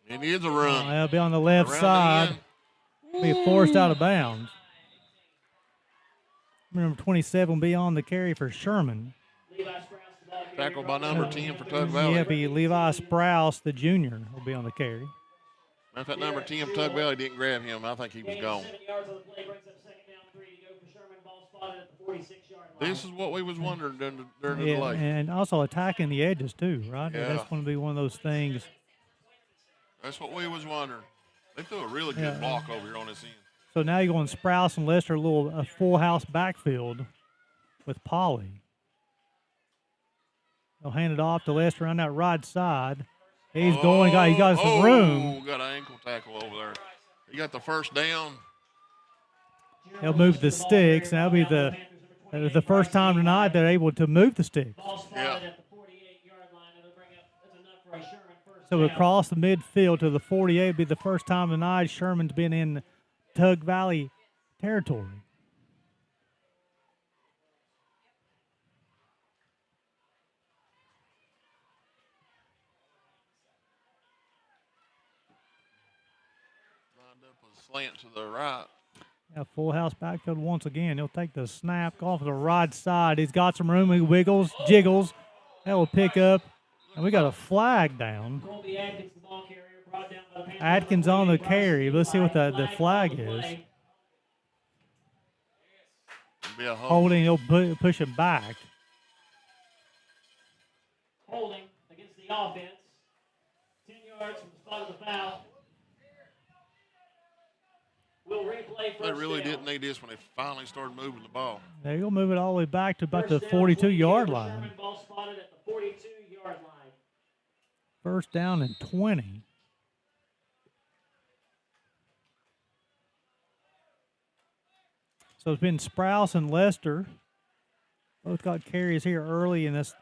It is a run. They'll be on the left side. Be forced out of bounds. Number 27 will be on the carry for Sherman. Tackled by number 10 for Tug Valley. Yeah, be Levi Sprouse, the junior, will be on the carry. Matter of fact, number 10 for Tug Valley didn't grab him. I think he was gone. This is what we was wondering during the delay. And also attacking the edges too, right? Yeah. That's going to be one of those things. That's what we was wondering. They threw a really good block over here on this end. So now you're going Sprouse and Lester, a full house backfield with Polly. They'll hand it off to Lester on that right side. He's going. He got some room. Got an ankle tackle over there. He got the first down. He'll move the sticks. And that'll be the first time tonight they're able to move the sticks. Yeah. So across the midfield to the 48 would be the first time tonight Sherman's been in Tug Valley territory. Lined up a slant to the right. Yeah, full house backfield once again. He'll take the snap off the right side. He's got some room. He wiggles, jiggles. That will pick up. And we got a flag down. Atkins on the carry. Let's see what the flag is. Holding, he'll push him back. Holding against the offense. 10 yards from the spot of the foul. We'll replay first They really down. didn't need this when they finally started moving the ball. There you'll move it all the way back to about the 42-yard line. Sherman, ball spotted at the 42-yard line. First down and 20. So it's been Sprouse and Lester. Both got carries here early in this.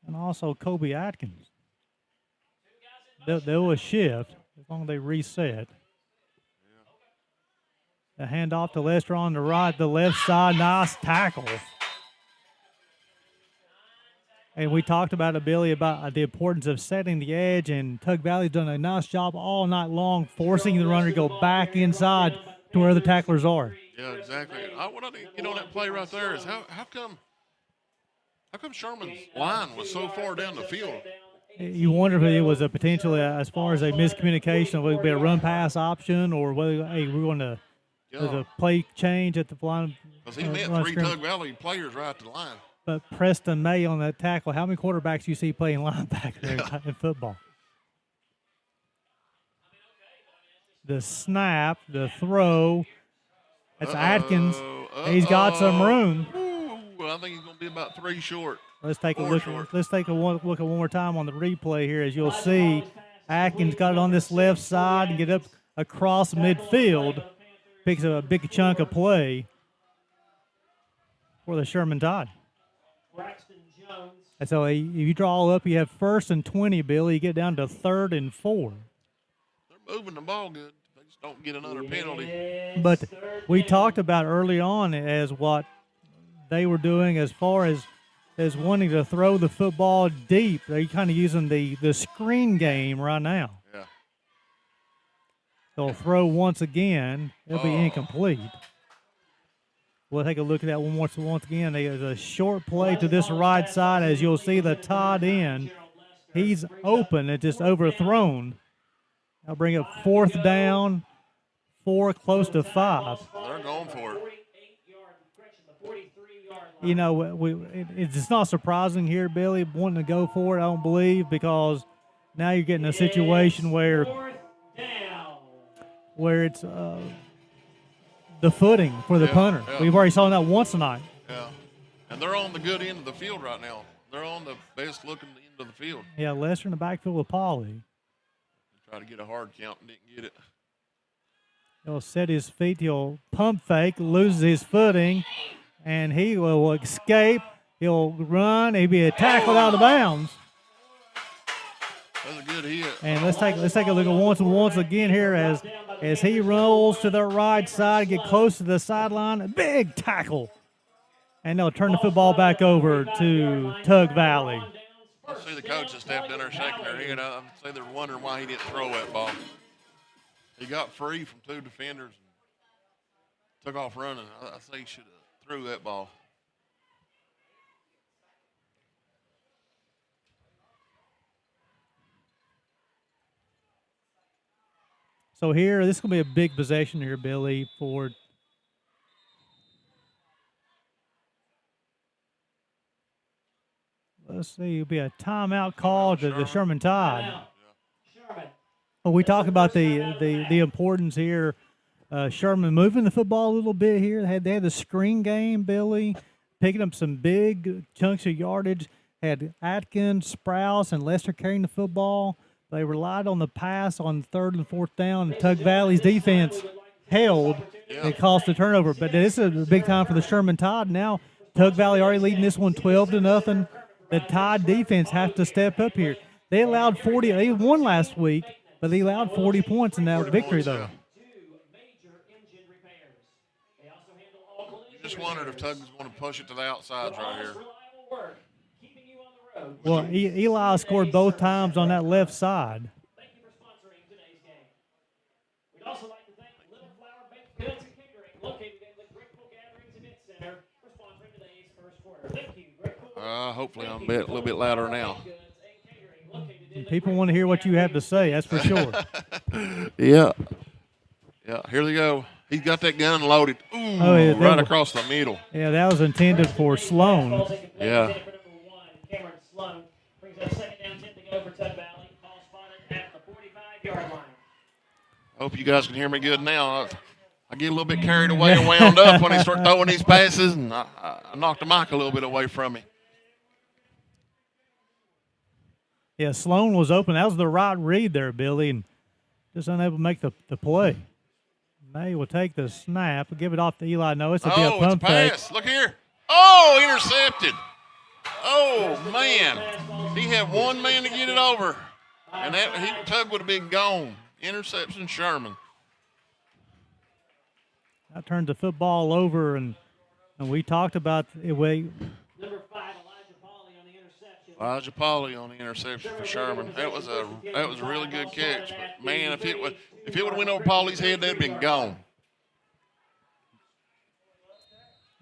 And also Kobe Atkins. They'll shift as long as they reset. The handoff to Lester on the right, the left side, nice tackle. And we talked about it, Billy, about the importance of setting the edge, and Tug Valley's done a nice job all night long, forcing the runner to go back inside to where the tacklers are. Yeah, exactly. What I need to get on that play right there is how come Sherman's line was so far down the field? You wonder if it was a potential, as far as a miscommunication, whether it be a run-pass option or whether, hey, we're going to, there's a play change at the line. Because he met three Tug Valley players right at the line. But Preston May on that tackle, how many quarterbacks do you see playing linebacker in football? The snap, the throw. That's Atkins. He's got some room. Ooh, I think he's going to be about 3 short. Let's take a look. Let's take a look at one more time on the replay here. As you'll see, Atkins got it on this left side and get up across midfield. Picks up a big chunk of play for the Sherman Tide. And so if you draw up, you have 1st and 20, Billy. You get down to 3rd and 4. They're moving the ball good. They just don't get another penalty. But we talked about early on as what they were doing as far as wanting to throw the football deep. They're kind of using the screen game right now. Yeah. They'll throw once again. It'll be incomplete. We'll take a look at that once again. There's a short play to this right side. As you'll see, the tight end, he's open. It's just overthrown. I'll bring up 4th down, 4, close to 5. They're going for it. You know, it's not surprising here, Billy, wanting to go for it, I don't believe, because now you're getting a situation where it's the footing for the punter. Yeah. We've already saw that once tonight. Yeah. And they're on the good end of the field right now. They're on the best looking end of the field. Yeah, Lester in the backfield with Pauly. Try to get a hard count and didn't get it. He'll set his feet. He'll pump fake, loses his footing, and he will escape. He'll run. He'll be tackled out of bounds. That's a good hit. And let's take a look at once again here as he rolls to the right side, get close to the sideline. A big tackle. And they'll turn the football back over to Tug Valley. I see the coaches stepped in there shaking their head. I say they're wondering why he didn't throw that ball. He got free from 2 defenders and took off running. I say he should have threw that ball. So here, this is going to be a big possession here, Billy, for let's see, it'll be a timeout call to the Sherman Tide. Well, we talk about the importance here. Sherman moving the football a little bit here. They had the screen game, Billy, picking up some big chunks of yardage. had Atkins, Sprouse, and Lester carrying the football. They relied on the pass on 3rd and 4th down, and Tug Valley's defense held. It cost a turnover. But this is a big time for the Sherman Tide. Now Tug Valley already leading this one 12-0. The Tide defense has to step up here. They allowed 40. They won last week, but they allowed 40 points in that victory, though. You just wondered if Tug was going to push it to the outsides right here. Well, Eli scored both times on that left side. Thank you for sponsoring today's game. We'd also like to thank Little Flower Baked Goods and Catering, located in the Grateful Gatherings Event Center, for sponsoring today's first quarter. Thank you, Grateful. Hopefully I'm a little bit louder now. People want to hear what you have to say, that's for sure. Yeah, here they go. He's got that gun loaded. Ooh, right across the middle. Yeah, that was intended for Sloan. Yeah. Cameron Sloan brings up 2nd down, 10 to go for Tug Valley. Ball spotted at the 45-yard line. Hope you guys can hear me good now. I get a little bit carried away and wound up when he started throwing these passes, and I knocked the mic a little bit away from me. Yeah, Sloan was open. That was the right read there, Billy, and just unable to make the play. May will take the snap and give it off to Eli. No, it's a pump pass. Look here. Oh, intercepted. Oh, man. He had one man to get it over, and Tug would have been gone. Interception, Sherman. That turned the football over, and we talked about it. Number 5, Elijah Pauley on the interception for Sherman. That was a really good catch. But man, if it would have went over Pauley's head, they'd been gone.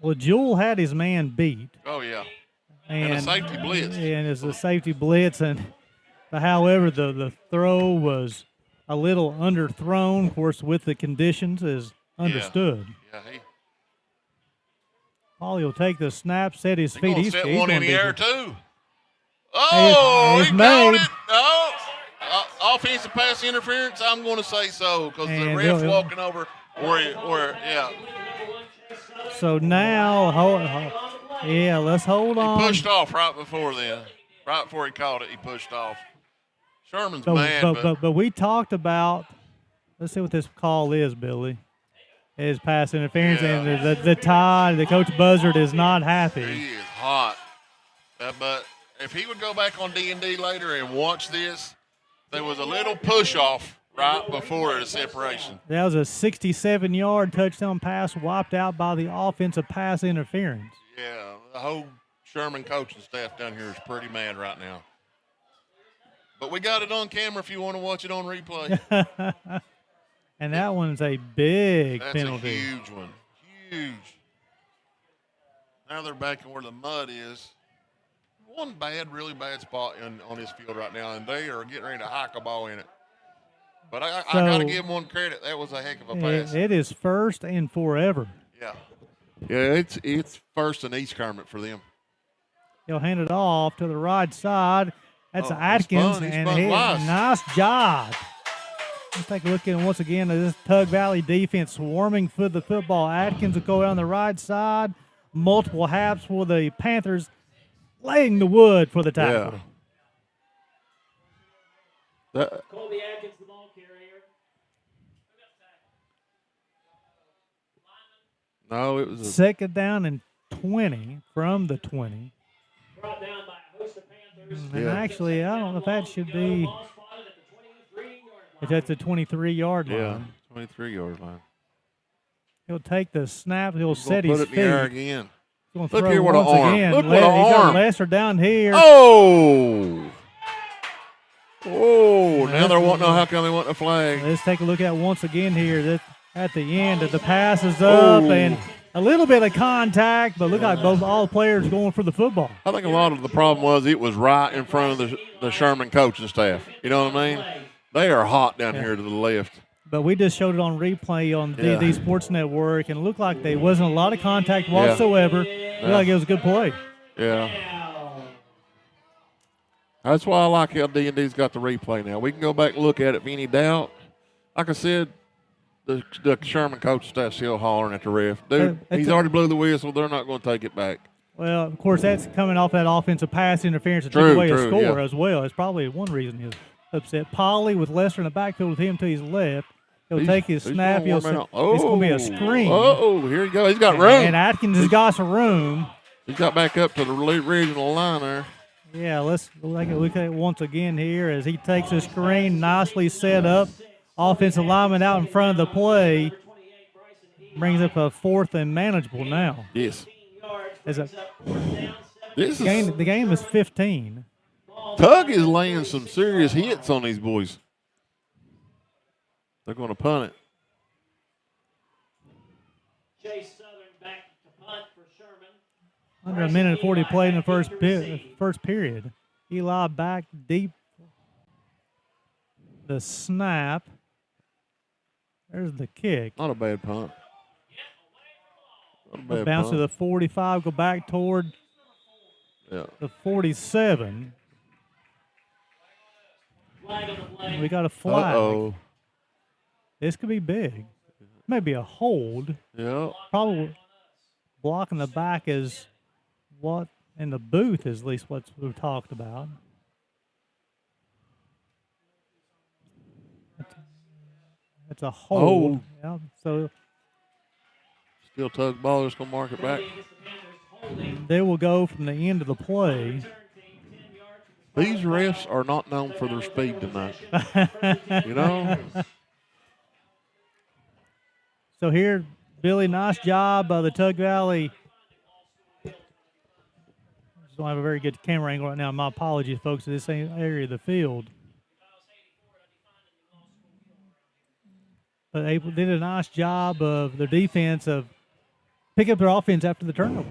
Well, Jewell had his man beat. Oh yeah, and a safety blitz. And it's a safety blitz, however, the throw was a little underthrown. Of course, with the conditions, is understood. Yeah. Pauley will take the snap, set his feet. He's set one in the air too. Oh, he got it. Oh, offensive pass interference, I'm going to say so because the ref's walking over yeah. So now, let's hold on. He pushed off right before then. Right before he caught it, he pushed off. Sherman's mad. But we talked about, let's see what this call is, Billy. Is pass interference, and the Tide, the Coach Buzzard is not happy. He is hot. But if he would go back on D&D later and watch this, there was a little push-off right before the separation. That was a 67-yard touchdown pass wiped out by the offensive pass interference. Yeah, the whole Sherman coaching staff down here is pretty mad right now. But we got it on camera if you want to watch it on replay. And that one's a big penalty. That's a huge one. Huge. Now they're back in where the mud is. One really bad spot on this field right now, and they are getting ready to hike a ball in it. But I got to give them one credit. That was a heck of a pass. It is 1st and forever. Yeah. Yeah, it's 1st and East Kermit for them. He'll hand it off to the right side. That's Atkins, nice job. Let's take a look at it once again. This Tug Valley defense swarming for the football. Atkins will go down the right side. Multiple haps for the Panthers, laying the wood for the tackle. Yeah. Colby Atkins, the ball carrier. No, it was 2nd down and 20 from the 20. Brought down by a host of Panthers. And actually, I don't know if that should be. If that's a 23-yard line. Yeah, 23-yard line. He'll take the snap. He'll set his feet. Put it in the air again. Look here, what an arm. Again. Look what an arm. He's got Lester down here. Oh, now they're wanting to know how come they want a flag. Let's take a look at once again here. At the end, the pass is up and a little bit of contact, but look like all players going for the football. I think a lot of the problem was it was right in front of the Sherman coaching staff. You know what I mean? They are hot down here to the left. But we just showed it on replay on the D&D Sports Network, and it looked like there wasn't a lot of contact whatsoever. It looked like it was a good play. Yeah. That's why I like how D&D's got the replay now. We can go back and look at it if any doubt. Like I said, the Sherman coach staff still hollering at the ref. Dude, he's already blew the whistle. They're not going to take it back. Well, of course, that's coming off that offensive pass interference to True, take away a true, score yeah. as well. It's probably one reason he was upset. Polly with Lester in the backfield with him to his left. He'll take his snap. He's It's going to be a screen. Oh, here you go. He's got room. And Atkins has got some room. He got back up to the regional line there. Yeah, let's look at it once again here as he takes a screen, nicely set up. Offensive lineman out in front of the play. Brings up a 4th and manageable now. Yes. The game is 15. Tug is laying some serious hits on these boys. They're going to punt it. Chase Southern back to punt for Sherman. Under a minute and 40 played in the first period. Eli back deep. The snap. There's the kick. Not a bad punt. Bounce to the 45, go back toward the 47. We got a flag. Uh-oh. This could be big. Maybe a hold. Yeah. Probably blocking the back is what in the booth is at least what we've talked about. It's a hold. Yeah, so still Tug Baller's going to mark it back. They will go from the end of the play. These refs are not known for their speed tonight. You know? So here, Billy, nice job by the Tug Valley. Just don't have a very good camera angle right now. My apologies, folks, in this area of the field. But they did a nice job of their defense of pick up their offense after the turnover.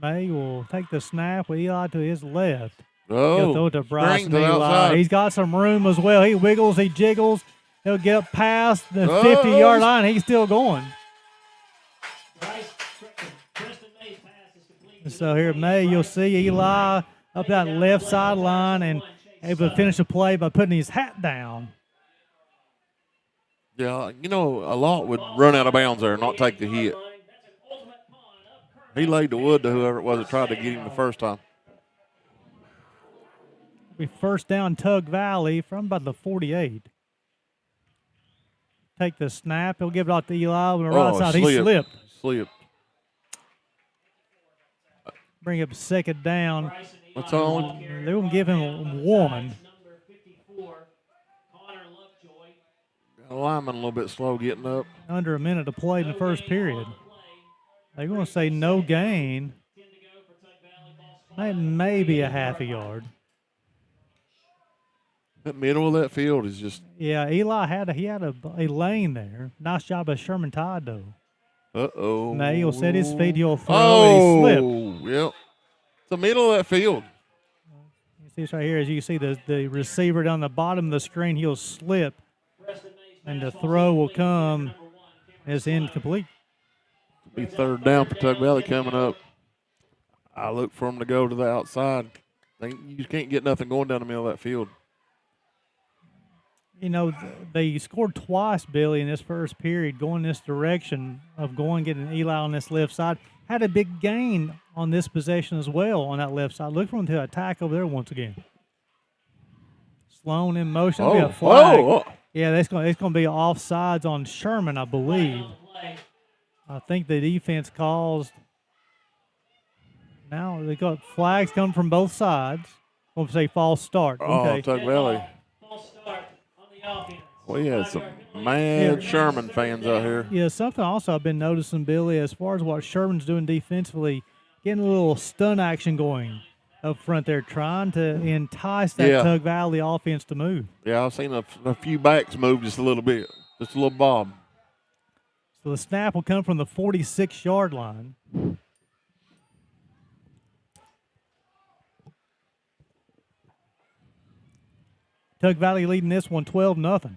May will take the snap with Eli to his left. He'll throw it to Bryson Eli. He's got some room as well. He wiggles, he jiggles. He'll get up past the 50-yard line. He's still going. So here, May, you'll see Eli up that left sideline and able to finish the play by putting his hat down. Yeah, you know, a lot would run out of bounds there and not take the hit. He laid the wood to whoever it was that tried to get him the first time. We first down Tug Valley from about the 48. Take the snap. He'll give it out to Eli on the right side. He slipped. Bring up second down. What's on? They won't give him a warning. The lineman a little bit slow getting up. Under a minute to play in the first period. They're going to say no gain. Maybe a half a yard. That middle of that field is just. Yeah, Eli had a lane there. Nice job by Sherman Todd, though. Uh-oh. May will set his feet. He'll throw and he slipped. Yep. It's the middle of that field. You see this right here. As you see the receiver down the bottom of the screen, he'll slip. And the throw will come as incomplete. Be third down for Tug Valley coming up. I look for them to go to the outside. You can't get nothing going down the middle of that field. You know, they scored twice, Billy, in this first period, going this direction of getting Eli on this left side. Had a big gain on this possession as well on that left side. Look for them to attack over there once again. Sloan in motion. Be a flag. Yeah, it's going to be offsides on Sherman, I believe. I think the defense calls. Now they got flags coming from both sides. I'm going to say false start. Okay. Tug Valley. We had some mad Sherman fans out here. Yeah, something also I've been noticing, Billy, as far as what Sherman's doing defensively, getting a little stun action going up front there, trying to entice that Tug Valley offense to move. Yeah, I've seen a few backs move just a little bit, just a little bob. So the snap will come from the 46-yard line. Tug Valley leading this one 12-0.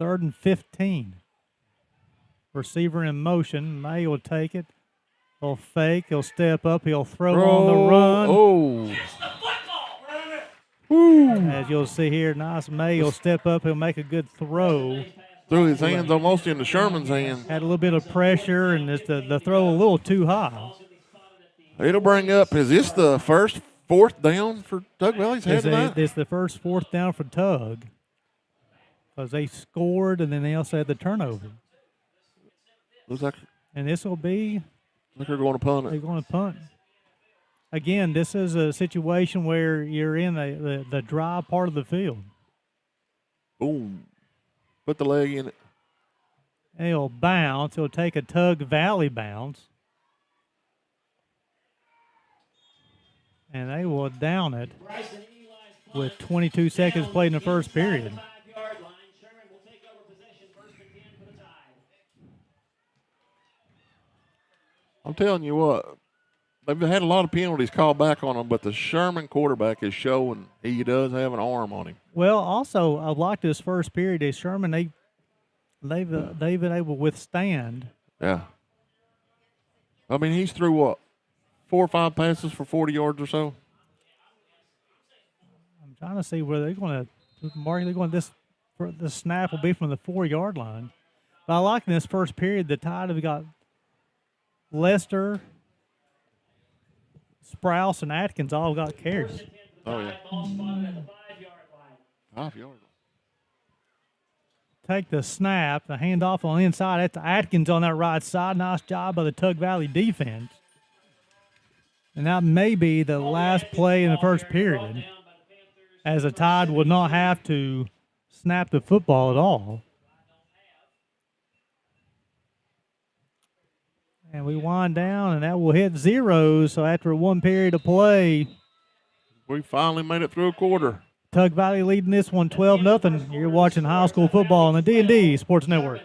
3rd and 15. Receiver in motion. May will take it. He'll fake. He'll step up. He'll throw on the run. As you'll see here, nice May will step up. He'll make a good throw. threw his hands almost into Sherman's hand. Had a little bit of pressure, and just the throw a little too high. It'll bring up, is this the first fourth down for Tug Valley's head tonight? It's the first fourth down for Tug. Because they scored, and then they also had the turnover. Looks like, and this will be. Like they're going to punt it. They're going to punt. Again, this is a situation where you're in the dry part of the field. Boom. Put the leg in it. It'll bounce. It'll take a Tug Valley bounce. And they will down it with 22 seconds played in the first period. I'm telling you what, they've had a lot of penalties called back on them, but the Sherman quarterback is showing he does have an arm on him. Well, also, I like this first period. Sherman, they've been able to withstand. Yeah. I mean, he's threw what, 4 or 5 passes for 40 yards or so? I'm trying to see where they're going to mark. They're going this snap will be from the 4-yard line. But I like in this first period, the Tide have got Lester, Sprouse, and Atkins all got carries. Oh, yeah. 5 yards. Take the snap, the handoff on the inside. That's Atkins on that right side. Nice job by the Tug Valley defense. And that may be the last play in the first period, as the Tide would not have to snap the football at all. And we wind down, and that will hit 0. So after 1 period of play, we finally made it through a quarter. Tug Valley leading this one 12-0. You're watching high school football on the D&D Sports Network.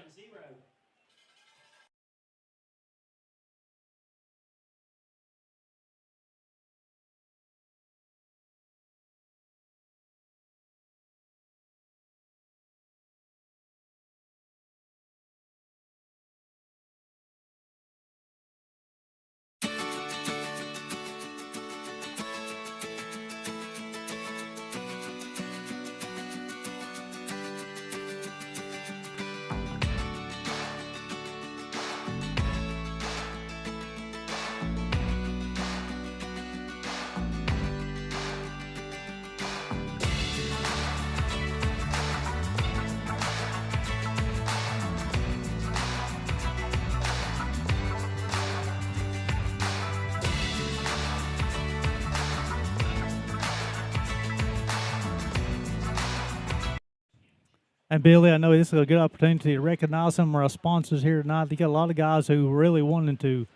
And Billy, I know this is a good opportunity to recognize some of our sponsors here tonight. They got a lot of guys who really wanted to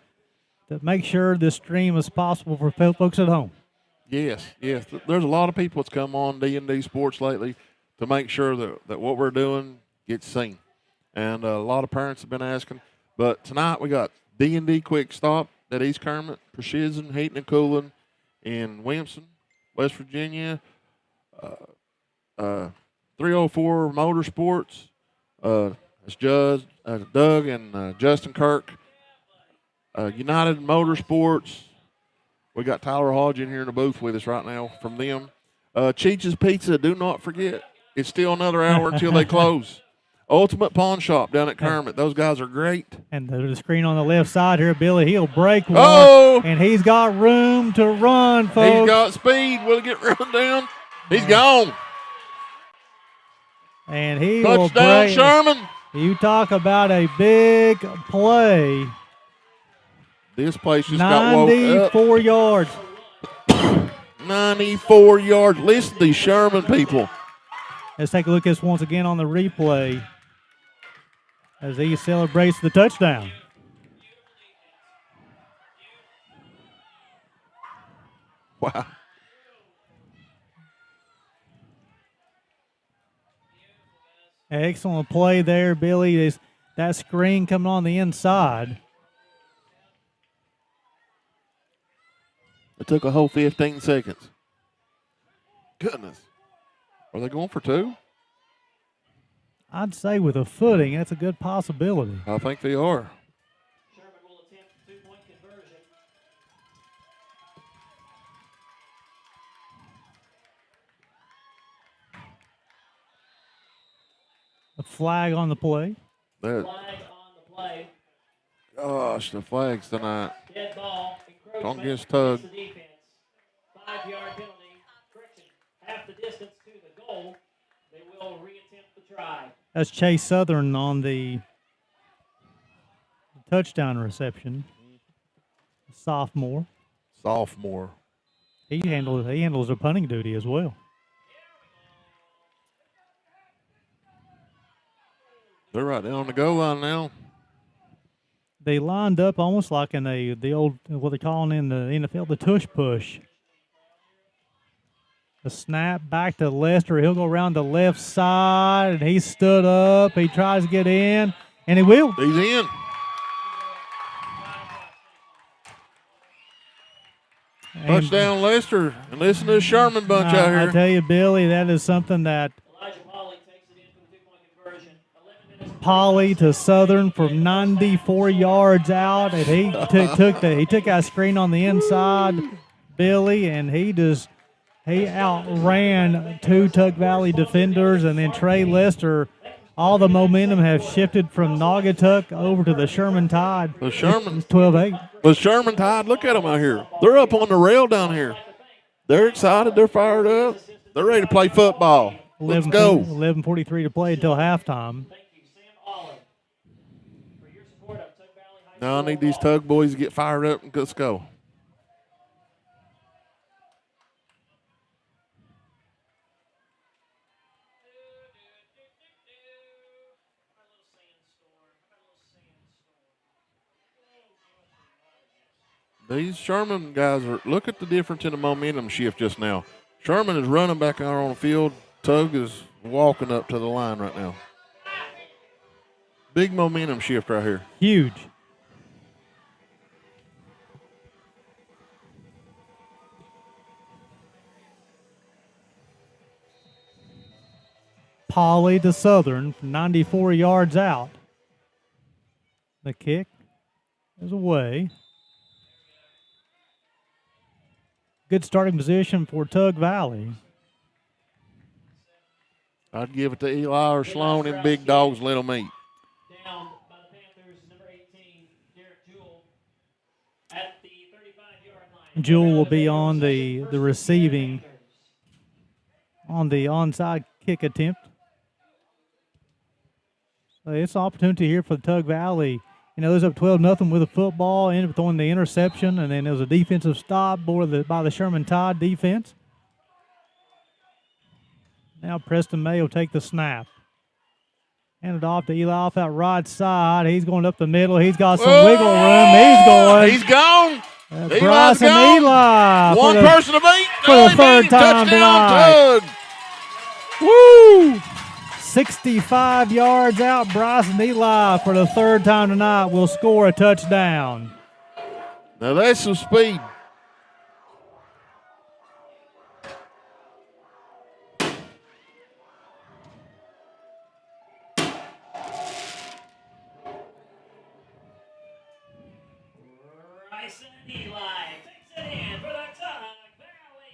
make sure this stream is possible for folks at home. Yes. There's a lot of people that's come on D&D Sports lately to make sure that what we're doing gets seen. And a lot of parents have been asking. But tonight we got D&D Quick Stop at East Kermit, Precision Heating and Cooling in Williamson, West Virginia, 304 Motorsports. It's Doug and Justin Kirk. United Motorsports. We got Tyler Hodge in here in the booth with us right now from them. Cheech's Pizza, do not forget, it's still another hour until they close. Ultimate Pawn Shop down at Kermit. Those guys are great. And the screen on the left side here, Billy, he'll break one. Oh! And he's got room to run, folks. He's got speed. Will he get run down? He's gone. And he Touchdown, will break. Sherman. You talk about a big play. This place just got woke up. 94 yards. 94 yards. Listen to these Sherman people. Let's take a look at this once again on the replay as he celebrates the touchdown. Wow. Excellent play there, Billy. That screen coming on the inside. It took a whole 15 seconds. Goodness. Are they going for 2? I'd say with a footing, that's a good possibility. I think they are. Sherman will attempt a 2-point conversion. A flag on the play. That, Flag on the play. gosh, the flags tonight. Dead ball. Don't get Tug. The defense. 5-yard penalty. Correction. Half the distance to the goal. They will reattempt the try. That's Chase Southern on the touchdown reception. Sophomore. He handles the punting duty as well. They're right there on the goal line now. They lined up almost like in the old, what they're calling in the NFL, the tush push. The snap back to Lester. He'll go around the left side, and he stood up. He tries to get in, and he will. He's in. And Touchdown, Lester. And listen to the Sherman bunch out here. I tell you, Billy, that is something that Polly to Southern from 94 yards out, and he took that screen on the inside, Billy, and he outran 2 Tug Valley defenders, and then Trey Lester. All the momentum has shifted from Naugatuck over to the Sherman Tide. The Sherman. It's 12-8. The Sherman Tide, look at them out here. They're up on the rail down here. They're excited. They're fired up. They're ready to play football. Let's go. 11:43 to play until halftime. Now I need these Tug boys to get fired up and let's go. These Sherman guys look at the difference in the momentum shift just now. Sherman is running back out on the field. Tug is walking up to the line right now. Big momentum shift right here. Huge. Polly to Southern from 94 yards out. The kick is away. Good starting position for Tug Valley. I'd give it to Eli or Sloan and big dogs let them eat. Down by the Panthers, number 18, Derek Jewell, at the 35-yard line. Jewell will be on the receiving on the onside kick attempt. So it's an opportunity here for the Tug Valley. You know, it was up 12-0 with the football, ended up throwing the interception, and then there was a defensive stop by the Sherman Tide defense. Now Preston May will take the snap. Hand it off to Eli off that right side. He's going up the middle. He's got some wiggle room. He's going. He's gone. Bryson Eli. One person to beat. For the third time tonight. Tug. Woo! 65 yards out. Bryson Eli for the third time tonight will score a touchdown. Now that's some speed.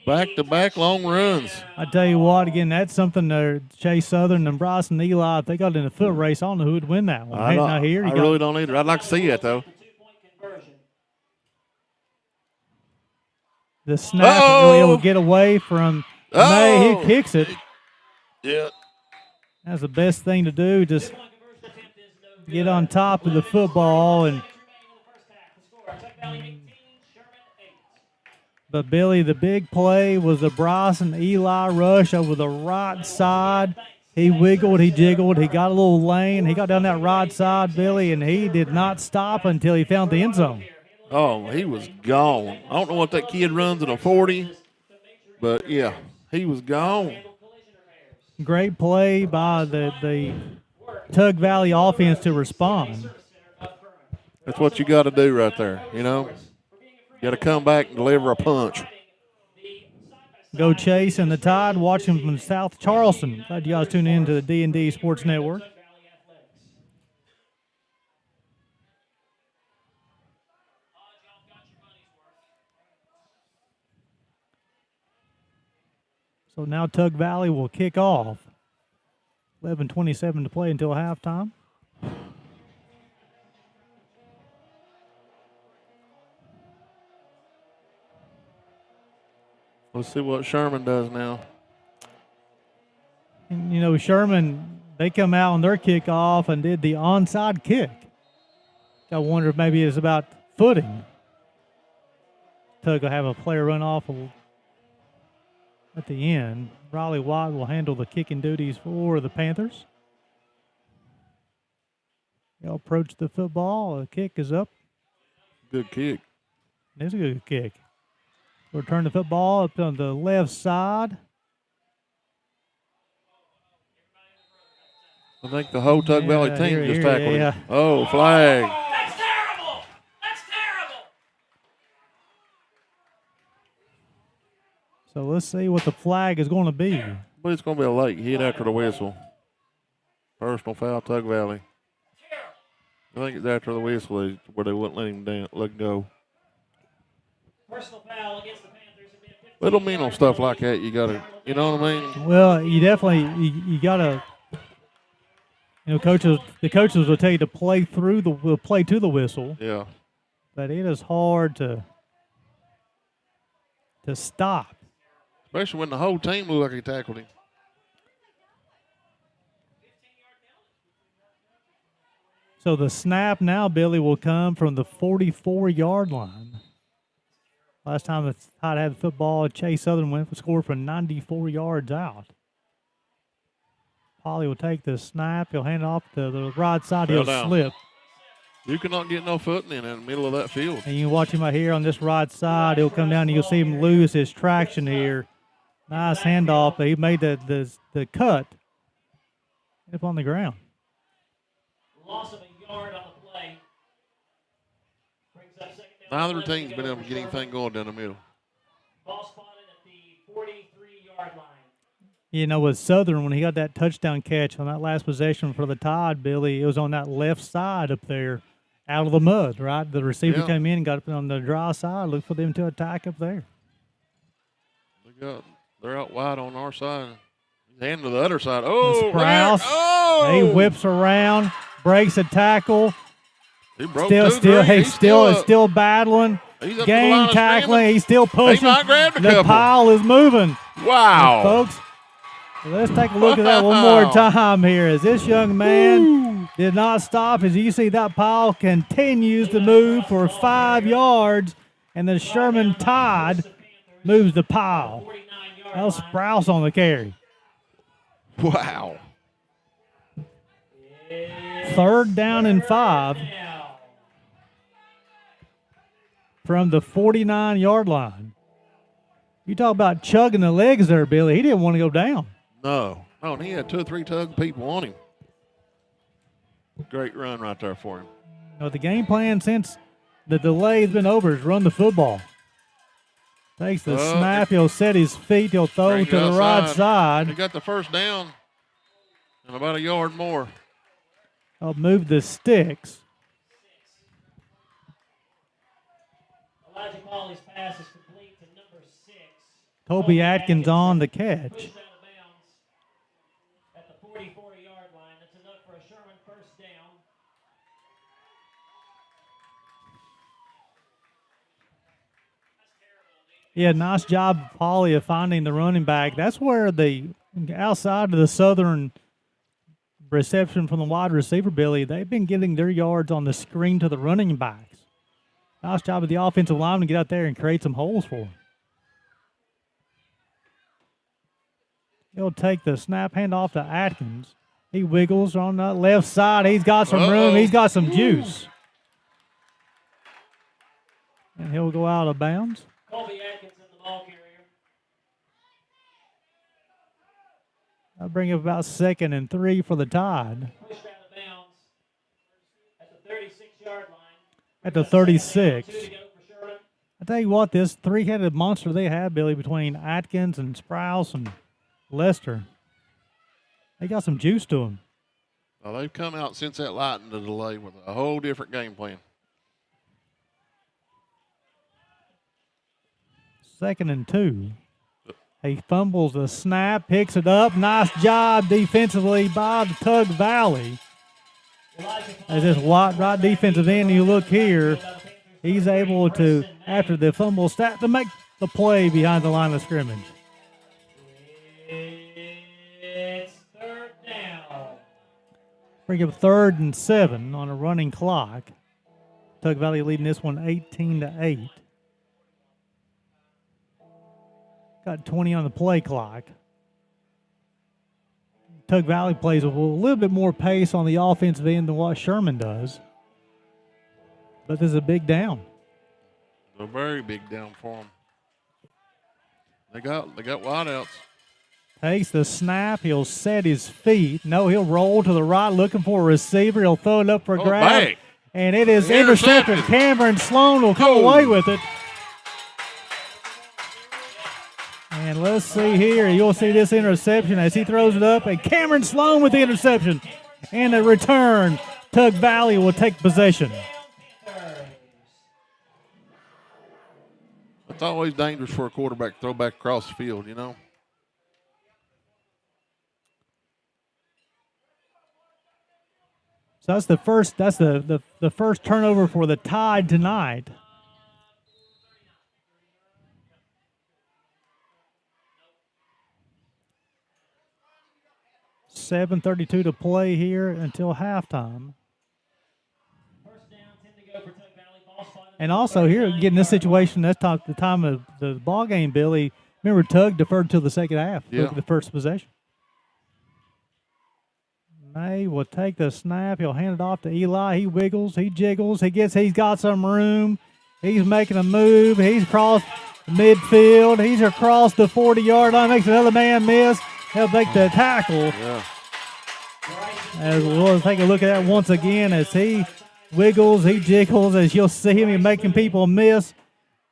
Back-to-back long runs. I tell you what, again, that's something that Chase Southern and Bryson Eli, if they got in a foot race, I don't know who would win that one. I really don't either. I'd like to see it, though. The snap will get away from May. He kicks it. Yeah. That's the best thing to do, just get on top of the football. But, Billy, the big play was the Bryson Eli rush over the right side. He wiggled, he jiggled, he got a little lane. He got down that right side, Billy, and he did not stop until he found the end zone. Oh, he was gone. I don't know what that kid runs in a 40, but, yeah, he was gone. Great play by the Tug Valley offense to respond. That's what you got to do right there, you know. You got to come back and deliver a punch. Go Chase and the Tide, watching from South Charleston. Glad you guys tuned in to the D&D Sports Network. So now Tug Valley will kick off. 11:27 to play until halftime. Let's see what Sherman does now. And, you know, Sherman, they come out on their kickoff and did the onside kick. I wonder if maybe it's about footing. Tug will have a player run off at the end. Riley Watt will handle the kicking duties for the Panthers. They'll approach the football. The kick is up. Good kick. It's a good kick. Return the football up on the left side. I think the whole Tug Valley team just tackled him. Yeah. Oh, flag. That's terrible. That's terrible. So let's see what the flag is going to be. But it's going to be a late hit after the whistle. Personal foul, Tug Valley. I think it's after the whistle where they wouldn't let him down, let him go. Personal foul against the Panthers. Little mean on stuff like that, you got to, you know what I mean? Well, you definitely, you got to, you know, the coaches will tell you to play to the whistle. Yeah. But it is hard to stop. Especially when the whole team looked like he tackled him. So the snap now, Billy, will come from the 44-yard line. Last time the Tide had the football, Chase Southern went for score from 94 yards out. Polly will take the snap. He'll hand it off to the right side. He'll slip. You cannot get no footing in the middle of that field. And you can watch him right here on this right side. He'll come down and you'll see him lose his traction here. Nice handoff. He made the cut up on the ground. Loss of a yard on the play. Brings up second down. Neither team's been able to get anything going down the middle. Ball spotted at the 43-yard line. You know, with Southern, when he got that touchdown catch on that last possession for the Tide, Billy, it was on that left side up there out of the mud, right? The receiver came in and got up on the dry side. Look for them to attack up there. They're out wide on our side. He's handing to the other side. Oh, Sprouse, he whips around, breaks a tackle. He broke He's still battling. Game tackling. He's still pushing. He might grab the couple. Pile is moving. Wow. And folks, let's take a look at that one more time here. As this young man did not stop. As you see, that pile continues to move for 5 yards, and the Sherman Tide moves the pile. That was Sprouse on the carry. Wow. 3rd down and 5 from the 49-yard line. You talk about chugging the legs there, Billy. He didn't want to go down. No. Oh, and he had 2 or 3 Tug people on him. Great run right there for him. You know, the game plan since the delay has been over is run the football. Takes the snap. He'll set his feet. He'll throw to the right side. He got the first down and about a yard more. I'll move the sticks. Elijah Pauley's pass is complete to number 6. Toby Atkins on the catch. Pushed out of bounds at the 44-yard line. That's enough for a Sherman first down. Yeah, nice job, Paulie, of finding the running back. That's where the outside of the Southern reception from the wide receiver, Billy, they've been getting their yards on the screen to the running backs. Nice job of the offensive lineman to get out there and create some holes for them. He'll take the snap, hand off to Atkins. He wiggles on the left side. He's got some room. He's got some juice. And he'll go out of bounds. Colby Atkins in the ball carrier. I'll bring up about 2nd and 3 for the Tide. Pushed out of bounds at the 36-yard line. At the 36. I tell you what, this 3-headed monster they have, Billy, between Atkins and Sprouse and Lester, they got some juice to them. Well, they've come out since that lightning delay with a whole different game plan. 2nd and 2. He fumbles the snap, picks it up. Nice job defensively by the Tug Valley. As this right defensive end, you look here, he's able to, after the fumble snap, to make the play behind the line of scrimmage. It's third down. Bring up 3rd and 7 on a running clock. Tug Valley leading this one 18-8. Got 20 on the play clock. Tug Valley plays with a little bit more pace on the offensive end than what Sherman does. But this is a big down. A very big down for them. They got wideouts. Takes the snap. He'll set his feet. No, he'll roll to the right looking for a receiver. He'll throw it up for a grab. Bang. And it is intercepted. Cameron Sloan will come away with it. And let's see here. You'll see this interception as he throws it up. And Cameron Sloan with the interception. And a return. Tug Valley will take possession. It's always dangerous for a quarterback to throw back across the field, you know. So that's the first. That's the first turnover for the Tide tonight. $7:32 to play here until halftime. And also here, getting this situation, that's the time of the ball game, Billy. Remember, Tug deferred till the second half. Yeah. Look at the first possession. May will take the snap. He'll hand it off to Eli. He wiggles. He jiggles. He's got some room. He's making a move. He's across midfield. He's across the 40-yard line. Makes another man miss. He'll make the tackle. Yeah. As we'll take a look at that once again as he wiggles, he jiggles. As you'll see him, he's making people miss.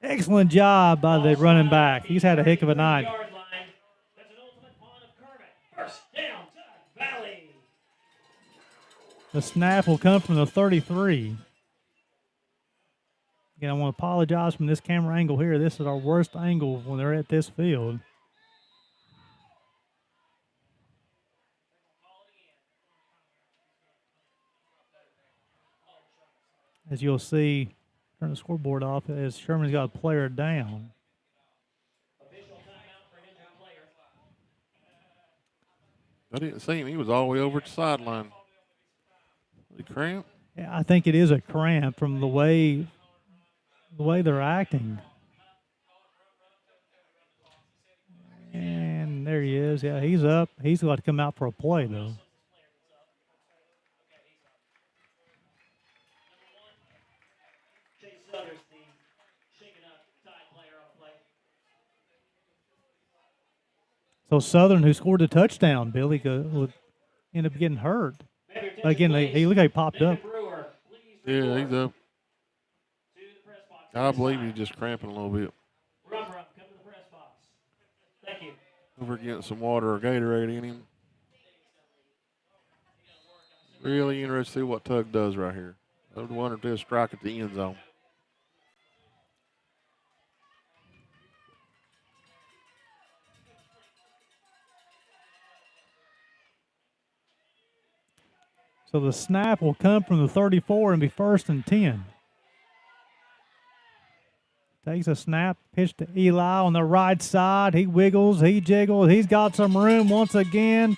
Excellent job by the running back. He's had a heck of a night. The snap will come from the 33. Again, I want to apologize from this camera angle here. This is our worst angle when they're at this field. As you'll see, turn the scoreboard off as Sherman's got a player down. I didn't see him. He was all the way over at the sideline. The cramp? Yeah, I think it is a cramp from the way they're acting. And there he is. Yeah, he's up. He's got to come out for a play, though. So Southern, who scored a touchdown, Billy, would end up getting hurt. Again, he looked like he popped up. Yeah, he's up. I believe he's just cramping a little bit. Over getting some water or Gatorade in him. Really interested to see what Tug does right here. I would wonder if they'll strike at the end zone. So the snap will come from the 34 and be 1st and 10. Takes a snap, pitch to Eli on the right side. He wiggles, he jiggles. He's got some room once again.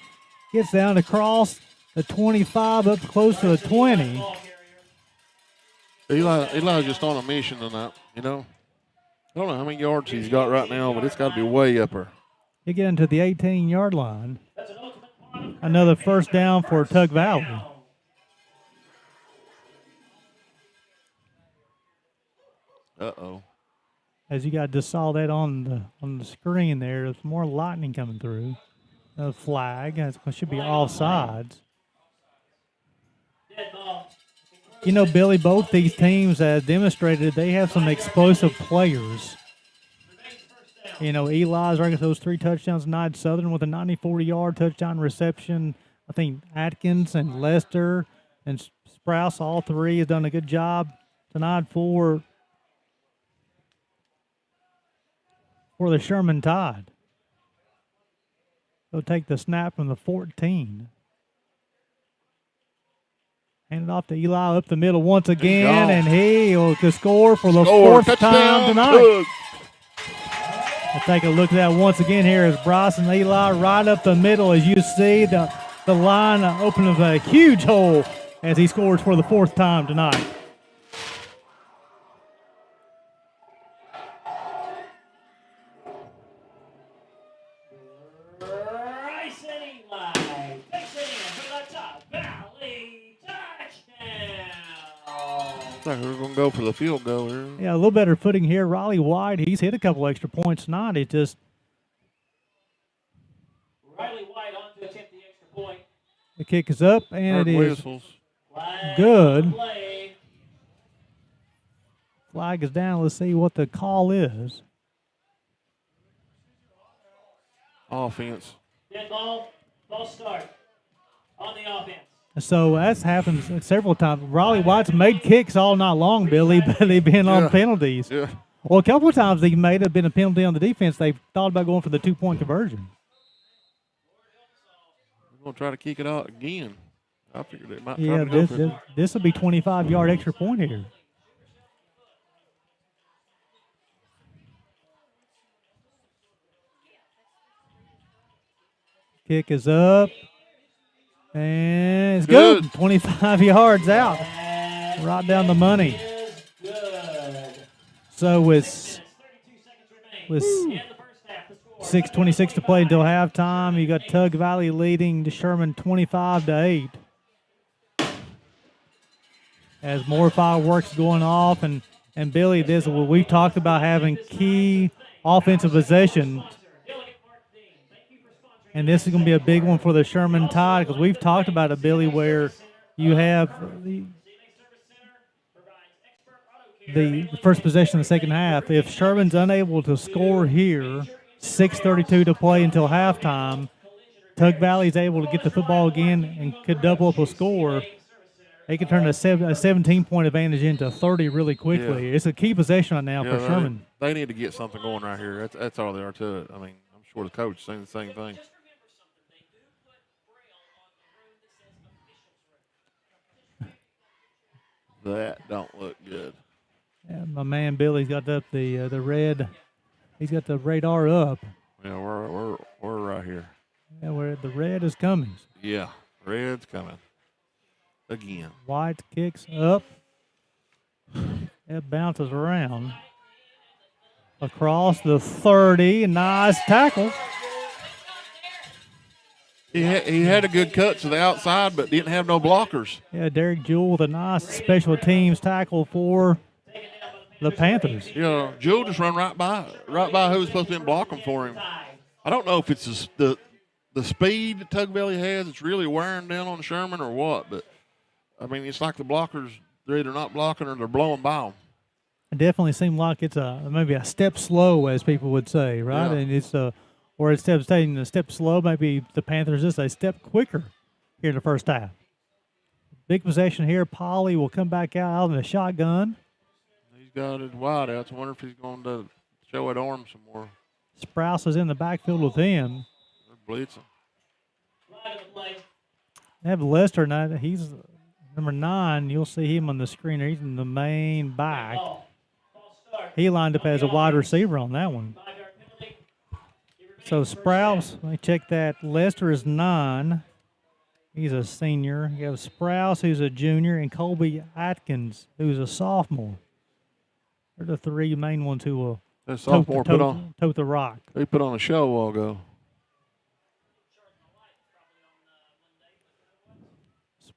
Gets down across the 25 up close to the 20. Eli's just on a mission tonight, you know. I don't know how many yards he's got right now, but it's got to be way up there. You get into the 18-yard line. Another first down for Tug Valley. Uh-oh. As you guys just saw that on the screen there, there's more lightning coming through. A flag. It should be offsides. You know, Billy, both these teams have demonstrated they have some explosive players. You know, Eli's right, those 3 touchdowns tonight. Southern with a 94-yard touchdown reception. I think Atkins and Lester and Sprouse, all 3, have done a good job tonight for the Sherman Tide. He'll take the snap from the 14. Hand it off to Eli up the middle once again, and he'll score for the fourth time tonight. We'll take a look at that once again here as Bryson Eli right up the middle. As you see, the line opening a huge hole as he scores for the fourth time tonight. Bryson Eli takes it in for the Tug Valley touchdown. Looks like we're going to go for the field goal here. Yeah, a little better footing here. Riley White, he's hit a couple extra points tonight. It just Riley White on to attempt the extra point. the kick is up, and Heard it is whistles. good. Flag is down. Let's see what the call is. Offense. Dead ball, false start on the offense. So that's happened several times. Riley White's made kicks all night long, Billy, but they've been on penalties. Yeah. Well, a couple of times he may have been a penalty on the defense. They've thought about going for the 2-point conversion. We're going to try to kick it out again. I figured it might Yeah, try to go for it. this will be 25-yard extra point here. Kick is up. And it's good. 25 yards out. Right down the money. So with 6:26 to play until halftime, you got Tug Valley leading to Sherman 25-8. As more fireworks going off, and Billy, this we've talked about having key offensive possession. And this is going to be a big one for the Sherman Tide because we've talked about it, Billy, where you have the first possession of the second half. If Sherman's unable to score here, 6:32 to play until halftime, Tug Valley is able to get the football again and could double up a score. They can turn a 17-point advantage into 30 really quickly. Yeah. It's a key possession right now for Sherman. They need to get something going right here. That's all there are to it. I mean, I'm sure the coach is saying the same thing. That don't look good. Yeah, my man Billy's got up the red. He's got the radar up. Yeah, we're right here. Yeah, where the red is coming. Yeah, red's coming again. White kicks up. It bounces around across the 30. Nice tackle. He had a good cut to the outside, but didn't have no blockers. Yeah, Derek Jewell with a nice special teams tackle for the Panthers. Yeah, Jewell just run right by who was supposed to be blocking for him. I don't know if it's the speed that Tug Valley has. It's really wearing down on Sherman or what, but I mean, it's like the blockers, they're either not blocking or they're blowing by them. It definitely seemed like it's maybe a step slow, as people would say, right? Yeah. And it's or instead of taking a step slow, maybe the Panthers just a step quicker here in the first half. Big possession here. Polly will come back out in the shotgun. He's got his wide outs. I wonder if he's going to show it arm some more. Sprouse is in the backfield with him. They're blitzing. They have Lester now. He's number 9. You'll see him on the screen. He's in the main back. He lined up as a wide receiver on that one. So Sprouse, let me check that. Lester is 9. He's a senior. You have Sprouse, who's a junior, and Colby Atkins, who's a sophomore. They're the 3 main ones who will tote the rock. They put on a show a while ago.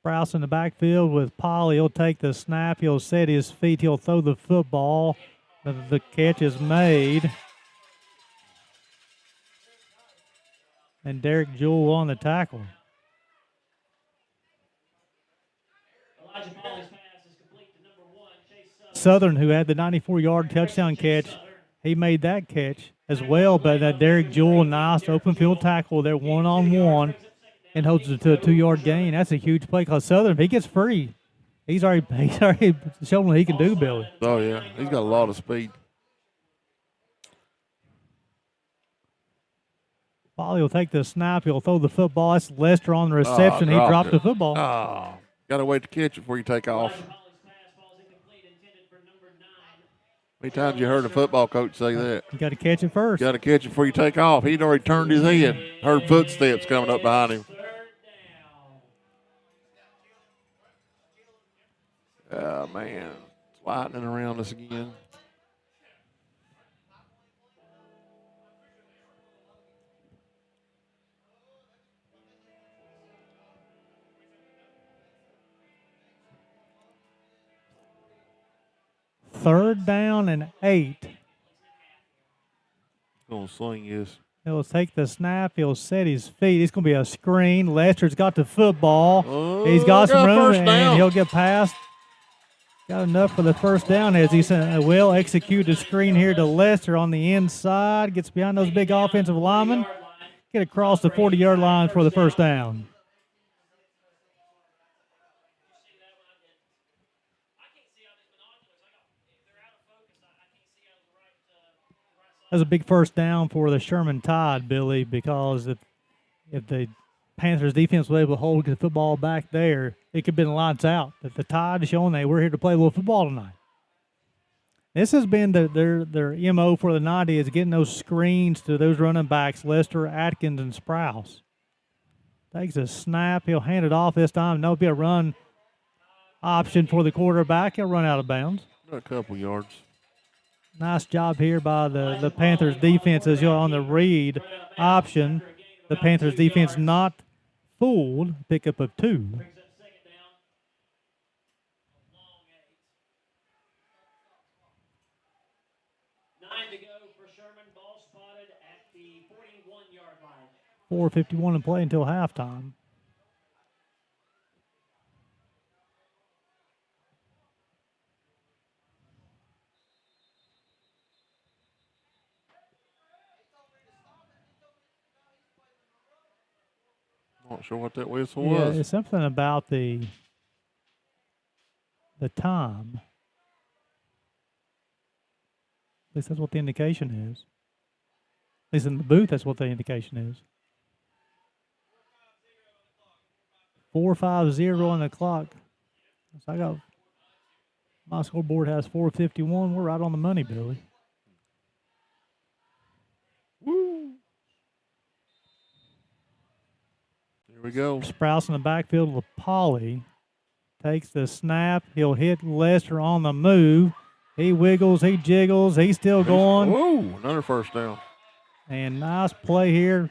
Sprouse in the backfield with Polly. He'll take the snap. He'll set his feet. He'll throw the football. The catch is made. And Derek Jewell on the tackle. Southern, who had the 94-yard touchdown catch, he made that catch as well. But that Derek Jewell, nice open field tackle there, one-on-one, and holds it to a 2-yard gain. That's a huge play because Southern, if he gets free, he's already shown what he can do, Billy. Oh, yeah. He's got a lot of speed. Polly will take the snap. He'll throw the football. That's Lester on the reception. He dropped the football. Oh, got to wait to catch it before you take off. How many times you heard a football coach say that? You got to catch it first. Got to catch it before you take off. He'd already turned his head. Heard footsteps coming up behind him. Oh, man. It's lightning around us again. Third down and 8. Going to swing this. He'll take the snap. He'll set his feet. It's going to be a screen. Lester's got the football. Oh, He's got some room, and he'll get past. Got enough for the first down as he will execute a screen here to Lester on the inside. Gets behind those big offensive linemen. Get across the 40-yard line for the first down. That's a big first down for the Sherman Tide, Billy, because if the Panthers defense was able to hold the football back there, it could have been lights out. But the Tide is showing we're here to play a little football tonight. This has been their MO for the night, is getting those screens to those running backs, Lester, Atkins, and Sprouse. Takes a snap. He'll hand it off this time. There'll be a run option for the quarterback. He'll run out of bounds. A couple yards. Nice job here by the Panthers defense as you're on the read option. The Panthers defense not fooled. Pickup of 2. 9 to go for Sherman. Ball spotted at the 41-yard line. 4:51 in play until halftime. Not sure what that whistle was. Yeah, it's something about the time. At least that's what the indication is. At least in the booth, that's what the indication is. 4:50 on the clock. So I got my scoreboard has 4:51. We're right on the money, Billy. Woo! Here we go. Sprouse in the backfield with Polly. Takes the snap. He'll hit Lester on the move. He wiggles, he jiggles, he's still going. Whoa, another first down. And nice play here.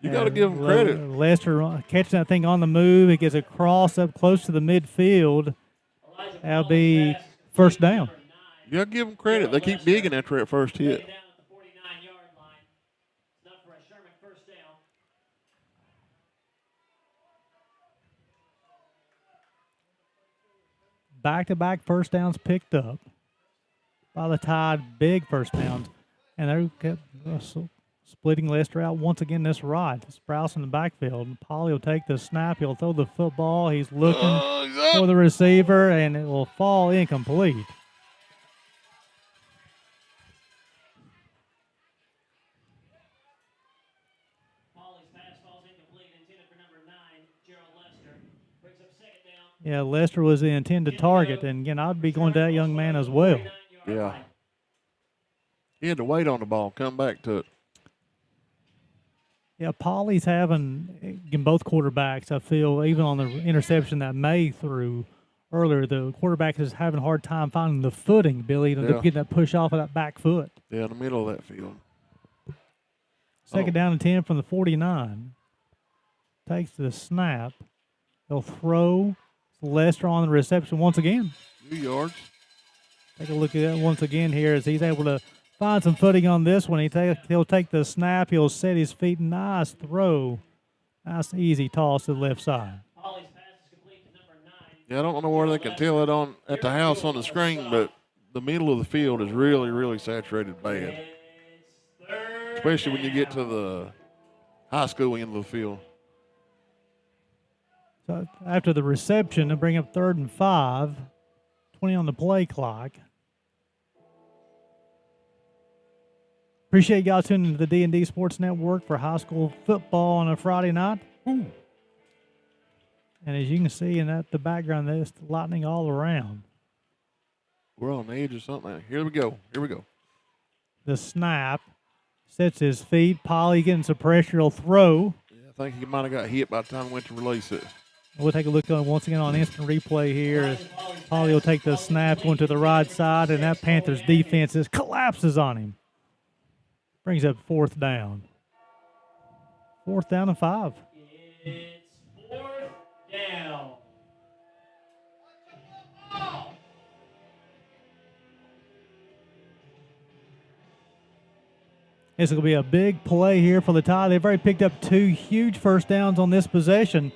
You got to give him credit. Lester catching that thing on the move. He gets a cross up close to the midfield. That'll be first down. You got to give him credit. They keep digging after that first hit. Back-to-back first downs picked up by the Tide. Big first downs. And they're kept splitting Lester out once again this right. Sprouse in the backfield. Polly will take the snap. He'll throw the football. He's looking for the receiver, and it will fall incomplete. Yeah, Lester was the intended target, and again, I'd be going to that young man as well. Yeah. He had to wait on the ball, come back to it. Yeah, Polly's having, in both quarterbacks, I feel, even on the interception that May threw earlier, the quarterback is having a hard time finding the footing, Billy, to get that push off of that back foot. Yeah, in the middle of that field. Second down and 10 from the 49. Takes the snap. He'll throw. Lester on the reception once again. 2 yards. Take a look at that once again here as he's able to find some footing on this one. He'll take the snap. He'll set his feet. Nice throw. Nice easy toss to the left side. Yeah, I don't know where they can tell it on at the house on the screen, but the middle of the field is really, really saturated bad. Especially when you get to the high school end of the field. So after the reception, they'll bring up 3rd and 5, 20 on the play clock. Appreciate y'all tuning to the D&D Sports Network for high school football on a Friday night. Ooh. And as you can see in the background, there's lightning all around. We're on the edge of something. Here we go. Here we go. The snap. Sets his feet. Polly getting some pressure. He'll throw. Yeah, I think he might have got hit by the time he went to release it. We'll take a look once again on instant replay here. Polly will take the snap going to the right side, and that Panthers defense collapses on him. Brings up 4th down. 4th down and 5. It's 4th down. This will be a big play here for the Tide. They've already picked up 2 huge first downs on this possession.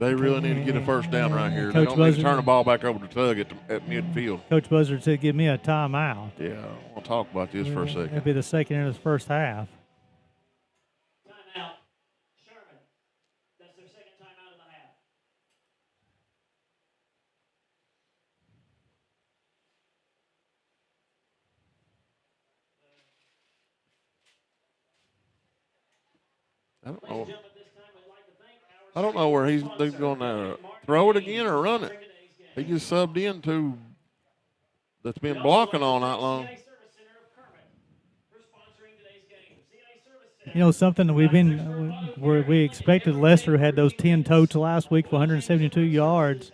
They really need to get a first down right here. Coach They don't need Buzzard, to turn the ball back over to Tug at midfield. Coach Buzzard said, give me a timeout. Yeah, we'll talk about this for a second. It'll be the second in the first half. Timeout. Sherman. That's their second timeout of the half. I don't know where he's going to throw it again or run it. He just subbed in that's been blocking all night long. You know, something that we expected. Lester had those 10 totes last week for 172 yards.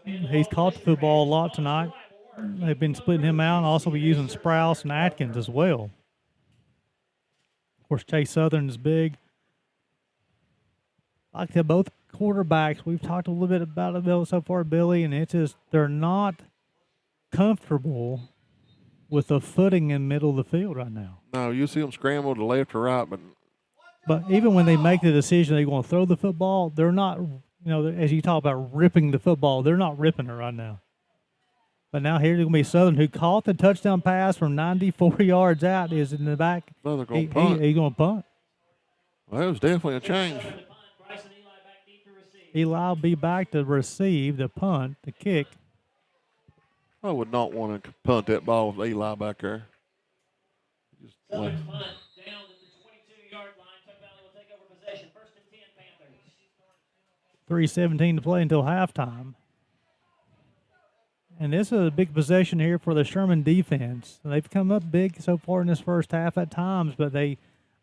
He's caught the football a lot tonight. They've been splitting him out and also be using Sprouse and Atkins as well. Of course, Chase Southern is big. Like I said, both quarterbacks, we've talked a little bit about it so far, Billy, and it's just they're not comfortable with the footing in the middle of the field right now. No, you see them scramble to left or right, but even when they make the decision they're going to throw the football, they're not, as you talk about ripping the football, they're not ripping it right now. But now here's going to be Southern, who caught the touchdown pass from 94 yards out, is in the back. Well, they're going to punt. He's going to punt. Well, that was definitely a change. Eli will be back to receive the punt, the kick. I would not want to punt that ball with Eli back there. Just punt down to the 22-yard line. Tug Valley will take over possession. 1st and 10 Panthers. 3:17 to play until halftime. And this is a big possession here for the Sherman defense. They've come up big so far in this first half at times, but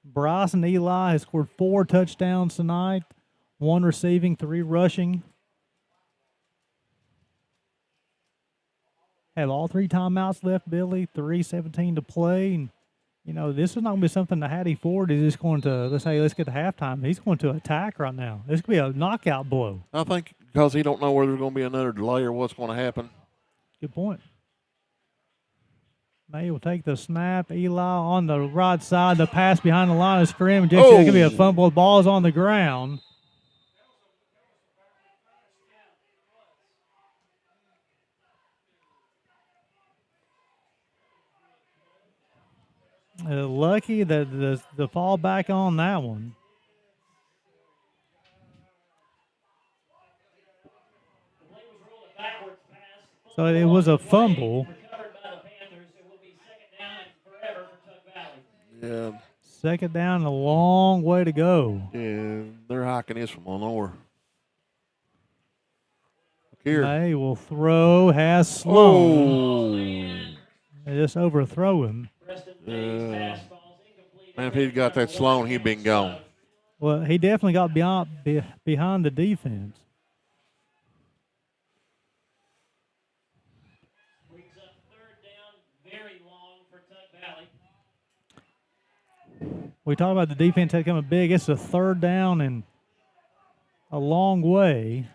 Bryce and Eli has scored 4 touchdowns tonight. 1 receiving, 3 rushing. Have all 3 timeouts left, Billy. 3:17 to play. And, this is not going to be something that Hattie Ford is just going to, let's get to halftime. He's going to attack right now. This could be a knockout blow. I think because he don't know whether there's going to be another delay or what's going to happen. Good point. May will take the snap. Eli on the right side. The pass behind the line of scrimmage. It could be a fumble. The ball is on the ground. Lucky that the fall back on that one. So it was a fumble. Yeah. Second down, a long way to go. Yeah, they're hiking this from Lenore. May will throw, has Sloan. They just overthrow him. Man, if he'd got that Sloan, he'd been gone. Well, he definitely got behind the defense. Brings up 3rd down, very long for Tug Valley. We talked about the defense had coming big. It's a 3rd down and a long way.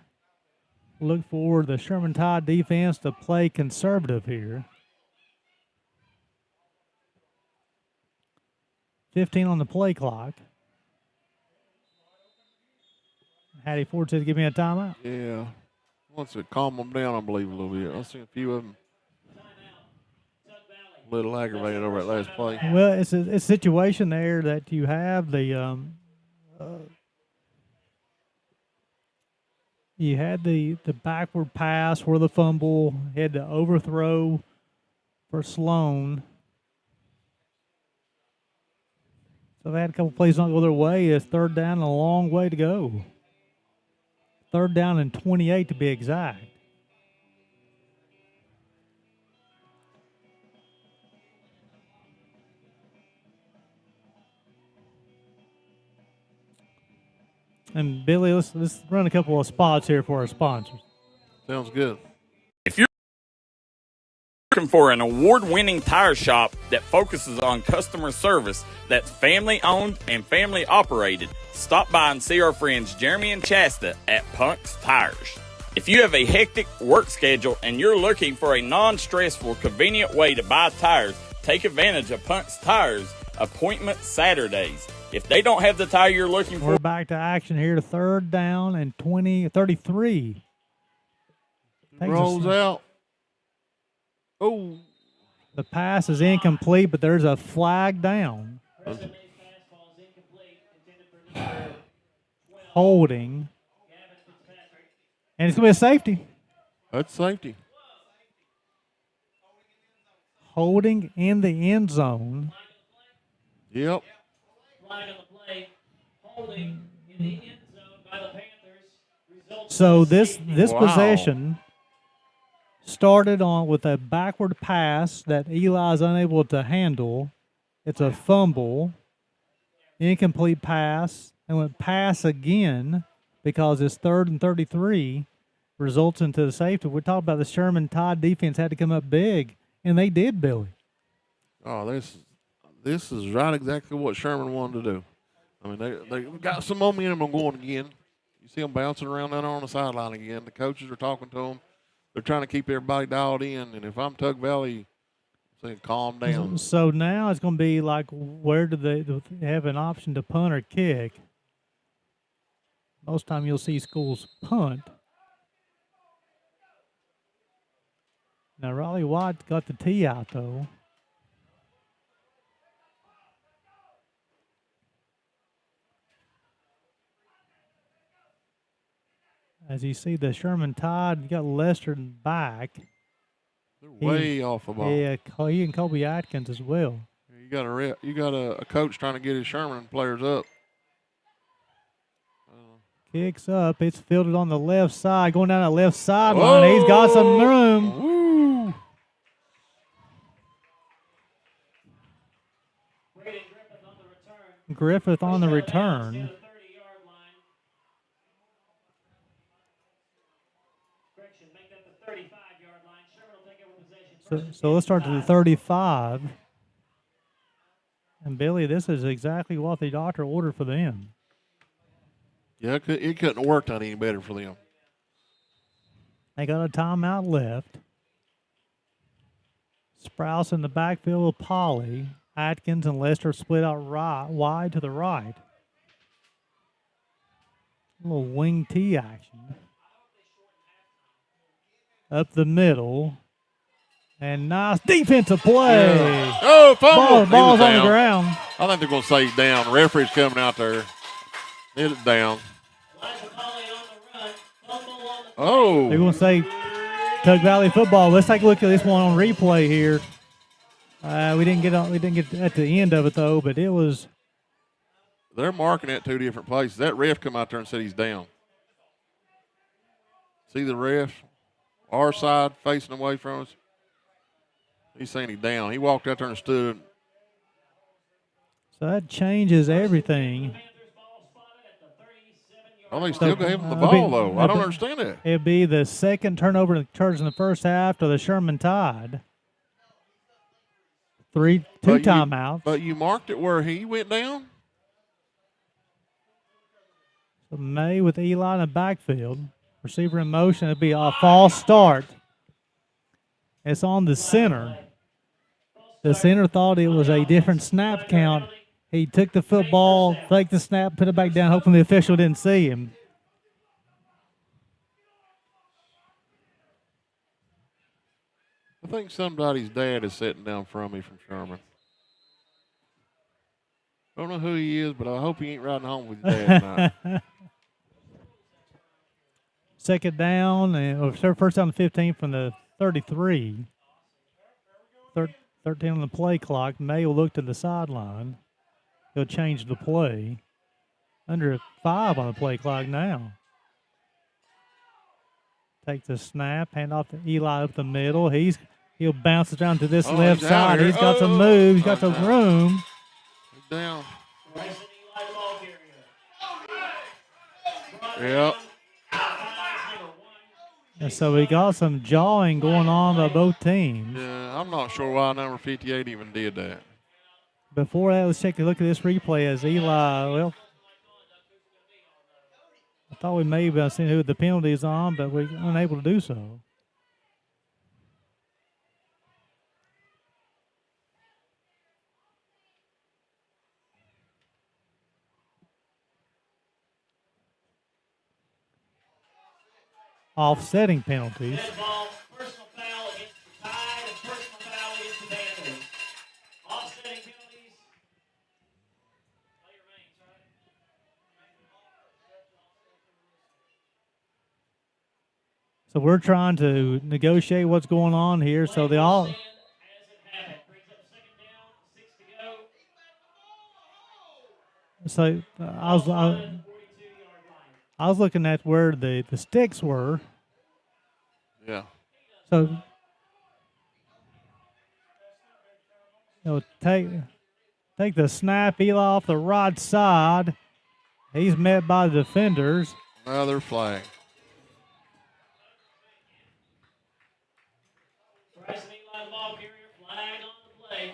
Look for the Sherman Tide defense to play conservative here. 15 on the play clock. Hattie Ford says, give me a timeout. Yeah. Wants to calm them down, I believe, a little bit. I've seen a few of them a little aggravated over that last play. Well, it's a situation there that you have you had the backward pass for the fumble, had the overthrow for Sloan. So they had a couple plays not go their way. It's third down and a long way to go. Third down and 28 to be exact. And Billy, let's run a couple of spots here for our sponsors. Sounds good. If you're looking for an award-winning tire shop that focuses on customer service that's family-owned and family-operated, stop by and see our friends Jeremy and Chasta at Punk's Tires. If you have a hectic work schedule and you're looking for a non-stressful, convenient way to buy tires, take advantage of Punk's Tires appointment Saturdays. If they don't have the tire you're looking for... We're back to action here to third down and 33. Rolls out. Oh. The pass is incomplete, but there's a flag down. Holding. And it's going to be a safety. That's safety. Holding in the end zone. Yep. Flag on the play. Holding in the end zone by the Panthers. So this possession started on with a backward pass that Eli is unable to handle. It's a fumble, incomplete pass, and went pass again because it's third and 33 results into the safety. We're talking about the Sherman Tide defense had to come up big, and they did, Billy. Oh, this is right exactly what Sherman wanted to do. I mean, they got some momentum on going again. You see them bouncing around down on the sideline again. The coaches are talking to them. They're trying to keep everybody dialed in. And if I'm Tug Valley, I'm saying calm down. So now it's going to be like, where do they have an option to punt or kick? Most time you'll see schools punt. Now Raleigh White got the tee out though. As you see, the Sherman Tide, you got Lester back. They're way off the ball. Yeah, he and Kobe Atkins as well. You got a coach trying to get his Sherman players up. Kicks up. It's fielded on the left side, going down that left sideline. He's got some room. Woo. Griffith on the return. So let's start to the 35. And Billy, this is exactly what the doctor ordered for them. Yeah, it couldn't have worked out any better for them. They got a timeout left. Sprouse in the backfield with Polly. Atkins and Lester split out wide to the right. A little wing T action. Up the middle. And nice defensive play. Yeah. Oh, fumble. Ball's on the ground. I think they're going to say he's down. The referee's coming out there. Hit it down. Oh. They're going to say Tug Valley football. Let's take a look at this one on replay here. We didn't get at the end of it though, but it was. They're marking at two different places. That ref come out there and said he's down. See the ref, our side facing away from us. He's saying he's down. He walked out there and stood. So that changes everything. Oh, they still gave him the ball, though. I don't understand that. It'd be the second turnover in the first half to the Sherman Tide. Two timeouts. But you marked it where he went down? So May with Eli in the backfield. Receiver in motion. It'd be a false start. It's on the center. The center thought it was a different snap count. He took the football, faked the snap, put it back down, hoping the official didn't see him. I think somebody's dad is sitting down from me from Sherman. Don't know who he is, but I hope he ain't riding home with his dad tonight. Second down, first down to 15 from the 33. 13 on the play clock. May will look to the sideline. he'll change the play. Under 5 on the play clock now. Take the snap, hand off to Eli up the middle. He'll bounce it down to this left side. He's got some moves. He's got some room. He's down. Yep. And so we got some jawing going on by both teams. Yeah, I'm not sure why number 58 even did that. Before that, let's take a look at this replay as Eli, well, I thought we may have seen who the penalty is on, but we're unable to do so. Offsetting penalties. Personal foul against the Tide and personal foul against the Panthers. Offsetting penalties. Play remains, right? So we're trying to negotiate what's going on here. So they all. So I was looking at where the sticks were. Yeah. So take the snap, Eli off the right side. He's met by the defenders. Another flag. Bryson Eli, the ball carrier, flag on the play.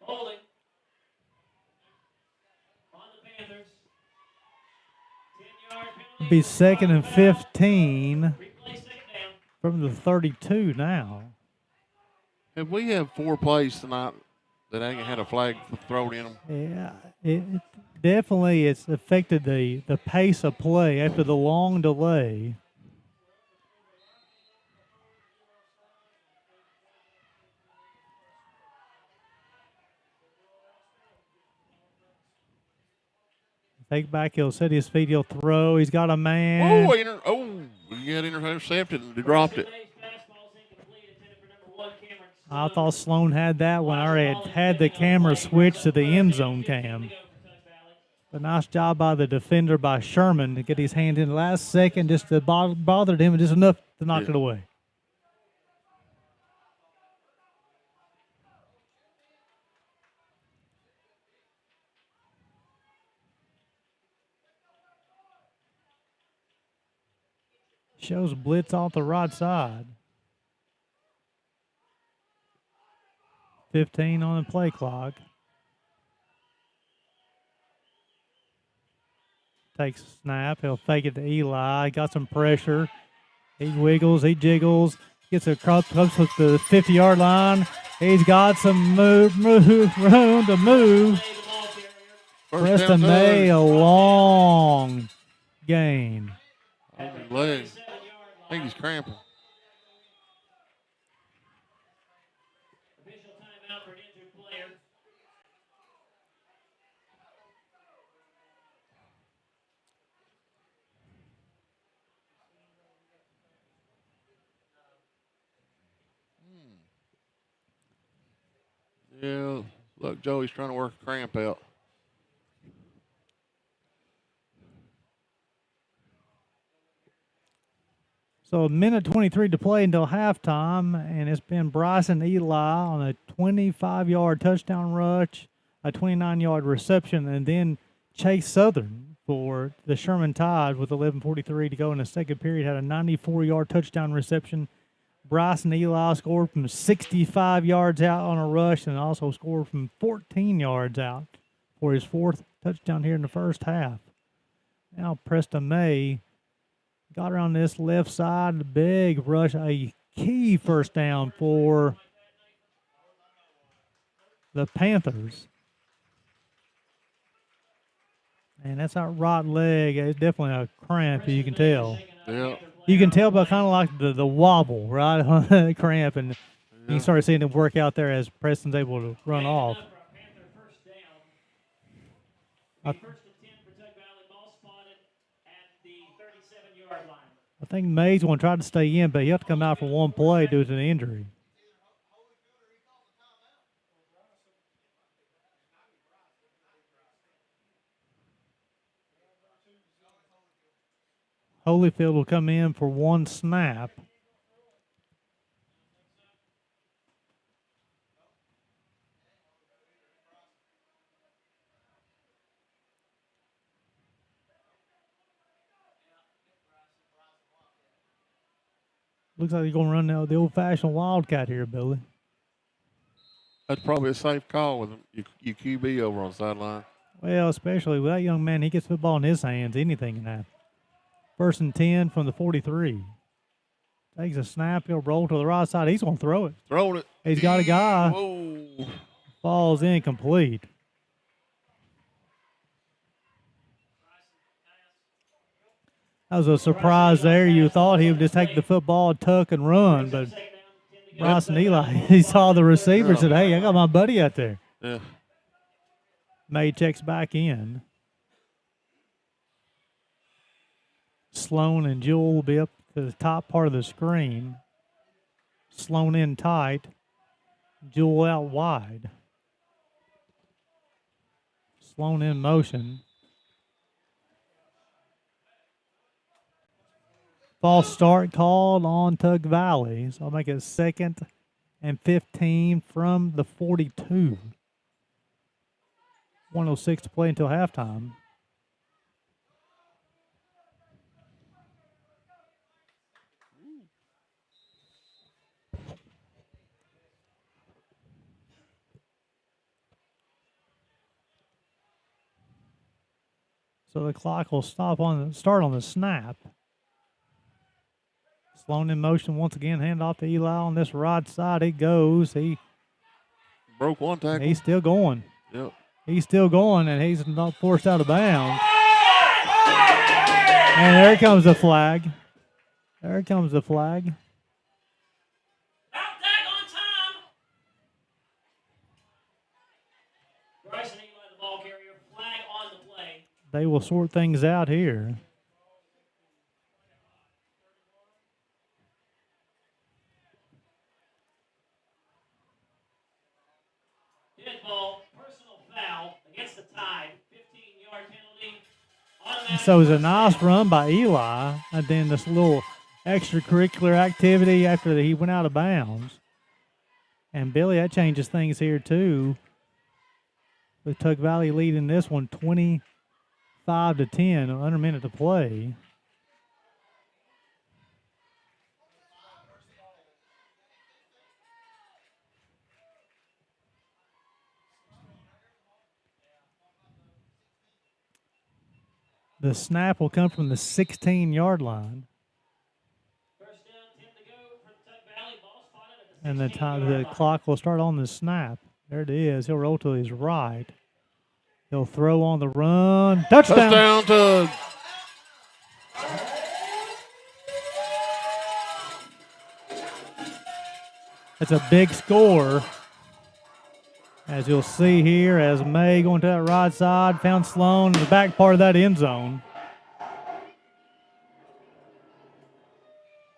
Holding on the Panthers. 10-yard penalty. Be 2nd and 15 from the 32 now. Have we had 4 plays tonight that ain't had a flag thrown in them? Yeah, it definitely it's affected the pace of play after the long delay. Take back, he'll set his feet, he'll throw. He's got a man. He got intercepted and dropped it. I thought Sloan had that one. I already had the camera switched to the end zone cam. But nice job by the defender, by Sherman, to get his hand in the last second, just to bothered him just enough to knock it away. Shows blitz off the right side. 15 on the play clock. Takes a snap. He'll fake it to Eli. Got some pressure. He wiggles. He jiggles. Gets across to the 50-yard line. He's got some room to move. Preston May, a long gain. Leg. I think he's cramping. Official timeout for an injured player. Yeah, look, Joey's trying to work a cramp out. So 1:23 to play until halftime, and it's been Bryson Eli on a 25-yard touchdown rush, a 29-yard reception, and then Chase Southern for the Sherman Tide with 11:43 to go in the second period had a 94-yard touchdown reception. Bryson Eli scored from 65 yards out on a rush and also scored from 14 yards out for his 4th touchdown here in the first half. Now Preston May got around this left side, the big rush, a key first down for the Panthers. And that's our right leg. It's definitely a cramp, you can tell. Yeah. You can tell by kind of like the wobble, right, on the cramp. And you can start seeing it work out there as Preston's able to run off. First and 10 for Tug Valley. Ball spotted at the 37-yard line. I think Mays going to try to stay in, but he'll have to come out for one play due to an injury. Holyfield will come in for one snap. Looks like he's going to run the old-fashioned Wildcat here, Billy. That's probably a safe call with your QB over on the sideline. Well, especially with that young man, he gets football in his hands. Anything can happen. 1st and 10 from the 43. Takes a snap. He'll roll to the right side. He's going to throw it. Throwing it. He's got a guy. Whoa. Falls incomplete. That was a surprise there. You thought he would just take the football, tuck, and run, but Bryson Eli, he saw the receiver, said, hey, I got my buddy out there. Yeah. May checks back in. Sloan and Jewell will be up to the top part of the screen. Sloan in tight. Jewell out wide. Sloan in motion. False start called on Tug Valley. So I'll make it 2nd and 15 from the 42. 1:06 to play until halftime. So the clock will start on the snap. Sloan in motion once again, hand off to Eli on this right side. It goes. He broke one tackle. He's still going. Yep. He's still going, and he's not forced out of bounds. And there comes the flag. There comes the flag. Bryson Eli, the ball carrier, flag on the play. They will sort things out here. Dead ball, personal foul against the Tide, 15-yard penalty. So it was a nice run by Eli, and then this little extracurricular activity after he went out of bounds. And Billy, that changes things here too. With Tug Valley leading this one 25-10, under a minute to play. The snap will come from the 16-yard line. First down, 10 to go for the Tug Valley. Ball spotted at the And the clock will start on the snap. There it is. He'll roll to his right. He'll throw on the run. Touchdown. Touchdown, Tug. That's a big score. As you'll see here, as May going to that right side, found Sloan in the back part of that end zone.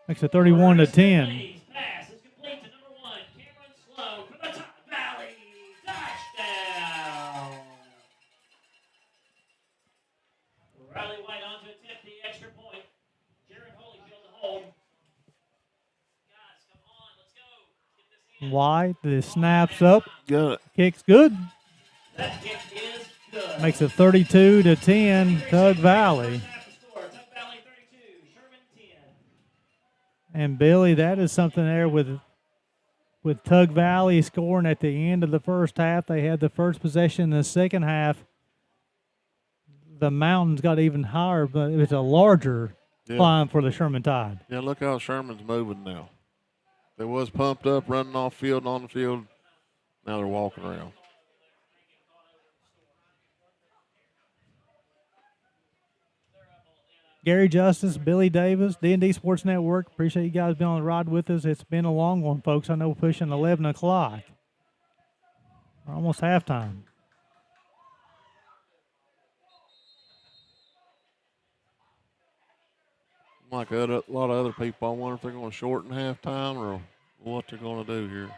Makes it 31-10. Pass is complete to number 1, Cameron Sloan for the Tug Valley. Touchdown. Riley White on to attempt the extra point. Jared Holyfield to hold. Guys, come on, let's go. Get this in. White, the snaps up. Got it. Kick's good. That kick is good. Makes it 32-10, Tug Valley. Tug Valley 32, Sherman 10. And Billy, that is something there with Tug Valley scoring at the end of the first half. They had the first possession in the second half. The mountains got even higher, but it's a larger climb for the Sherman Tide. Yeah, look how Sherman's moving now. They was pumped up, running off field and on the field. Now they're walking around. Gary Justice, Billy Davis, D&D Sports Network. Appreciate you guys being on the ride with us. It's been a long one, folks. I know we're pushing 11 o'clock. We're almost halftime. like a lot of other people, I wonder if they're going to shorten halftime or what they're going to do here.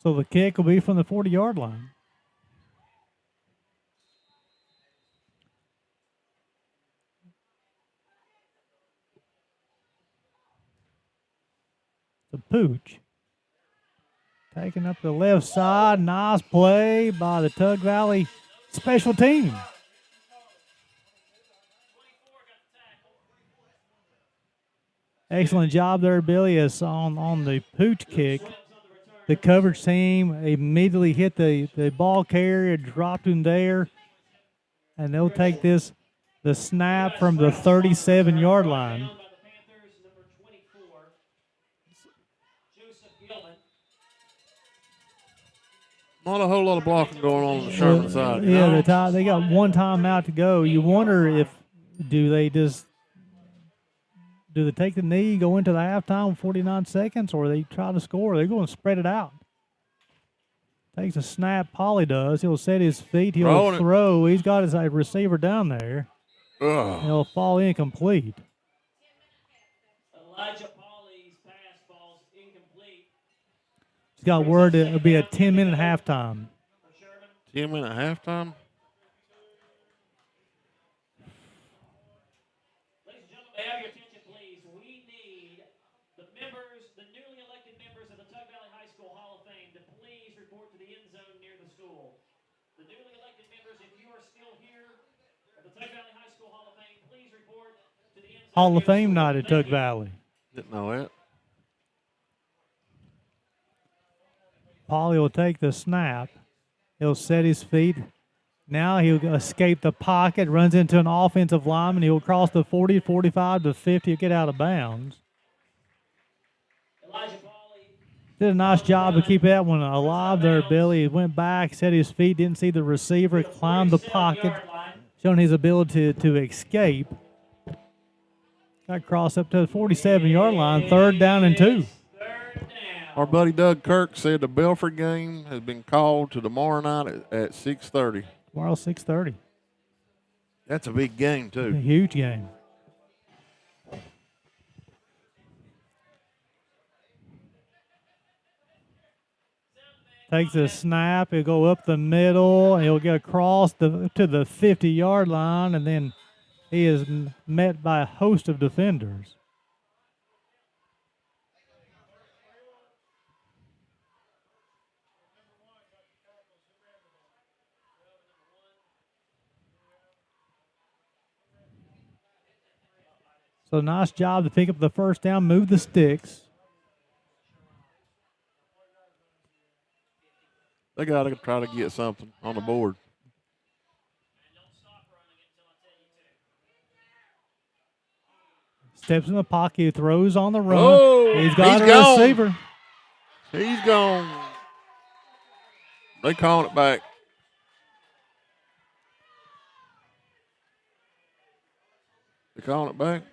So the kick will be from the 40-yard line. The Pooch. Taking up the left side. Nice play by the Tug Valley special team. Excellent job there, Billy, as on the Pooch kick. The coverage team immediately hit the ball carrier, dropped him there, and they'll take the snap from the 37-yard line. Not a whole lot of blocking going on the Sherman side. Yeah, they got one timeout to go. You wonder do they take the knee, go into the halftime with 49 seconds, or they try to score? They're going to spread it out. Takes a snap, Polly does. He'll set his feet. He'll throw. He's got his receiver down there. He'll fall incomplete. Elijah Polly's pass falls incomplete. He's got word it'll be a 10-minute halftime. 10-minute halftime? Ladies and gentlemen, may I have your attention, please? We need the newly elected members of the Tug Valley High School Hall of Fame to please report to the end zone near the school. The newly elected members, if you are still here at the Tug Valley High School Hall of Fame, please report to the end zone. Hall of Fame night at Tug Valley. Didn't know that. Paulie will take the snap. He'll set his feet. Now he'll escape the pocket, runs into an offensive lineman. He'll cross the 40, 45 to 50. He'll get out of bounds. Did a nice job to keep that one alive there, Billy. He went back, set his feet, didn't see the receiver, climbed the pocket, showing his ability to escape. Got crossed up to the 47-yard line, 3rd down and 2. Our buddy Doug Kirk said the Belford game has been called to tomorrow night at 6:30. Tomorrow, 6:30. That's a big game, too. A huge game. Takes a snap. He'll go up the middle. He'll get across to the 50-yard line, and then he is met by a host of defenders. So nice job to pick up the first down, move the sticks. They got to try to get something on the board. Steps in the pocket, throws on the run. Oh, he's got a gone. receiver. He's gone. They calling it back. They calling it back.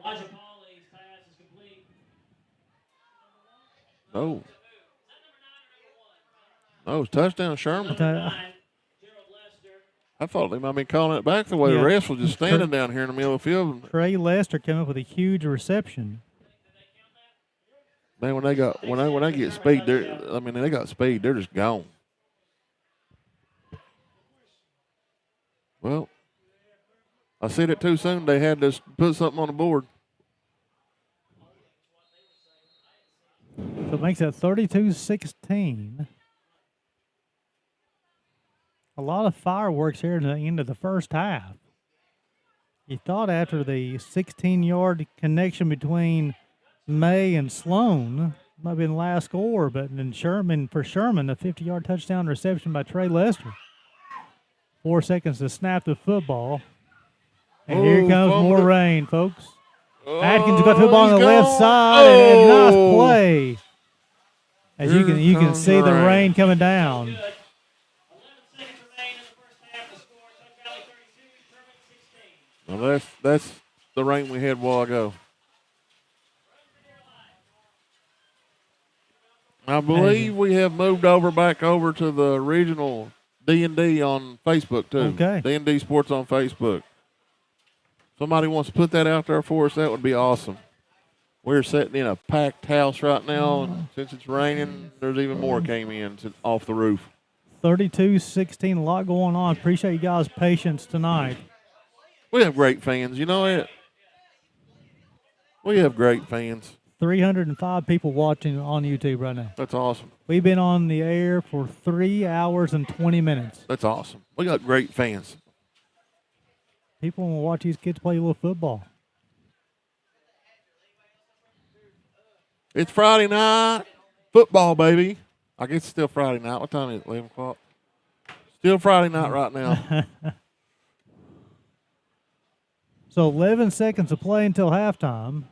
Elijah Polly's pass is complete. No. No, it's touchdown, Sherman. I thought they might be calling it back the way the rest was just standing down here in the middle of the field. Trey Lester came up with a huge reception. Man, when they get speed, they got speed. They're just gone. Well, I said it too soon. They had to put something on the board. So it makes it 32-16. A lot of fireworks here in the end of the first half. You thought after the 16-yard connection between May and Sloan might have been the last score, but then Sherman, the 50-yard touchdown reception by Trey Lester. 4 seconds to snap the football. And here comes more rain, folks. Atkins got the football on the left side, and a nice play. As you can see the rain coming down. Well, that's the rain we had a while ago. I believe we have moved back over to the original D&D on Facebook, too. Okay. D&D Sports on Facebook. Somebody wants to put that out there for us, that would be awesome. We're sitting in a packed house right now, and since it's raining, there's even more came in off the roof. 32-16, a lot going on. Appreciate you guys' patience tonight. We have great fans, you know it. We have great fans. 305 people watching on YouTube right now. That's awesome. We've been on the air for 3 hours and 20 minutes. That's awesome. We got great fans. People want to watch these kids play a little football. It's Friday night. Football, baby. I guess it's still Friday night. What time is it? 11 o'clock? Still Friday night right now. So 11 seconds to play until halftime.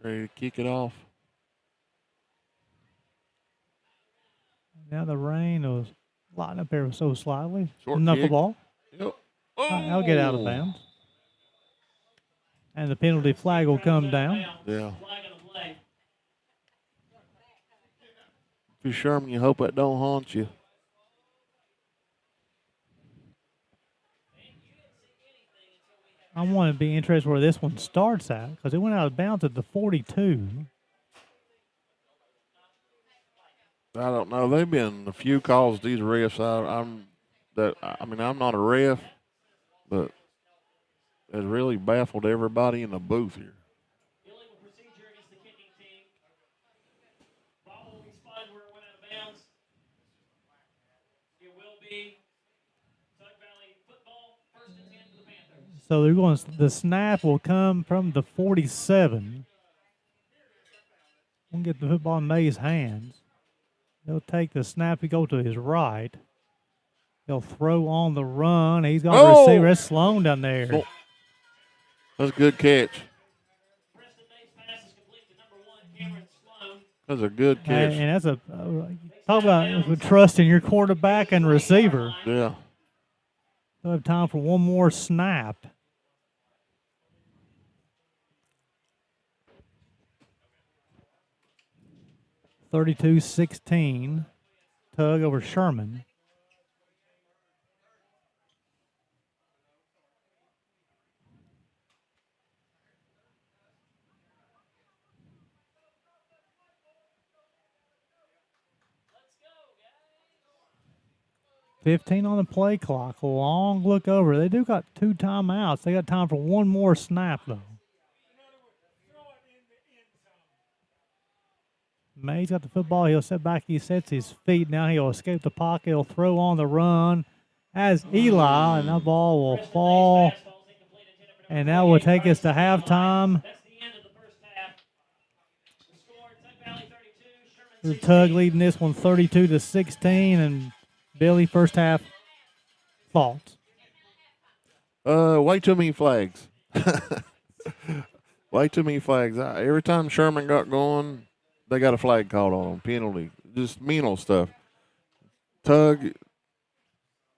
Ready to kick it off. Now the rain was lighting up there so slightly. Short Knuckleball. Yep. I'll get out of bounds. And the penalty flag will come down. Yeah. If you're Sherman, you hope that don't haunt you. I want to be interested where this one starts at because it went out of bounds at the 42. I don't know. They've been a few calls. These refs. I'm not a ref, but it really baffled everybody in the booth here. Illegal procedure against the kicking team. Ball will be spotted where it went out of bounds. It will be Tug Valley football, 1st and 10 for the Panthers. So they're going. The snap will come from the 47. We'll get the football in May's hands. He'll take the snap. He go to his right. He'll throw on the run. He's going to receive. That's Sloan down there. Oh. That's a good catch. That's a good catch. And that's talk about trusting your quarterback and receiver. Yeah. We'll have time for one more snap. (32-16), Tug over Sherman. (15 on the play clock. A long look over. They do got 2 timeouts. They got time for one more snap, though. May's got the football. He'll set back. He sets his feet. Now he'll escape the pocket. He'll throw on the run as Eli, and that ball will fall. And that will take us to halftime. The Tug leading this one 32-16, and Billy, first half thoughts. Way too many flags. Way too many flags. Every time Sherman got going, they got a flag called on them, penalty, just mental stuff. Tug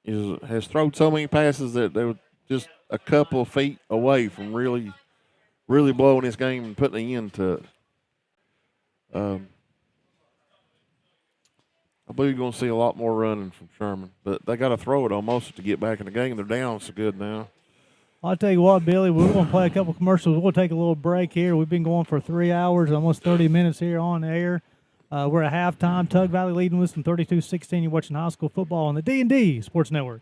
has thrown so many passes that they were just a couple of feet away from really blowing this game and putting an end to it. I believe you're going to see a lot more running from Sherman, but they got to throw it almost to get back in the game. They're down so good now. I'll tell you what, Billy, we're going to play a couple commercials. We'll take a little break here. We've been going for 3 hours, almost 30 minutes here on the air. We're at halftime. Tug Valley leading with some 32-16. You're watching high school football on the D&D Sports Network.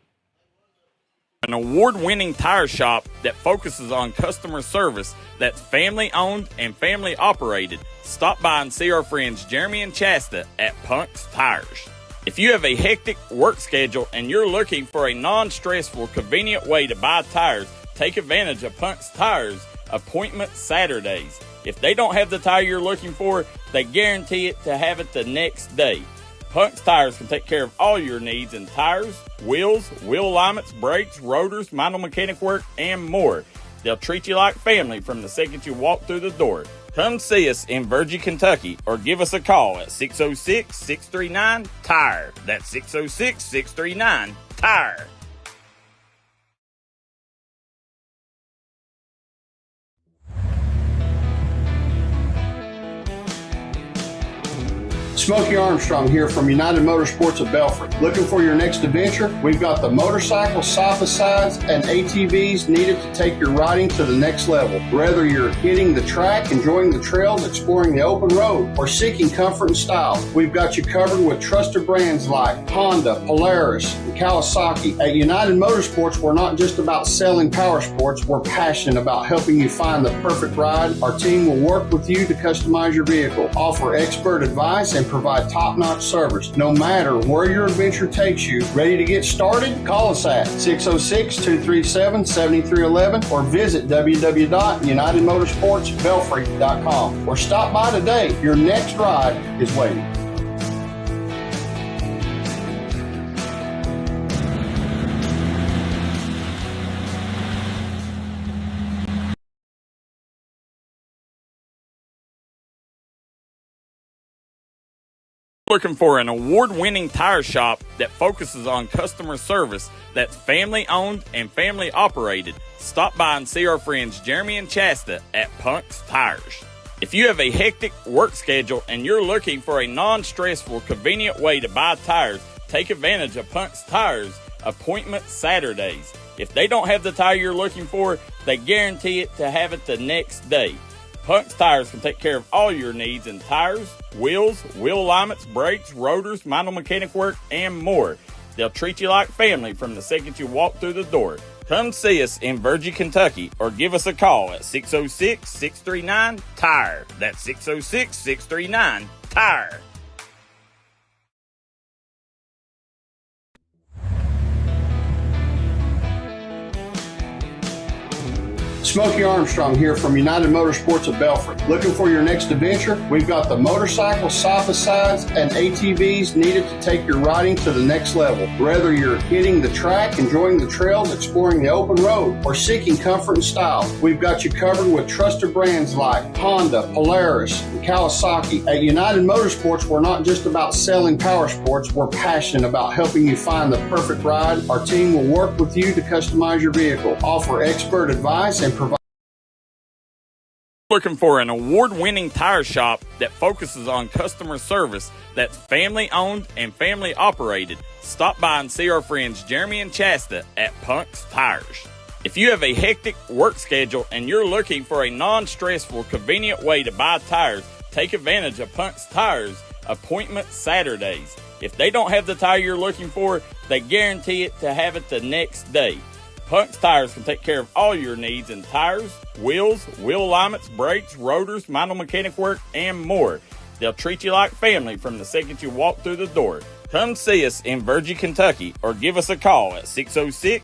An award-winning tire shop that focuses on customer service that's family-owned and family-operated. Stop by and see our friends Jeremy and Chasta at Punk's Tires. If you have a hectic work schedule and you're looking for a non-stressful, convenient way to buy tires, take advantage of Punk's Tires Appointment Saturdays. If they don't have the tire you're looking for, they guarantee it to have it the next day. Punk's Tires can take care of all your needs in tires, wheels, wheel alignments, brakes, rotors, minor mechanic work, and more. They'll treat you like family from the second you walk through the door. Come see us in Virgie, Kentucky, or give us a call at 606-639-TIRE. That's 606-639-TIRE. Smokey Armstrong here from United Motorsports of Belford. Looking for your next adventure? We've got the motorcycles, side-by-sides, and ATVs needed to take your riding to the next level. Whether you're hitting the track, enjoying the trails, exploring the open road, or seeking comfort and style, we've got you covered with trusted brands like Honda, Polaris, and Kawasaki. At United Motorsports, we're not just about selling power sports, we're passionate about helping you find the perfect ride. Our team will work with you to customize your vehicle, offer expert advice, and provide top-notch service. No matter where your adventure takes you, ready to get started? Call us at 606-237-7311 or visit www.unitedmotorsportsbelfry.com or stop by today. Your next ride is waiting. Looking for an award-winning tire shop that focuses on customer service that's family-owned and family-operated? Stop by and see our friends Jeremy and Chasta at Punk's Tires. If you have a hectic work schedule and you're looking for a non-stressful, convenient way to buy tires, take advantage of Punk's Tires Appointment Saturdays. If they don't have the tire you're looking for, they guarantee it to have it the next day. Punk's Tires can take care of all your needs in tires, wheels, wheel alignments, brakes, rotors, minor mechanic work, and more. They'll treat you like family from the second you walk through the door. Come see us in Virgie, Kentucky, or give us a call at 606-639-TIRE. That's 606-639-TIRE. Smokey Armstrong here from United Motorsports of Belford. Looking for your next adventure? We've got the motorcycles, side-by-sides, and ATVs needed to take your riding to the next level. Whether you're hitting the track, enjoying the trails, exploring the open road, or seeking comfort and style, we've got you covered with trusted brands like Honda, Polaris, and Kawasaki. At United Motorsports, we're not just about selling power sports, we're passionate about helping you find the perfect ride. Our team will work with you to customize your vehicle, offer expert advice, and provide. Looking for an award-winning tire shop that focuses on customer service that's family-owned and family-operated? Stop by and see our friends Jeremy and Chasta at Punk's Tires. If you have a hectic work schedule and you're looking for a non-stressful, convenient way to buy tires, take advantage of Punk's Tires Appointment Saturdays. If they don't have the tire you're looking for, they guarantee it to have it the next day. Punk's Tires can take care of all your needs in tires, wheels, wheel alignments, brakes, rotors, minor mechanic work, and more. They'll treat you like family from the second you walk through the door. Come see us in Virgie, Kentucky, or give us a call at 606.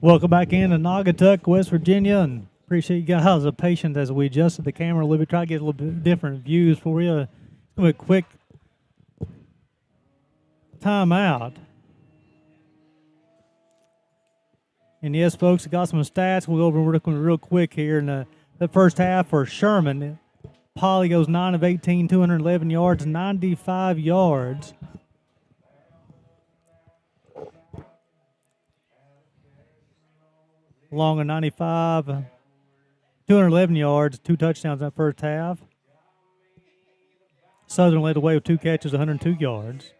Welcome back in to Naugatuck, West Virginia, and appreciate you guys' patience as we adjusted the camera a little bit, try to get a little bit different views for you. It's going to be a quick timeout. And yes, folks, I got some stats. We'll go over real quick here. In the first half for Sherman, Polly goes 9 of 18, 211 yards, 95 yards. Long of 95, 211 yards, 2 touchdowns in that first half. Southern led the way with 2 catches, 102 yards.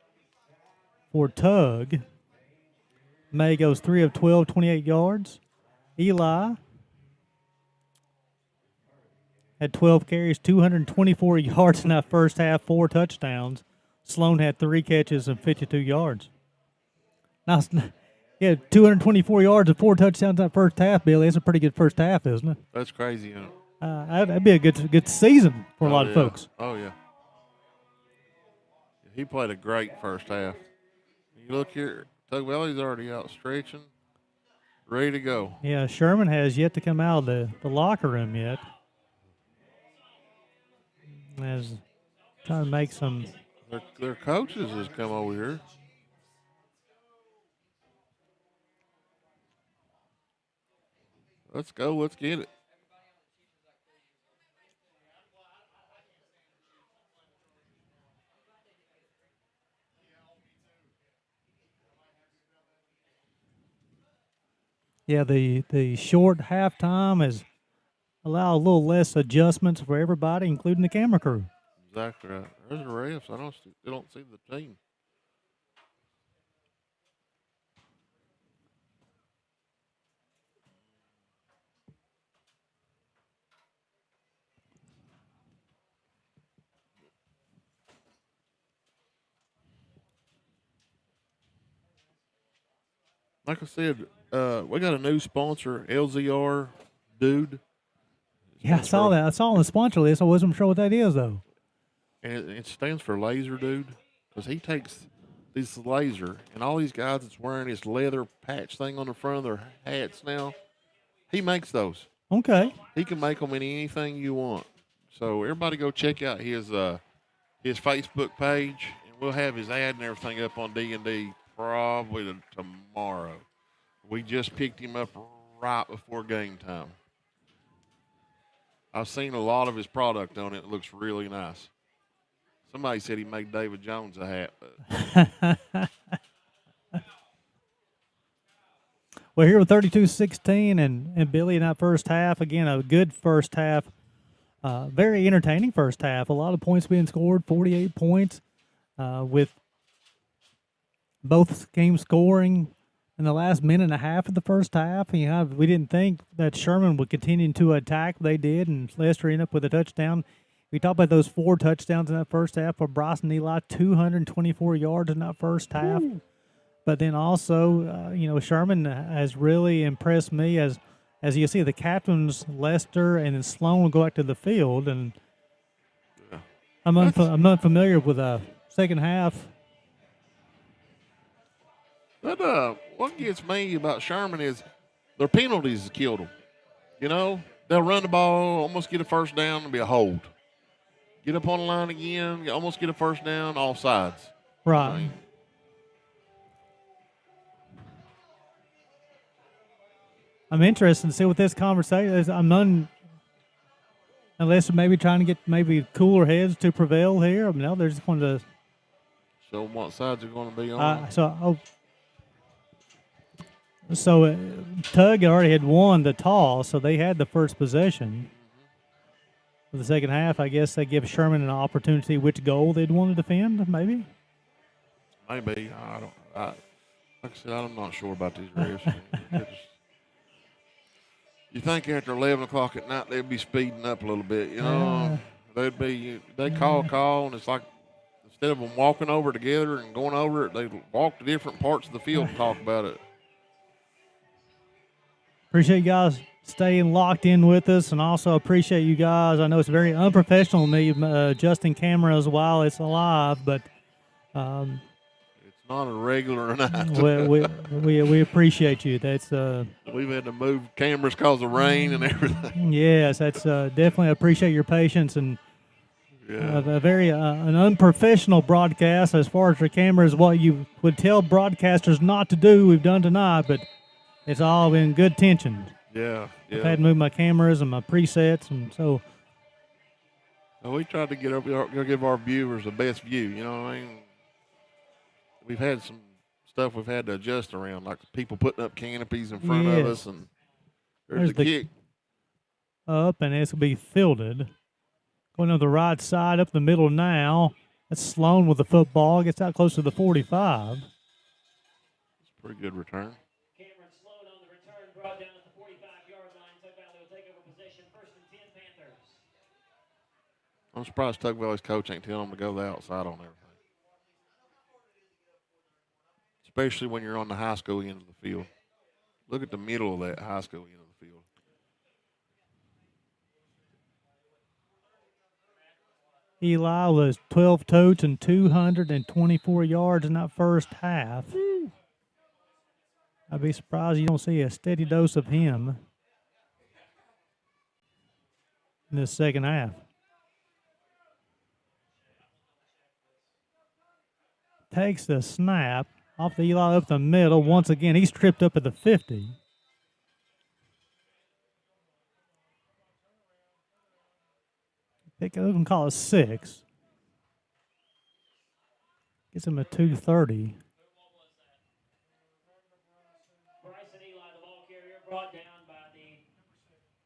For Tug, May goes 3 of 12, 28 yards. Eli had 12 carries, 224 yards in that first half, 4 touchdowns. Sloan had 3 catches and 52 yards. Now, yeah, 224 yards and 4 touchdowns in that first half, Billy. That's a pretty good first half, isn't it? That's crazy, huh? That'd be a good season for a lot of folks. Oh, yeah. He played a great first half. You look here, Tug Valley's already out stretching, ready to go. Yeah, Sherman has yet to come out of the locker room yet. As trying to make some. Their coaches has come over here. Let's go. Let's get it. Yeah, the short halftime has allowed a little less adjustments for everybody, including the camera crew. Exactly right. There's the refs. I don't see the team. Like I said, we got a new sponsor, LZR Dude. Yeah, I saw that. I saw on the sponsor list. I wasn't sure what that is, though. And it stands for Laser Dude, because he takes this laser, and all these guys that's wearing this leather patch thing on the front of their hats now, he makes those. Okay. He can make them in anything you want. So everybody go check out his Facebook page, and we'll have his ad and everything up on D&D probably tomorrow. We just picked him up right before game time. I've seen a lot of his product on it. It looks really nice. Somebody said he made David Jones a hat. Well, here with 32-16 and Billy in that first half, again, a good first half. Very entertaining first half. A lot of points being scored, 48 points, with both games scoring in the last minute and a half of the first half. We didn't think that Sherman would continue to attack. They did, and Lester ended up with a touchdown. We talked about those 4 touchdowns in that first half for Bryson Eli, 224 yards in that first half. Ooh. But then also, Sherman has really impressed me as you see the captains, Lester and then Sloan will go back to the field. And yeah. I'm not familiar with the second half. But what gets me about Sherman is their penalties killed them. You know, they'll run the ball, almost get a first down, and be a hold. Get up on the line again, you almost get a first down, offsides. Right. I'm interested to see what this conversation is. Unless they're maybe trying to get maybe cooler heads to prevail here. No, they're just going to show them what sides they're going to be on. So Tug already had won the toss, so they had the first possession. For the second half, I guess they give Sherman an opportunity which goal they'd want to defend, maybe? Maybe. Like I said, I'm not sure about these refs. You think after 11 o'clock at night they'd be speeding up a little bit, you know? They call, and it's like instead of them walking over together and going over it, they walk to different parts of the field and talk about it. Appreciate you guys staying locked in with us, and also appreciate you guys. I know it's very unprofessional of me adjusting cameras while it's live, but it's not a regular night. we appreciate you. That's We've had to move cameras because of rain and everything. Yes, that's definitely appreciate your patience and a very an unprofessional broadcast as far as the cameras. What you would tell broadcasters not to do, we've done tonight, but it's all in good tension. Yeah. I've had to move my cameras and my presets, and so. Well, we tried to give our viewers the best view. You know what I mean? We've had some stuff we've had to adjust around, like people putting up canopies in front of us, and there's the kick. Up, and it's going to be fielded. Going to the right side, up the middle now. That's Sloan with the football. Gets out close to the 45. It's a pretty good return. Cameron Sloan on the return, brought down at the 45-yard line. Tug Valley will take over possession, 1st and 10 Panthers. I'm surprised Tug Valley's coach ain't telling them to go the outside on everything. Especially when you're on the high school end of the field. Look at the middle of that high school end of the field. Eli was 12 totes and 224 yards in that first half. I'd be surprised you don't see a steady dose of him in the second half. Takes the snap off the Eli up the middle. Once again, he's tripped up at the 50. We can call it 6. Gets him a 230. Bryson Eli, the ball carrier, brought down by the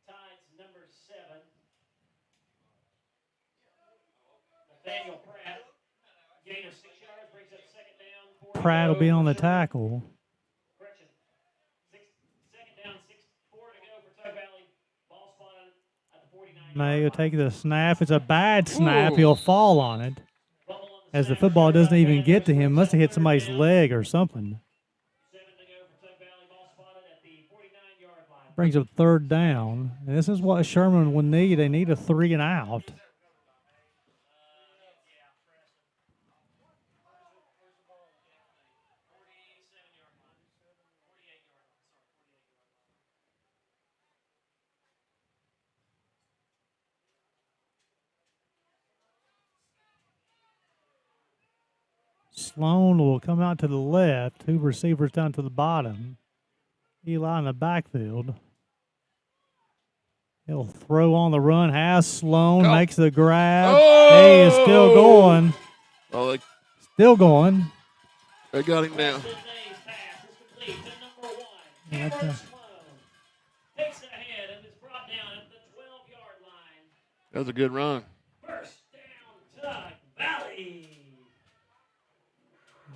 Tide's number 7. Nathaniel Pratt, gain of 6 yards, brings up 2nd down. Pratt will be on the tackle. Correction. 2nd down, 4 to go for Tug Valley. Ball spotted at the 49. May will take the snap. It's a bad snap. He'll fall on it. As the football doesn't even get to him. Must have hit somebody's leg or something. 7 to go for Tug Valley. Ball spotted at the 49-yard line. Brings up 3rd down. And this is what Sherman would need. They need a 3 and out. Sloan will come out to the left. 2 receivers down to the bottom. Eli in the backfield. He'll throw on the run. Has Sloan. Makes the grab. He is still going. Still going. They got him down. That was a good run. First down, Tug Valley.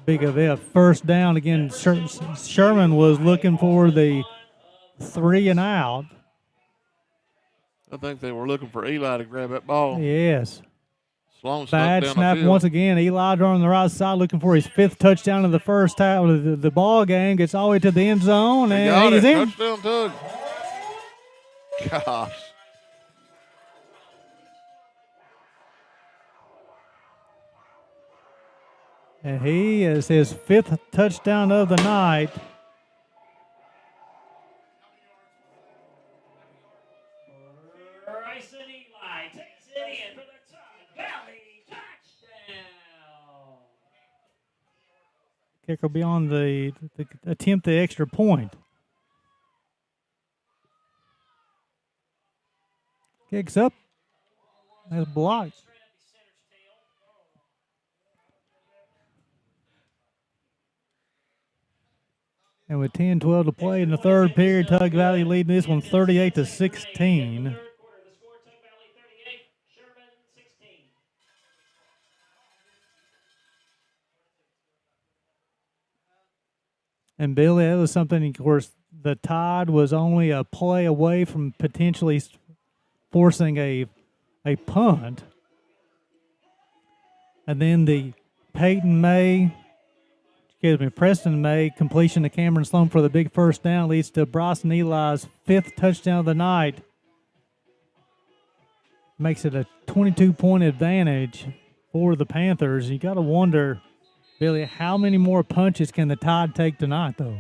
Big of it. First down again. Sherman was looking for the 3 and out. I think they were looking for Eli to grab that ball. Yes. Sloan bad snap once again. Eli on the right side looking for his 5th touchdown of the first half of the ball game. Gets all the way to the end zone, and he's in. Touchdown, Tug. Gosh. And he is his 5th touchdown of the night. Bryson Eli takes it in for the Tug Valley touchdown. Kicker will be on the attempt the extra point. Kicks up. That's blocked. And with 10-12 to play in the 3rd period, Tug Valley leading this one 38-16. And Billy, that was something, of course, the Tide was only a play away from potentially forcing a punt. And then the Preston May completion to Cameron Sloan for the big first down leads to Bryson Eli's 5th touchdown of the night. Makes it a 22-point advantage for the Panthers. You got to wonder, Billy, how many more punches can the Tide take tonight, though?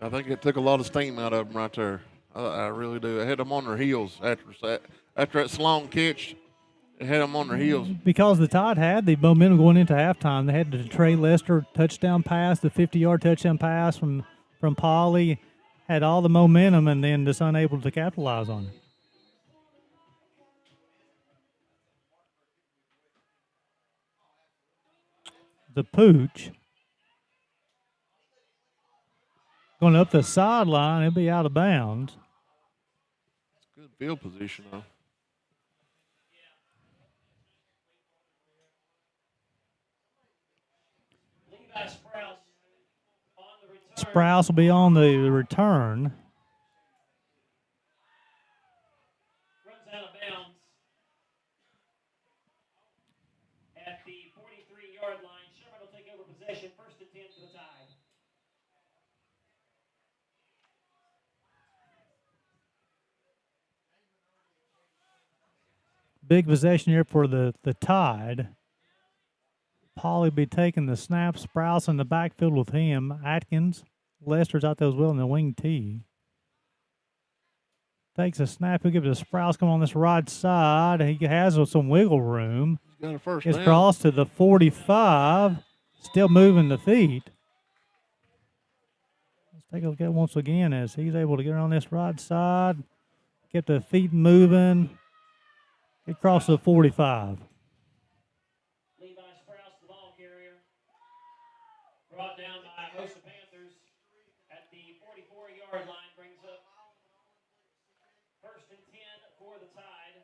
I think it took a lot of steam out of them right there. I really do. It had them on their heels after that Sloan catch. It had them on their heels. Because the Tide had the momentum going into halftime. They had the Trey Lester touchdown pass, the 50-yard touchdown pass from Pauly. Had all the momentum and then just unable to capitalize on it. The Pooch going up the sideline, it'll be out of bounds. Good field position, though. Sprouse will be on the return. Runs out of bounds at the 43-yard line. Sherman will take over possession, 1st and 10 for the Tide. Big possession here for the Tide. Pauly be taking the snap. Sprouse in the backfield with him. Atkins. Lester's out there as well in the wing tee. Takes a snap. He'll give it to Sprouse. Come on this right side. He has some wiggle room. He's got a first Gets down. crossed to the 45. Still moving the feet. Let's take a look at it once again as he's able to get on this right side. Get the feet moving. Get across to the 45. Brought down by a host of Panthers at the 44-yard line, brings up 1st and 10 for the Tide.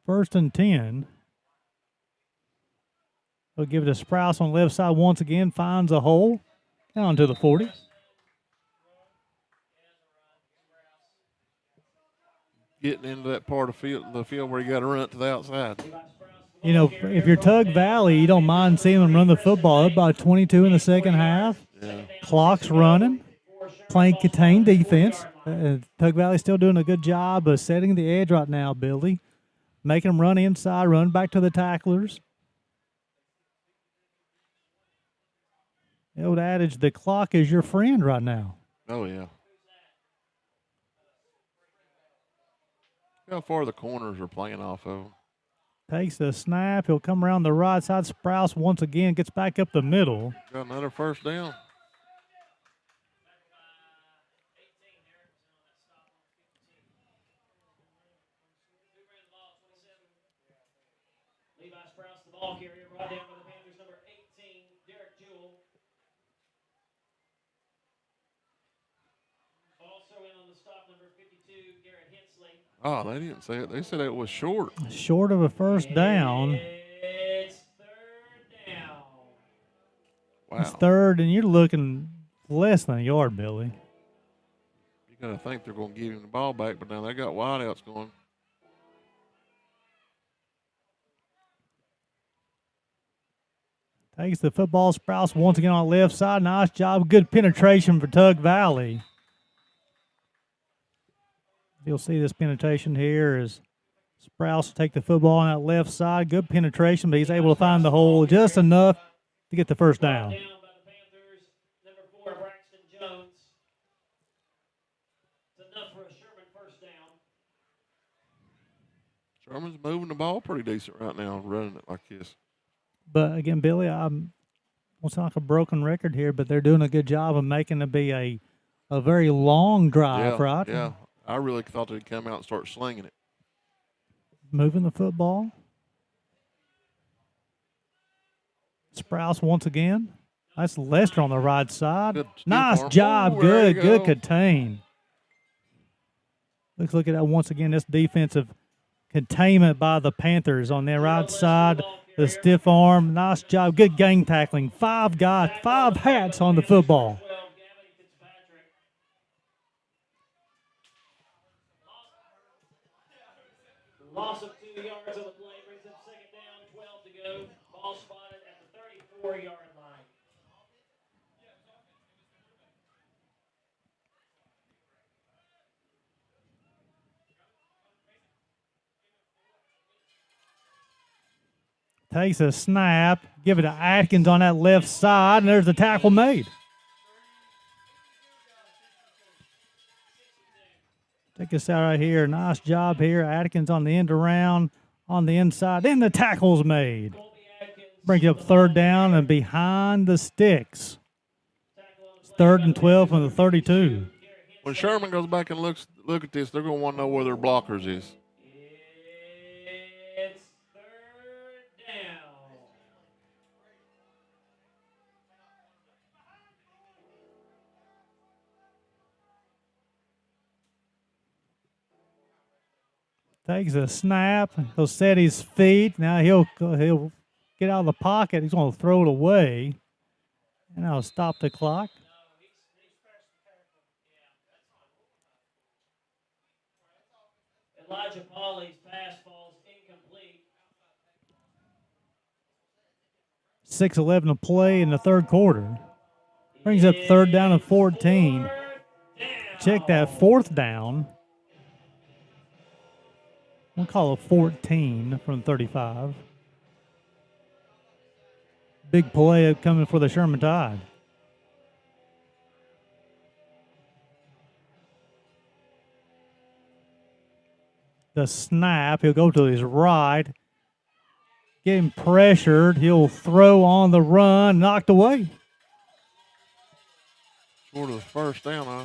First and 10. We'll give it to Sprouse on the left side once again. Finds a hole. Down to the 40. Getting into that part of the field where you got to run it to the outside. You know, if you're Tug Valley, you don't mind seeing them run the football. Up by 22 in the second half. Yeah. Clock's running. Playing contained defense. Tug Valley's still doing a good job of setting the edge right now, Billy. Making them run inside, run back to the tacklers. The old adage, the clock is your friend right now. Oh, yeah. How far the corners are playing off of. Takes the snap. He'll come around the right side. Sprouse once again gets back up the middle. Got another first down. Levi Sprouse, the ball carrier, brought down by the Panthers, number 18, Derek Jewell. Also in on the stop, number 52, Garrett Hensley. Oh, they didn't say it. They said it was short. Short of a first down. It's 3rd down. Wow. It's 3rd, and you're looking less than a yard, Billy. You're going to think they're going to give him the ball back, but now they got wideouts going. Takes the football. Sprouse once again on the left side. Nice job. Good penetration for Tug Valley. You'll see this penetration here as Sprouse will take the football on that left side. Good penetration, but he's able to find the hole just enough to get the first down. Down by the Panthers, number 4, Braxton Jones. It's enough for a Sherman first down. Sherman's moving the ball pretty decent right now, running it like this. But again, Billy, I'm won't sound like a broken record here, but they're doing a good job of making it be a very long drive, right? Yeah. I really thought they'd come out and start slinging it. Moving the football. Sprouse once again. That's Lester on the right side. Good Nice job. Ooh, there good. you Good go. contain. Look at that once again. This defensive containment by the Panthers on their right side. The stiff arm. Nice job. Good gang tackling. 5 guys, 5 hats on the football. Loss of 2 yards on the play brings up 2nd down, 12 to go. Ball spotted at the 34-yard line. Takes a snap. Give it to Atkins on that left side, and there's the tackle made. Check this out right here. Nice job here. Atkins on the end around, on the inside. Then the tackle's made. Brings up third down and behind the sticks. It's 3rd and 12 from the 32. When Sherman goes back and look at this, they're going to want to know where their blockers is. It's 3rd down. Takes a snap. He'll set his feet. Now he'll get out of the pocket. He's going to throw it away. And I'll stop the clock. Elijah Pauly's pass falls incomplete. 6:11 to play in the third quarter. Brings up 3rd down and 14. Check that 4th down. We'll call it 14 from 35. Big play coming for the Sherman Tide. The snap, he'll go to his right. Getting pressured, he'll throw on the run, knocked away. Short of the first down, huh?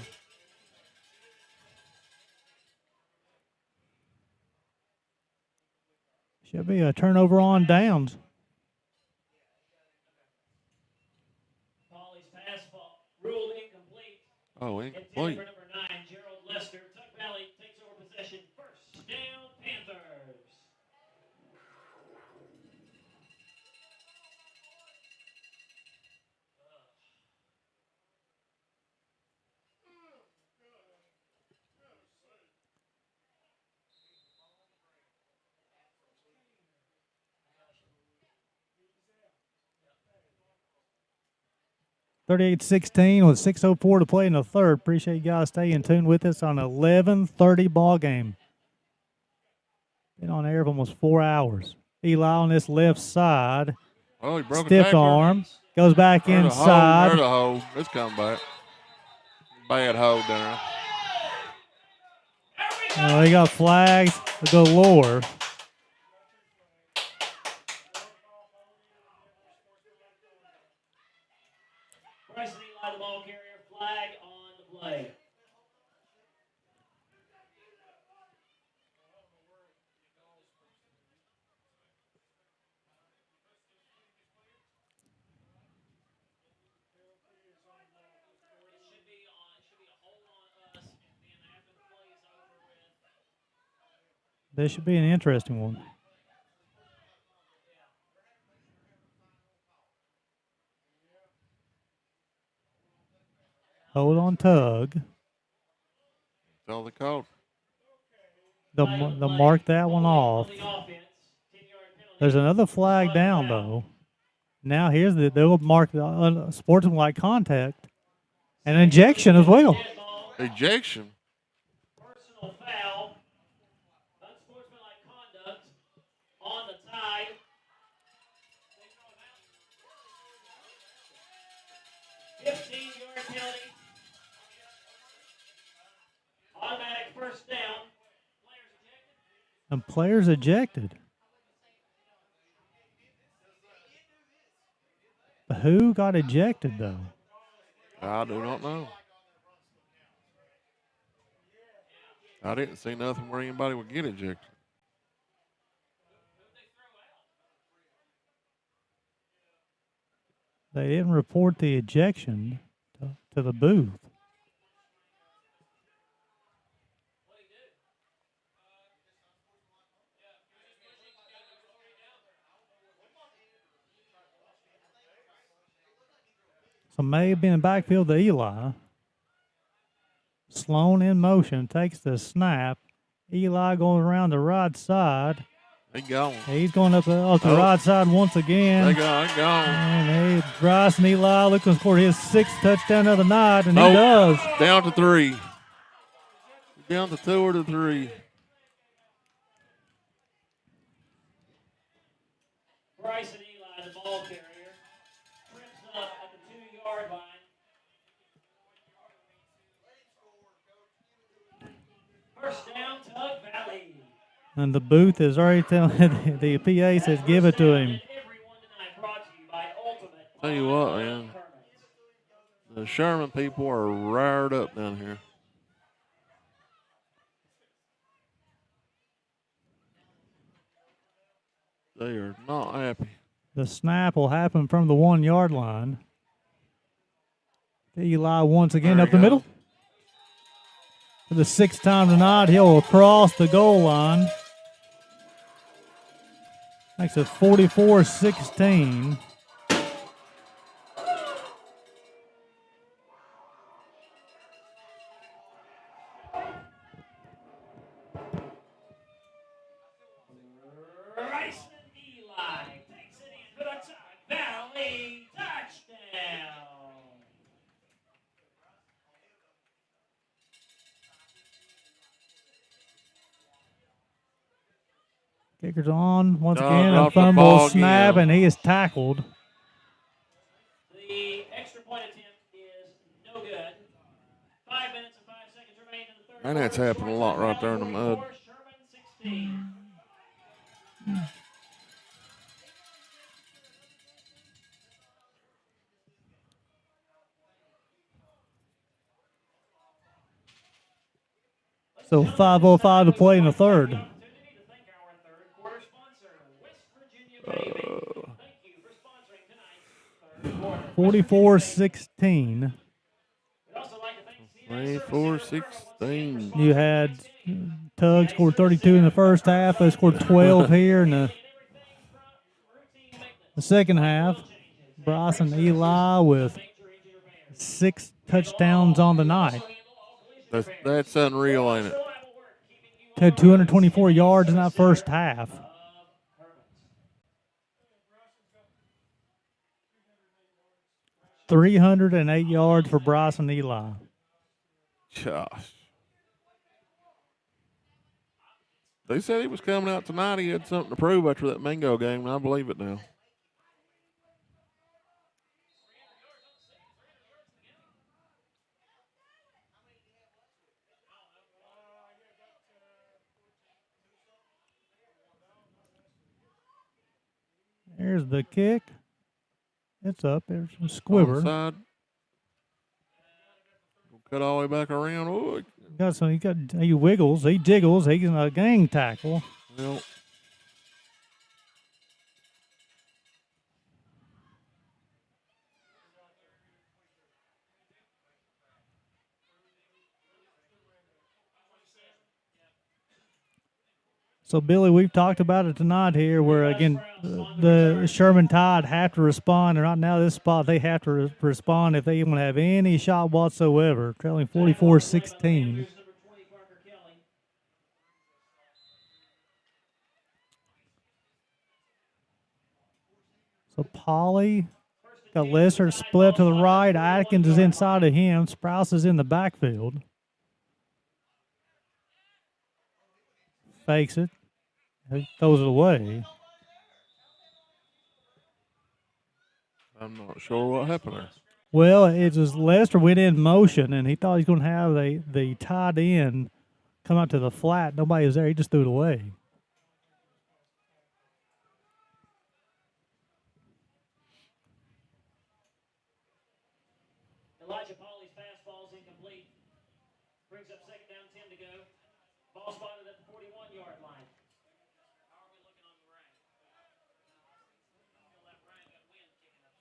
Should be a turnover on downs. Pauly's pass fall ruled incomplete. Oh, incomplete. For number 9, Gerald Lester. Tug Valley takes over possession. 1st down, Panthers. (38-16) with 6:04 to play in the third. Appreciate you guys staying tuned with us on 11:30 ball game. Been on air for almost 4 hours. Eli on this left side. Oh, he broke Stiff arm. Goes back inside. There's a hold. It's coming back. Bad hold there. Oh, he got flags galore. Bryson Eli, the ball carrier, flag on the play. This should be an interesting one. Hold on, Tug. Tell the coach. They'll mark that one off. There's another flag down, though. Now they'll mark the sportsmanlike contact and ejection as well. Ejection? Personal foul. Unsportsmanlike conduct on the Tide. 15-yard penalty. Automatic 1st down. And players ejected. But who got ejected, though? I do not know. I didn't see nothing where anybody would get ejected. They didn't report the ejection to the booth. So may have been in backfield to Eli. Sloan in motion, takes the snap. Eli going around the right side. He's going. He's going up the right side once again. They gone. And Bryson Eli looking for his 6th touchdown of the night, and he does. Down to 3. Down to 2 or to 3. Bryson Eli, the ball carrier, trips up at the 2-yard line. First down, Tug Valley. And the booth is already telling the PA says give it to him. Tell you what, man. The Sherman people are riled up down here. They are not happy. The snap will happen from the 1-yard line. Eli once again up the middle. For the 6th time tonight, he'll cross the goal line. Makes it 44-16. Bryson Eli takes it in for the Tug Valley touchdown. Kicker's on once Oh, again. A dropped the fumble ball snap, again. and he is tackled. The extra point attempt is no good. 5 minutes and 5 seconds remain in the third. And that's happened a lot right there in the mud. Sherman 16. So 5:05 to play in the third. 44-16. 24-16. You had Tug scored 32 in the first half. They scored 12 here in the second half. Bryson Eli with 6 touchdowns on the night. That's unreal, ain't it? Had 224 yards in that first half. .308 yards for Bryson Eli. Gosh. They said he was coming out tonight. He had something to prove after that Mingo game, and I believe it now. There's the kick. It's up. There's some squibber. Onside. Cut all the way back around. Oh, He wiggles. He jiggles. He's a gang tackle. well. So, Billy, we've talked about it tonight here where, again, the Sherman Tide have to respond. And right now, this spot, they have to respond if they even have any shot whatsoever, trailing 44-16. So, Polly got Lesser split to the right. Atkins is inside of him. Sprouse is in the backfield. Fakes it. He throws it away. I'm not sure what happened there. Well, it was Lester went in motion, and he thought he was going to have the tight end come out to the flat. Nobody was there. He just threw it away. Elijah Pauley's fastball is incomplete. Brings up 2nd down, 10 to go. Ball spotted at the 41-yard line.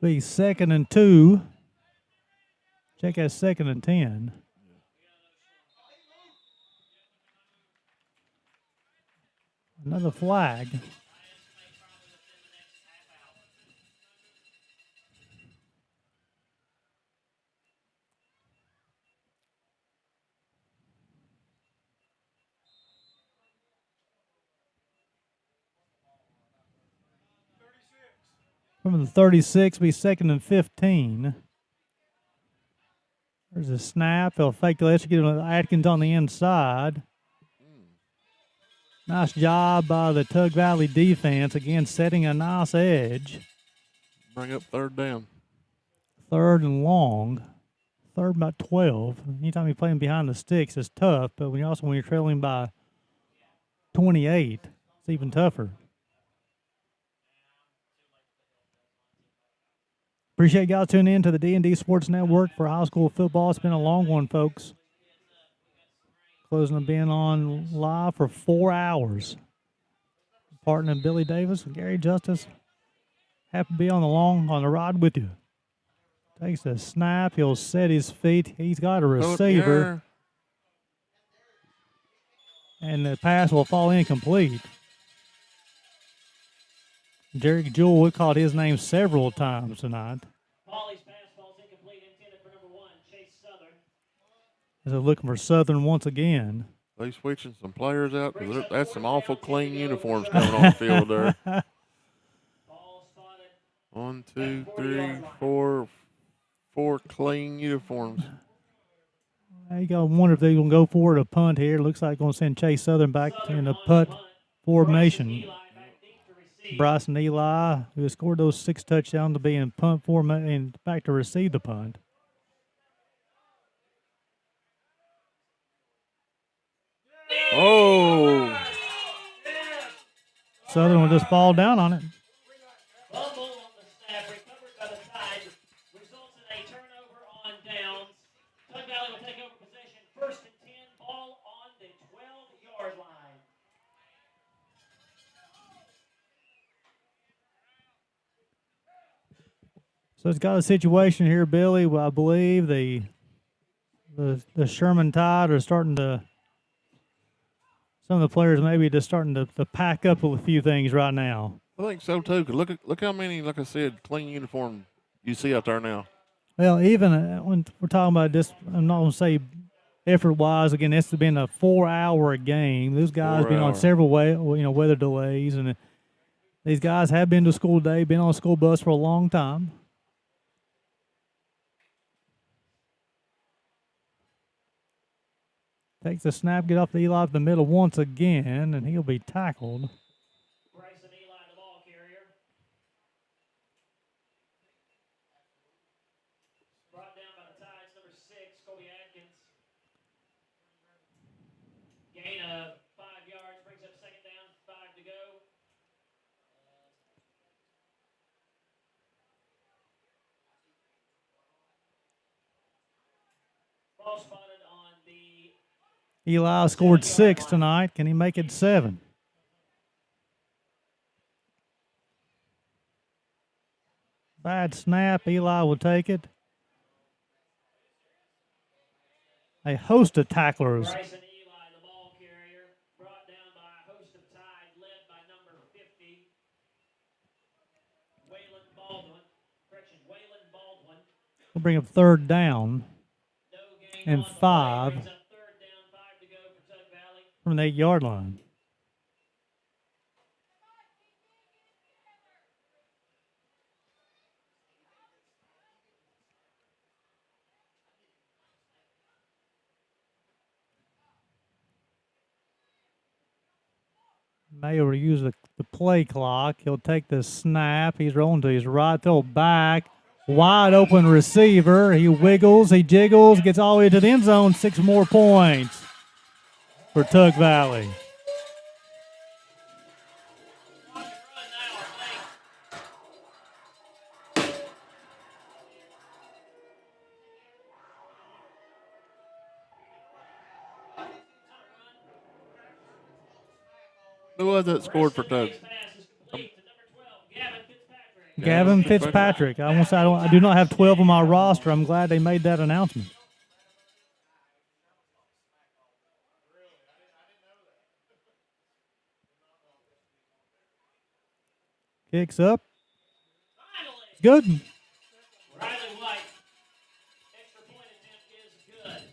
Be 2nd and 2. Check that 2nd and 10. Another flag. From the 36, be 2nd and 15. There's a snap. They'll fake the let's get Atkins on the inside. Nice job by the Tug Valley defense, again setting a nice edge. Bring up third down. Third and long. Third about 12. Anytime you're playing behind the sticks, it's tough, but when you're trailing by 28, it's even tougher. Appreciate y'all tuning in to the D&D Sports Network for high school football. It's been a long one, folks. Closing to being on live for 4 hours. Partner Billy Davis and Gary Justice. Happy to be on the ride with you. Takes the snap. He'll set his feet. He's got a receiver. And the pass will fall incomplete. Jerry Jewell, we called his name several times tonight. Paulie's pass falls incomplete, intended for number 1, Chase Southern. As they're looking for Southern once again. They switching some players out because that's some awful clean uniforms coming on the field there. 1, 2, 3, 4 clean uniforms. You got to wonder if they're going to go for it a punt here. Looks like going to send Chase Southern back in the punt formation. Bryson Eli, who has scored those 6 touchdowns, to be in punt formation and back to receive the punt. Oh! Southern will just fall down on it. Fumble on the snap, recovered by the Tide, results in a turnover on downs. Tug Valley will take over possession, 1st and 10, ball on the 12-yard line. So it's got a situation here, Billy, where I believe the Sherman Tide are starting to, some of the players maybe just starting to pack up a few things right now. I think so too. Cause look how many, like I said, clean uniform you see out there now. Well, even when we're talking about this, I'm not going to say effort-wise. Again, it's been a 4-hour game. Those guys been on several weather delays, and these guys have been to school today, been on a school bus for a long time. Takes the snap, get off the Eli to the middle once again, and he'll be tackled. Bryson Eli, the ball carrier. Brought down by the Tides, number 6, Kobe Atkins. Gain of 5 yards, brings up 2nd down, 5 to go. Ball spotted on the Eli scored 6 tonight. Can he make it 7? Bad snap. Eli will take it. A host of tacklers. Bryson Eli, the ball carrier, brought down by a host of Tide, led by number 50, Waylon Baldwin. We'll bring up 3rd down and 5 from the 8-yard line. Mayo will use the play clock. He'll take the snap. He's rolling to his right, throw back. Wide open receiver. He wiggles, he jiggles, gets all the way to the end zone. 6 more points for Tug Valley. Who was that scored for Tug? Gavin Fitzpatrick. I do not have 12 on my roster. I'm glad they made that announcement. Kicks up. It's good. Riley White, extra point attempt is good.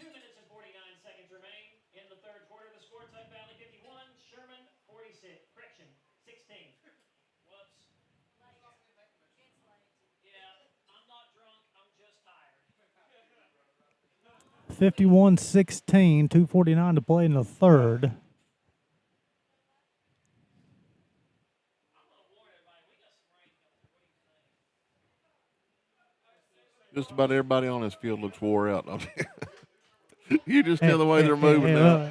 2 minutes and 49 seconds remain in the 3rd quarter. The score, Tug Valley 51, Sherman 46. Correction, 16. Whoops. Yeah, I'm not drunk, I'm just tired. 51-16, 2:49 to play in the 3rd. Just about everybody on this field looks wore out. You just tell the way they're moving now.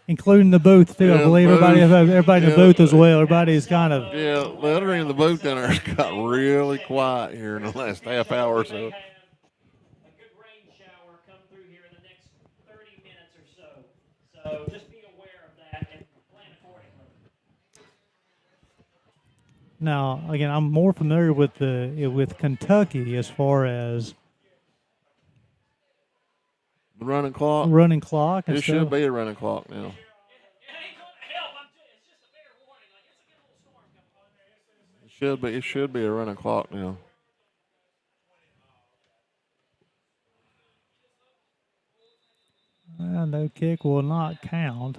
Including the booth, too. Yeah, I believe everybody in the booth as well. Everybody's kind of. Yeah, literally in the booth down there got really quiet here in the last half hour or so. So just be aware of that and plan accordingly. Now, again, I'm more familiar with Kentucky as far as the running clock. Running clock. And it stuff. Should be a running clock now. It should be a running clock now. Well, no kick will not count.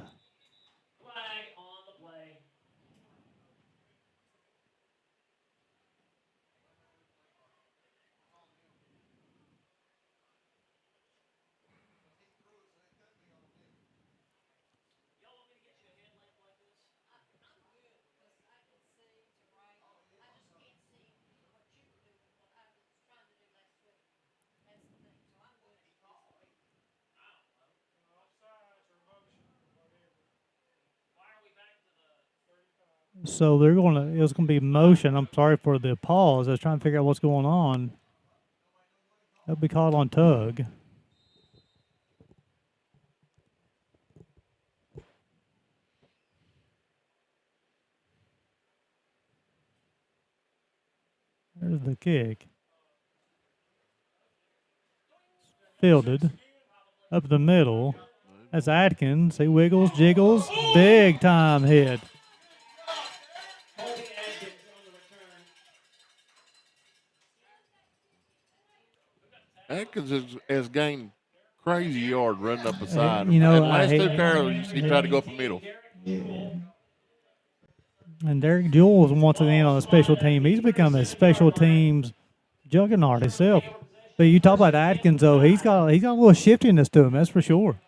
So it's gonna be motion. I'm sorry for the pause. I was trying to figure out what's going on. They'll be called on Tug. There's the kick. Fielded. Up the middle. That's Atkins. He wiggles, jiggles. Big time hit. Atkins has gained crazy yard running up the side. You know, and last two carries, he tried to go up the middle. Yeah. And Derek Jules once again on the special team. He's become a special teams juggernaut himself. But you talk about Atkins, though, he's got a little shiftiness to him, that's for sure.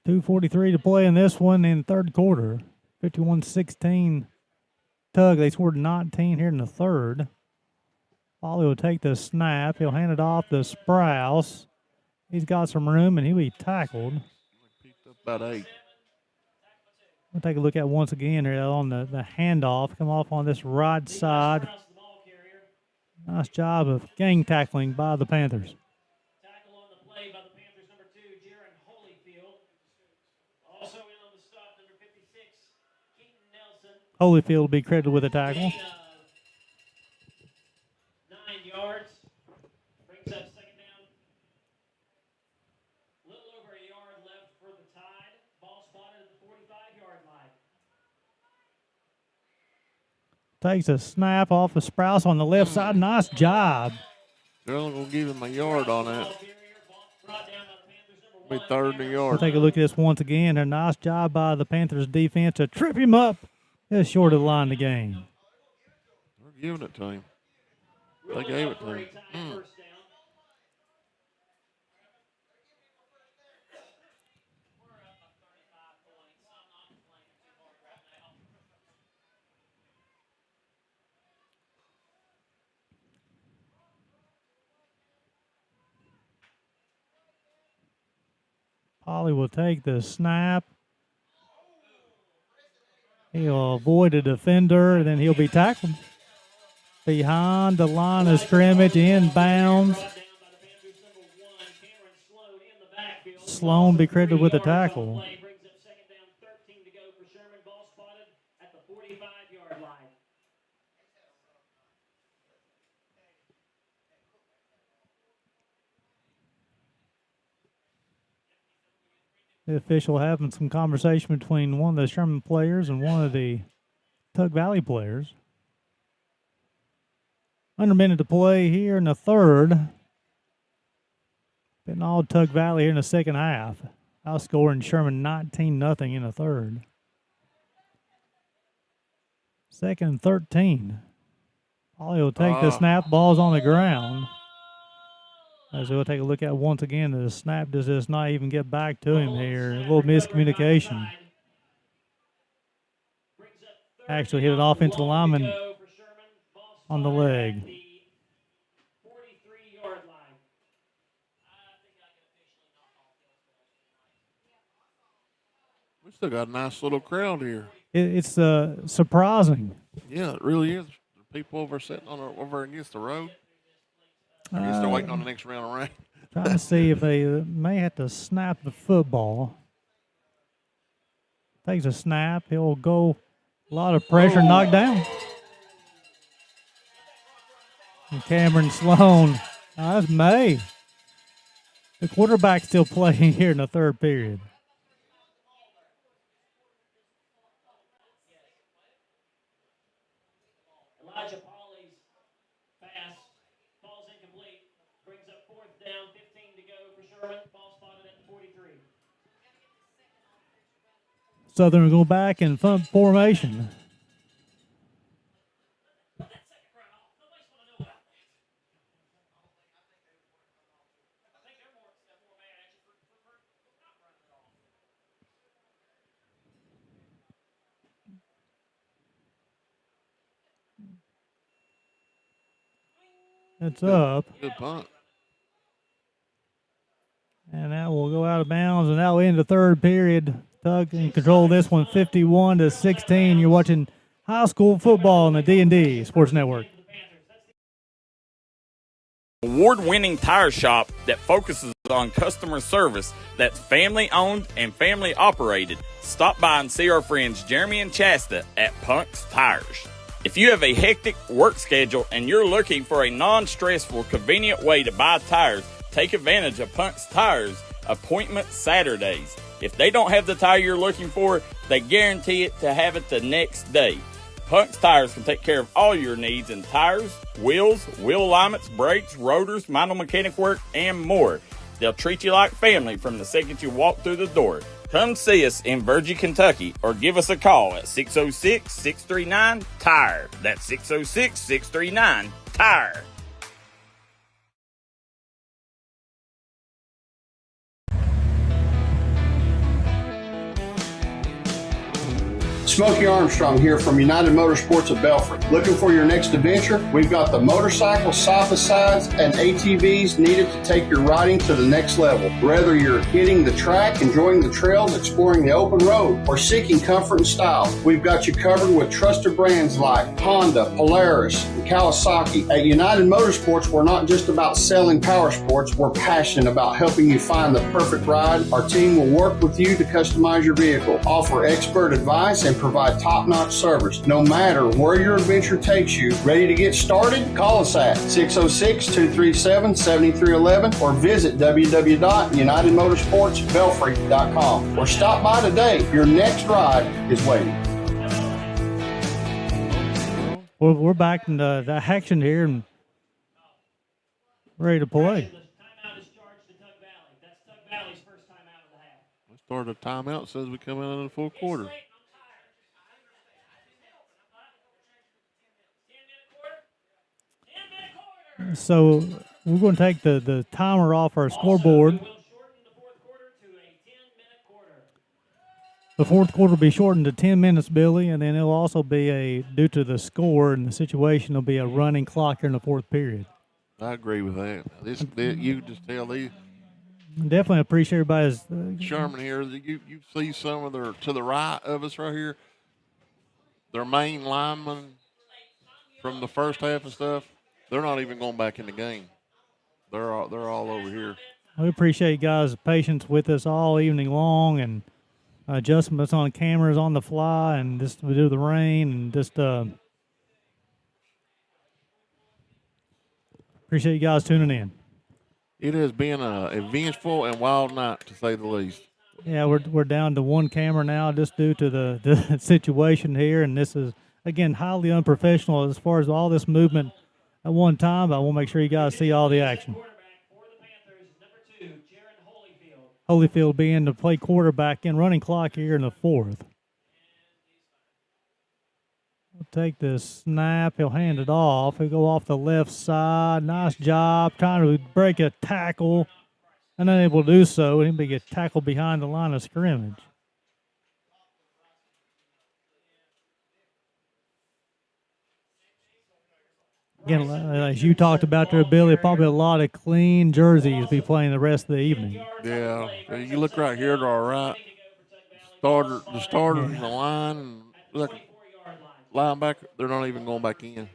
.243 to play in this one in third quarter. 51-16 Tug. They scored 19 here in the third. Ollie will take the snap. He'll hand it off to Sprouse. He's got some room, and he'll be tackled. Picked up about 8. We'll take a look at once again here on the handoff. Come off on this right side. Nice job of gang tackling by the Panthers. Holyfield will be credited with a tackle. 9 yards. Brings up second down. A little over a yard left for the Tide. Ball spotted at the 45-yard line. Takes a snap off of Sprouse on the left side. Nice job. They're only going to give him a yard on that. Be third and a yard. We'll take a look at this once again. A nice job by the Panthers defense to trip him up. Just short of the line of the game. They're giving it to him. They gave it to him. Polly will take the snap. He'll avoid a defender, and then he'll be tackled behind the line of scrimmage, inbounds. Sloan be credited with a tackle. The official having some conversation between one of the Sherman players and one of the Tug Valley players. Under a minute to play here in the third. Been all Tug Valley here in the second half. Outscoring Sherman 19-0 in the third. Second and 13. Ollie will take the snap. Ball's on the ground. As we'll take a look at once again, the snap does just not even get back to him here. A little miscommunication. Actually hit an offensive lineman on the leg. We still got a nice little crowd here. It's surprising. Yeah, it really is. People over sitting over against the road. I guess they're waiting on the next round of rain. Trying to see if they may have to snap the football. Takes a snap. He'll go. A lot of pressure, knocked down. And Cameron Sloan. That's May. The quarterback's still playing here in the third period. Elijah Pauly's pass falls incomplete. Brings up fourth down, 15 to go for Sherman. Ball spotted at the 43. Southern will go back in formation. It's up. Good punt. And that will go out of bounds, and that will end the third period. Tug in control of this one, 51-16. You're watching high school football on the D&D Sports Network. Award-winning tire shop that focuses on customer service that's family-owned and family-operated. Stop by and see our friends Jeremy and Chasta at Punk's Tires. If you have a hectic work schedule and you're looking for a non-stressful, convenient way to buy tires, take advantage of Punk's Tires Appointment Saturdays. If they don't have the tire you're looking for, they guarantee it to have it the next day. Punk's Tires can take care of all your needs in tires, wheels, wheel alignments, brakes, rotors, minor mechanic work, and more. They'll treat you like family from the second you walk through the door. Come see us in Virgie, Kentucky, or give us a call at 606-639-TIRE. That's 606-639-TIRE. Smokey Armstrong here from United Motorsports of Belfry. Looking for your next adventure? We've got the motorcycles, side-by-sides, and ATVs needed to take your riding to the next level. Whether you're hitting the track, enjoying the trails, exploring the open road, or seeking comfort and style, we've got you covered with trusted brands like Honda, Polaris, and Kawasaki. At United Motorsports, we're not just about selling power sports, we're passionate about helping you find the perfect ride. Our team will work with you to customize your vehicle, offer expert advice, and provide top-notch service. No matter where your adventure takes you, ready to get started? Call us at 606-237-7311 or visit www.unitedmotorsportsbelfry.com or stop by today. Your next ride is waiting. Well, we're back in the action here and ready to play. We started a timeout. Says we come in the full quarter. So we're going to take the timer off our scoreboard. The fourth quarter will be shortened to 10 minutes, Billy, and then it'll also be due to the score and the situation, there'll be a running clock here in the fourth period. I agree with that. You just tell these. Definitely appreciate everybody's. Sherman here, you see some of their, to the right of us right here, their main linemen from the first half and stuff, they're not even going back in the game. They're all over here. We appreciate you guys' patience with us all evening long and adjustments on cameras on the fly and just due to the rain and just appreciate you guys tuning in. It has been a vengeful and wild night, to say the least. Yeah, we're down to one camera now just due to the situation here, and this is, again, highly unprofessional as far as all this movement at one time, but I want to make sure you guys see all the action. Holyfield being to play quarterback in running clock here in the fourth. Take this snap. He'll hand it off. He'll go off the left side. Nice job trying to break a tackle. And unable to do so. And he'll get tackled behind the line of scrimmage. Again, as you talked about there, Billy, probably a lot of clean jerseys be playing the rest of the evening. Yeah. You look right here to our right. The starters, the line, and look, linebacker, they're not even going back in.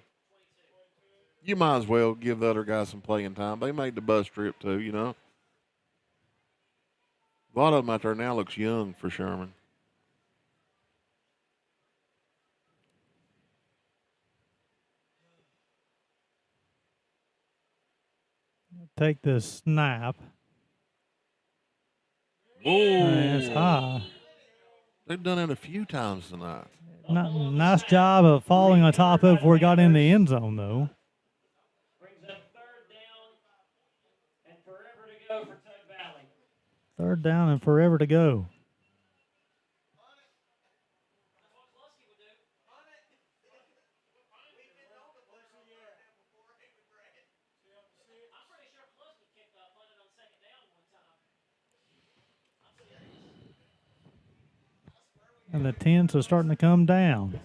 You might as well give the other guys some playing time. They made the bus trip too, you know. A lot of them out there now looks young for Sherman. Take the snap. Oh, that's high. They've done it a few times tonight. Nice job of falling on top of it before he got in the end zone, though. Brings up 3rd down and forever to go for Tug Valley. 3rd down and forever to go. And the tents are starting to come down.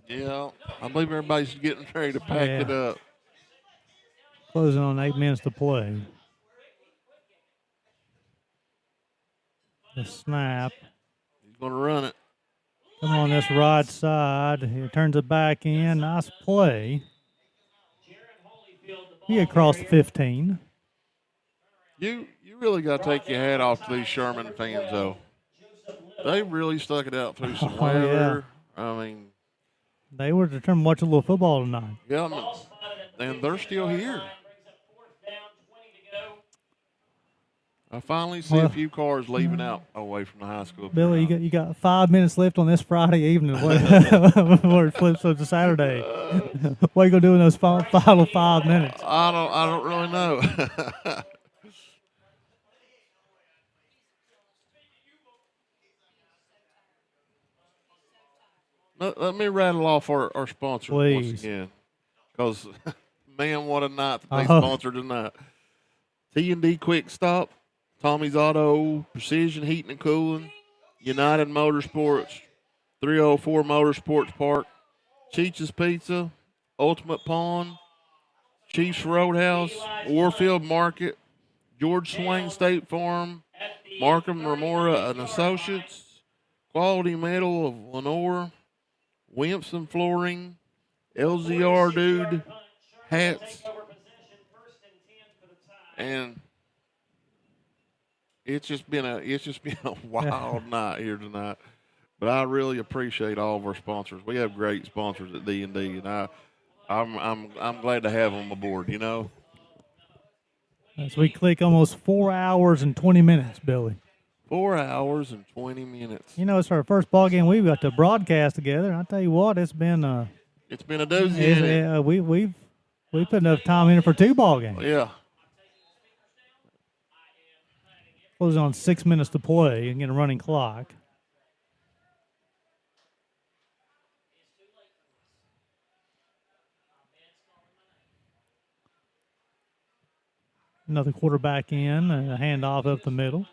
Yeah, I believe everybody's getting ready to pack it up. Closing on 8 minutes to play. The snap. He's going to run it. Come on this right side. He turns it back in. Nice play. He across the 15. You really got to take your hat off to these Sherman fans, though. They really stuck it out through some weather. I mean, they were determined to watch a little football tonight. Yeah, and they're still here. I finally see a few cars leaving out away from the high school. Billy, you got 5 minutes left on this Friday evening before it flips up to Saturday. What are you gonna do in those final 5 minutes? I don't really know. Let me rattle off our sponsors once again, because man, what a night that they sponsored tonight. T&D Quick Stop, Tommy's Auto, Precision Heating and Cooling, United Motorsports, 304 Motorsports Park, Cheech's Pizza, Ultimate Pawn, Chiefs Roadhouse, Warfield Market, George Swain State Farm, Markham Remora and Associates, Quality Metal of Lenore, Wimpson Flooring, LZR Dude, Hats, and it's just been a wild night here tonight. But I really appreciate all of our sponsors. We have great sponsors at D&D, and I'm glad to have them aboard. You know. As we click almost 4 hours and 20 minutes, Billy. 4 hours and 20 minutes. You know, it's our first ball game we've got to broadcast together. And I tell you what, it's been a doozy. We've put enough time in it for 2 ball games. Yeah. Closing on 6 minutes to play and get a running clock. Another quarterback in, a handoff up the middle.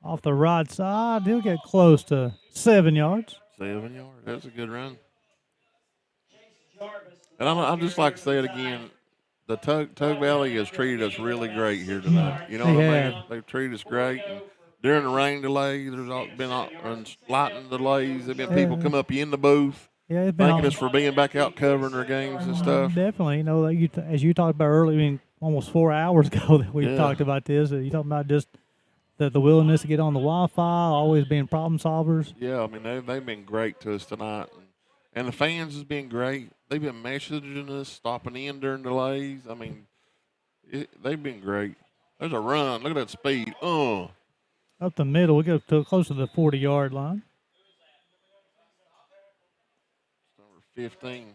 Off the right side, he'll get close to 7 yards. 7 yards. That's a good run. And I'm just like to say it again. The Tug Valley has treated us really great here tonight. You know what I mean? They've treated us great. And during the rain delay, there's been lightning delays. There've been people come up in the booth, thanking us for being back out covering their games and stuff. Definitely. You know, as you talked about earlier, I mean, almost 4 hours ago that we talked about this. You talking about just the willingness to get on the Wi-Fi, always being problem solvers. Yeah, I mean, they've been great to us tonight. And the fans has been great. They've been messaging us, stopping in during delays. I mean, they've been great. There's a run. Look at that speed. Up the middle. We get to close to the 40-yard line. Number 15.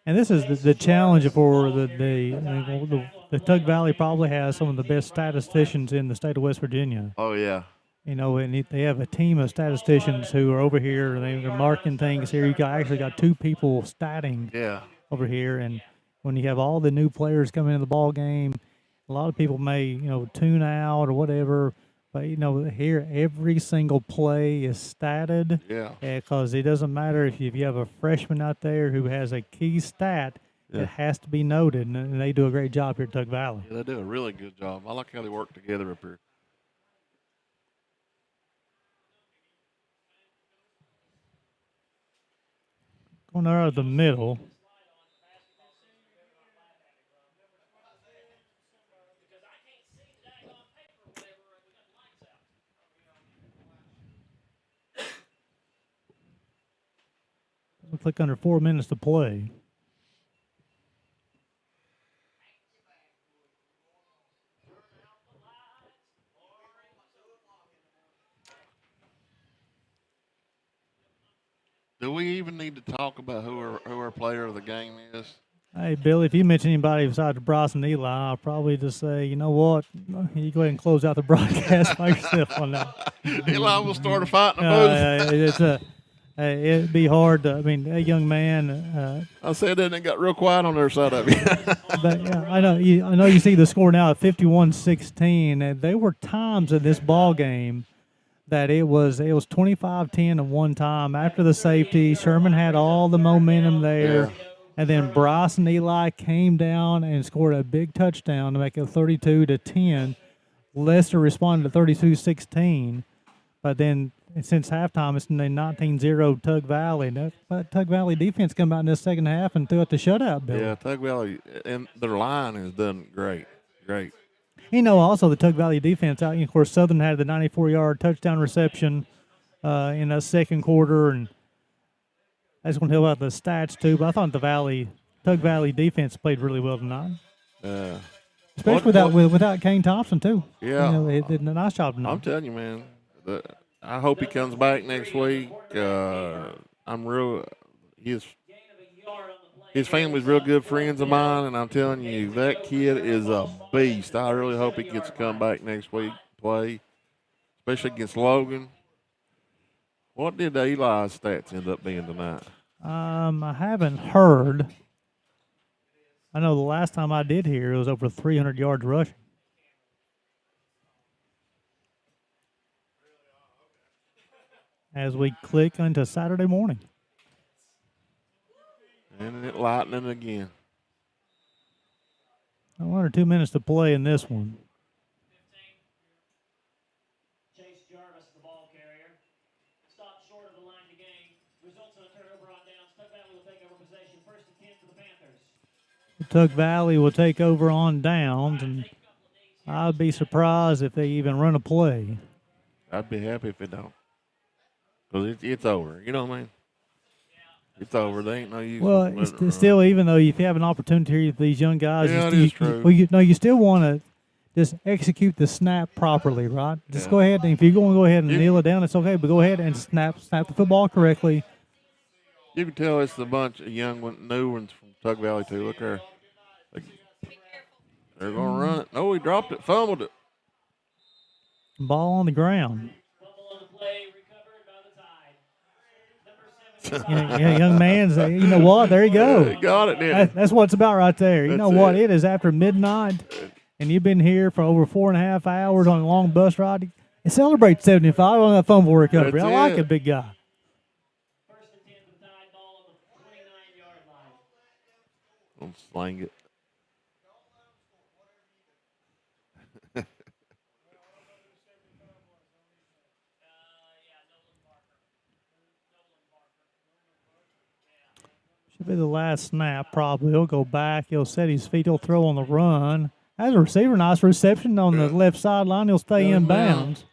And this is the challenge for the Tug Valley probably has some of the best statisticians in the state of West Virginia. Oh, yeah. You know, and they have a team of statisticians who are over here, and they're marking things here. You actually got two people statting over here, and when you have all the new players coming into the ball game, a lot of people may, tune out or whatever. But, here every single play is statted. Yeah. Because it doesn't matter if you have a freshman out there who has a key stat, it has to be noted, and they do a great job here at Tug Valley. Yeah, they do a really good job. I like how they work together up here. Going out of the middle. Looks like under 4 minutes to play. Do we even need to talk about who our player of the game is? Hey, Billy, if you mention anybody besides Bryce and Eli, I'll probably just say, you know what? You go ahead and close out the broadcast by yourself on that. Eli will start a fight in the booth. It'd be hard to, a young man. I said that and it got real quiet on their side of you. But yeah, I know you see the score now at 51-16, and there were times in this ball game that it was 25-10 at one time. After the safety, Sherman had all the momentum there. Yeah. And then Bryce and Eli came down and scored a big touchdown to make it 32-10. Lester responded to 32-16. But then since halftime, it's 19-0 Tug Valley. That Tug Valley defense come out in the second half and threw out the shutout, Bill. Yeah, Tug Valley, and their line has done great. Great. Also the Tug Valley defense out. Of course, Southern had the 94-yard touchdown reception in the second quarter, and I just want to tell about the stats too. But I thought the Tug Valley defense played really well tonight. Especially without Kane Thompson too. Yeah, they did a nice job tonight. I'm telling you, man. I hope he comes back next week. His family's real good friends of mine, and I'm telling you, that kid is a beast. I really hope he gets to come back next week, play, especially against Logan. What did Eli's stats end up being tonight? I haven't heard. I know the last time I did hear, it was over 300 yards rushing. As we click into Saturday morning. And it lightning again. Under 2 minutes to play in this one. Chase Jarvis, the ball carrier, stopped short of the line to gain. Results in a turnover on downs. Tug Valley will take over possession. 1st and 10 for the Panthers. Tug Valley will take over on downs, and I'd be surprised if they even run a play. I'd be happy if they don't. Because it's over. You know what I mean? It's over. They ain't no use. Well, it's still, even though if you have an opportunity here for these young guys, is true. You still want to just execute the snap properly, right? Just go ahead, and if you're going to go ahead and kneel it down, it's okay, but go ahead and snap the football correctly. You can tell it's a bunch of young new ones from Tug Valley, too. Look there. They're going to run it. No, he dropped it, fumbled it. Ball on the ground. Young man, you know what? There you go. He got it, didn't he? That's what it's about right there. You know what? It is after midnight, and you've been here for over 4.5 hours on a long bus ride. And celebrate 75 on that fumble recovery. I like it, big guy. 1st and 10 for the Tide, ball on the 29-yard line. Don't slang it. Should be the last snap, probably. He'll go back. He'll set his feet. He'll throw on the run. As a receiver, nice reception on the left sideline. He'll stay in bounds.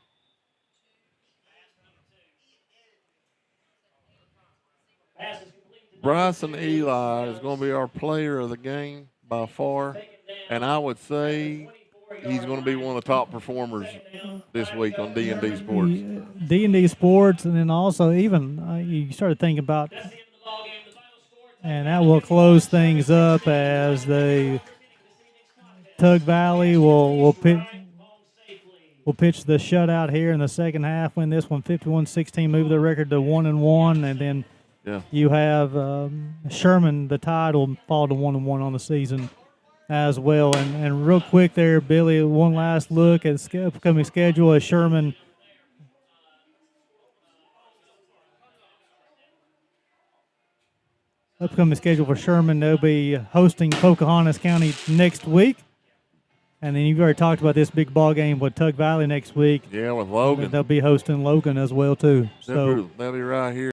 Bryson Eli is going to be our player of the game by far, and I would say he's going to be one of the top performers this week on D&D Sports. D&D Sports, and then also even you started thinking about, and that will close things up as the Tug Valley will pick. will pitch the shutout here in the second half, win this one 51-16, move the record to 1-1, and then you have Sherman, the Tide, will fall to 1-1 on the season as well. And real quick there, Billy, one last look at the upcoming schedule as Sherman upcoming schedule for Sherman. They'll be hosting Pocahontas County next week. And then you've already talked about this big ball game with Tug Valley next week. Yeah, with Logan. They'll be hosting Logan as well, too. They'll be right here.